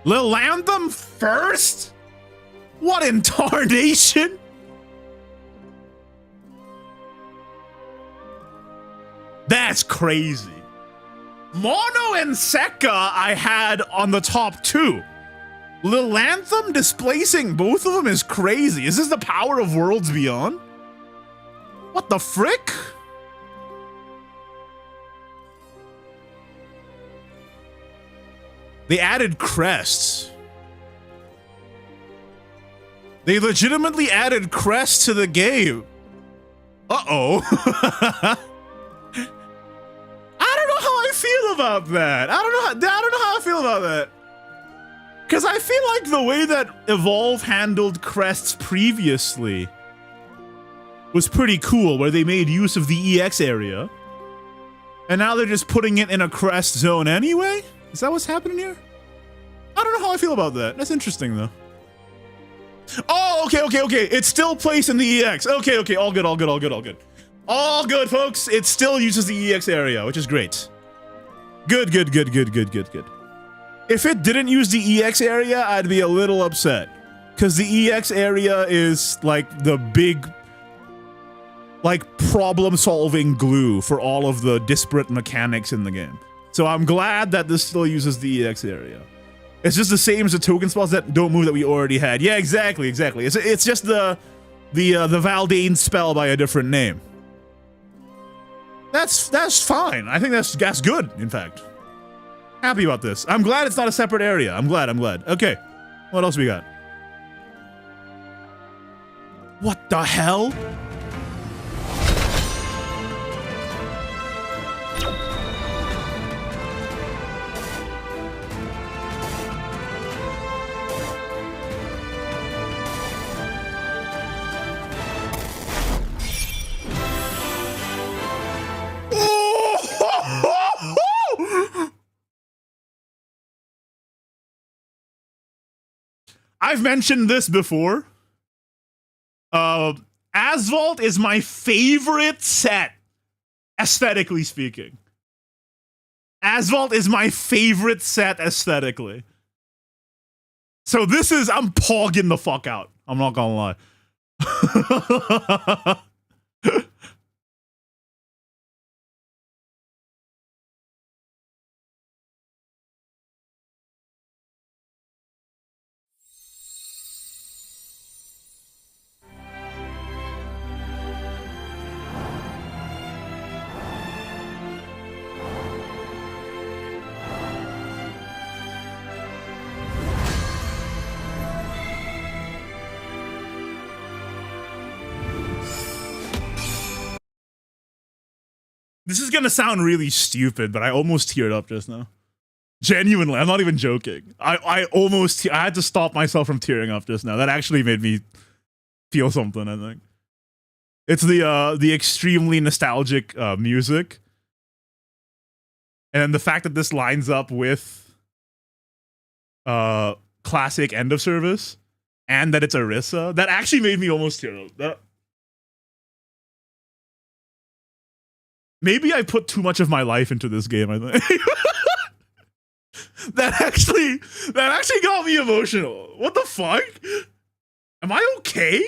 Lil Anthem first? What in tarnation? That's crazy. Mono and Sekka I had on the top 2. Lil Anthem displacing both of them is crazy. Is this the power of Worlds Beyond? What the frick? They added crests. They legitimately added crests to the game. Uh-oh. I don't know how I feel about that. I don't know how I feel about that. Because I feel like the way that Evolve handled crests previously was pretty cool, where they made use of the EX area. And now they're just putting it in a crest zone anyway? Is that what's happening here? I don't know how I feel about that. That's interesting, though. Oh, okay. It's still placed in the EX. Okay, all good. All good, folks. It still uses the EX area, which is great. Good. If it didn't use the EX area, I'd be a little upset. Because the EX area is, like, the big, like, problem-solving glue for all of the disparate mechanics in the game. So I'm glad that this still uses the EX area. It's just the same as the token spells that don't move that we already had. Yeah, exactly. It's just the Valdane spell by a different name. That's fine. I think that's good, in fact. Happy about this. I'm glad it's not a separate area. I'm glad. Okay. What else we got? What the hell? I've mentioned this before. Asphalt is my favorite set, aesthetically speaking. Asphalt is my favorite set aesthetically. So this is, I'm pogging the fuck out. I'm not gonna lie. This is gonna sound really stupid, but I almost teared up just now. Genuinely, I'm not even joking. I had to stop myself from tearing up just now. That actually made me feel something, I think. It's the extremely nostalgic music. And the fact that this lines up with classic End of Service and that it's Arisa, that actually made me almost tear up. Maybe I put too much of my life into this game, I think. That actually got me emotional. What the fuck? Am I okay?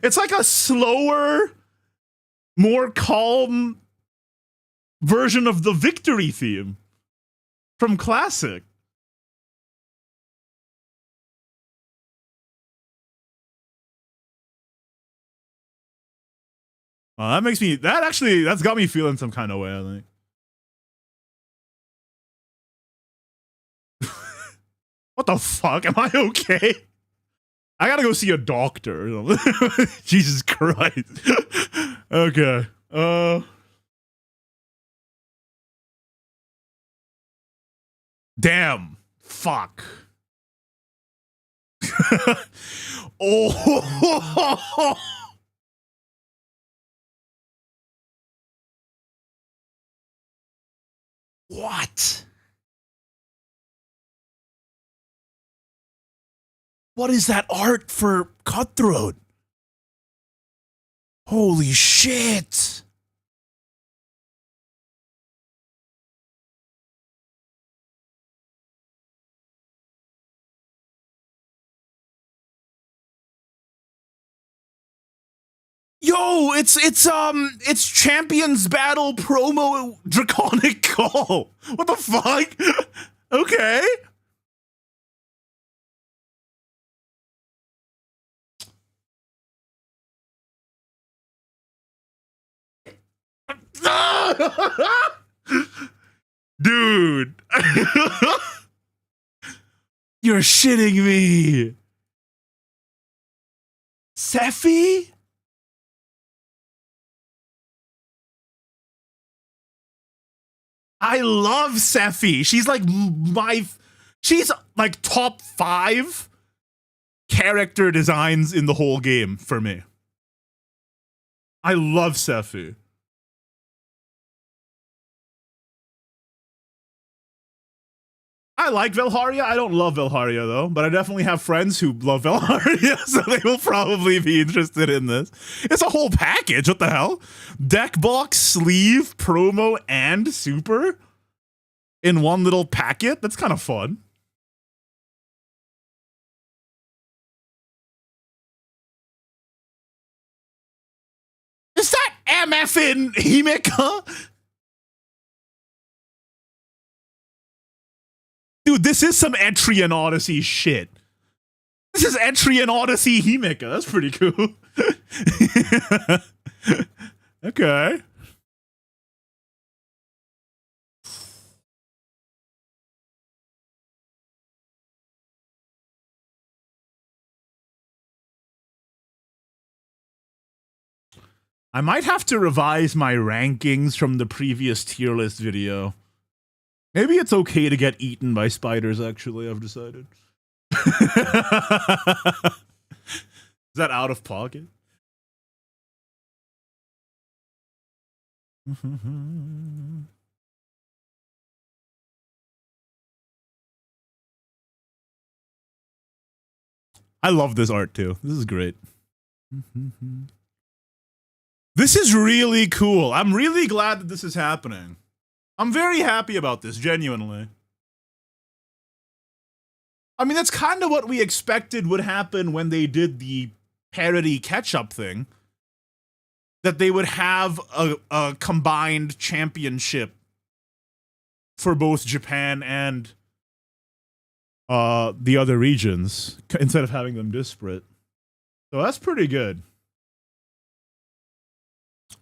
It's like a slower, more calm version of the victory theme from Classic. That's got me feeling some kind of way, I think. What the fuck? Am I okay? I gotta go see a doctor. Jesus Christ. Okay. Damn. Fuck. Oh. What? What is that art for Cutthroat? Holy shit. Yo, it's Champions Battle promo Draconic Call. What the fuck? Okay. Dude. You're shitting me. Sephi? I love Sephi. She's like she's like top 5 character designs in the whole game for me. I love Sephi. I like Velharia. I don't love Velharia though, but I definitely have friends who love Velharia, so they will probably be interested in this. It's a whole package. What the hell? Deck box, sleeve, promo, and super in one little packet. That's kind of fun. Is that MFing Himeka? Dude, this is some Etrian Odyssey shit. This is Etrian Odyssey Himeka. That's pretty cool. Okay. I might have to revise my rankings from the previous tier list video. Maybe it's okay to get eaten by spiders, actually, I've decided. Is that out of pocket? I love this art, too. This is great. This is really cool. I'm really glad that this is happening. I'm very happy about this, genuinely. I mean, that's kind of what we expected would happen when they did the parody catch-up thing. That they would have a combined championship for both Japan and the other regions, instead of having them disparate. So that's pretty good.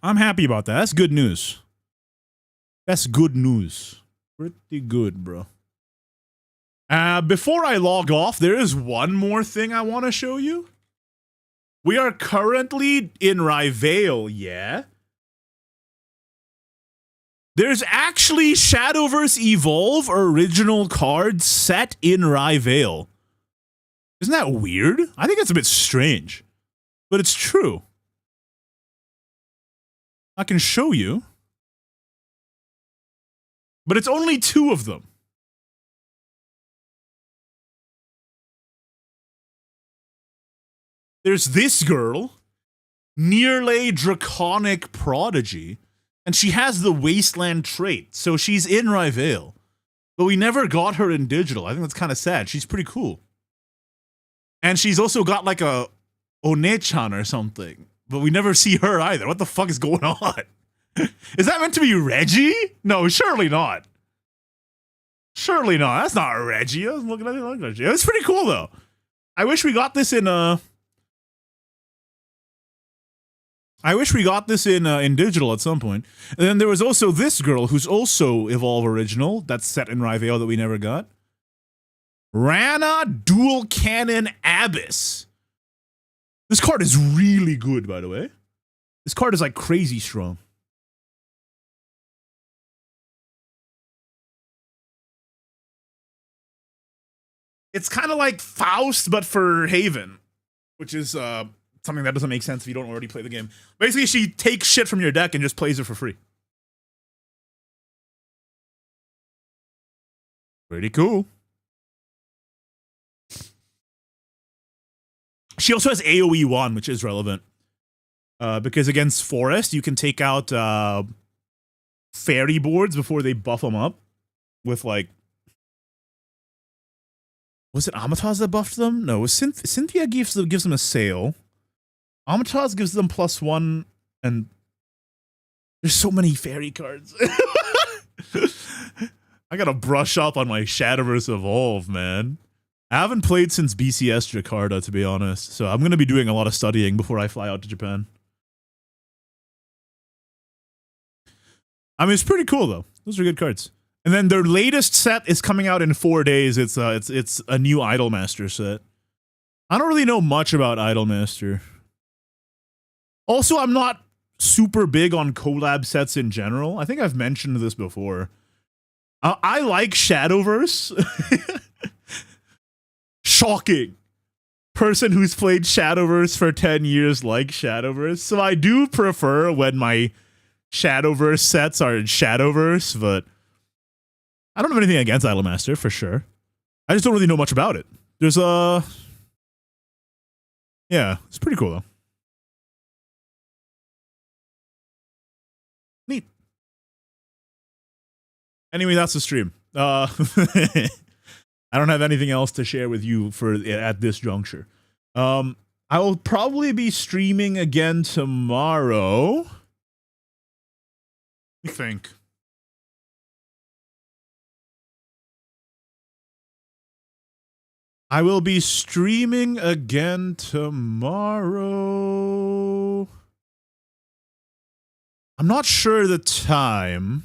I'm happy about that. That's good news. That's good news. Pretty good, bro. Before I log off, there is one more thing I want to show you. We are currently in Rivayle, yeah? There's actually Shadowverse Evolve original cards set in Rivayle. Isn't that weird? I think it's a bit strange. But it's true. I can show you. But it's only 2 of them. There's this girl, Nearly Draconic Prodigy, and she has the Wasteland trait, so she's in Rivayle. But we never got her in digital. I think that's kind of sad. She's pretty cool. And she's also got like a One-chan or something, but we never see her either. What the fuck is going on? Is that meant to be Reggie? No, surely not. Surely not. That's not Reggie. I was looking at it like Reggie. It's pretty cool though. I wish we got this in in digital at some point. And then there was also this girl who's also Evolve original that's set in Rivayle that we never got. Rana Dual Cannon Abyss. This card is really good, by the way. This card is like crazy strong. It's kind of like Faust, but for Haven, which is something that doesn't make sense if you don't already play the game. Basically, she takes shit from your deck and just plays it for free. Pretty cool. She also has AoE 1, which is relevant. Because against Forest, you can take out fairy boards before they buff them up with like... Was it Amataz that buffed them? No, it was Cynthia gives them a sail. Amataz gives them +1, and there's so many fairy cards. I gotta brush up on my Shadowverse Evolve, man. I haven't played since BCS Jakarta, to be honest, so I'm gonna be doing a lot of studying before I fly out to Japan. I mean, it's pretty cool though. Those are good cards. And then their latest set is coming out in 4 days. It's a new Idolmaster set. I don't really know much about Idolmaster. Also, I'm not super big on collab sets in general. I think I've mentioned this before. I like Shadowverse. Shocking. Person who's played Shadowverse for 10 years likes Shadowverse. So I do prefer when my Shadowverse sets are in Shadowverse, but I don't have anything against Idolmaster, for sure. I just don't really know much about it. There's a... Yeah, it's pretty cool, though. Neat. Anyway, that's the stream. I don't have anything else to share with you at this juncture. I will probably be streaming again tomorrow. Let me think. I will be streaming again tomorrow. I'm not sure the time.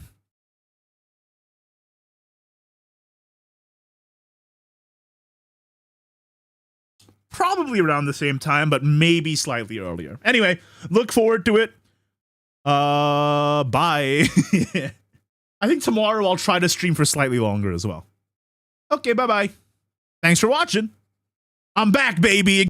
Probably around the same time, but maybe slightly earlier. Anyway, look forward to it. Bye. I think tomorrow I'll try to stream for slightly longer as well. Okay, bye-bye. Thanks for watching. I'm back, baby.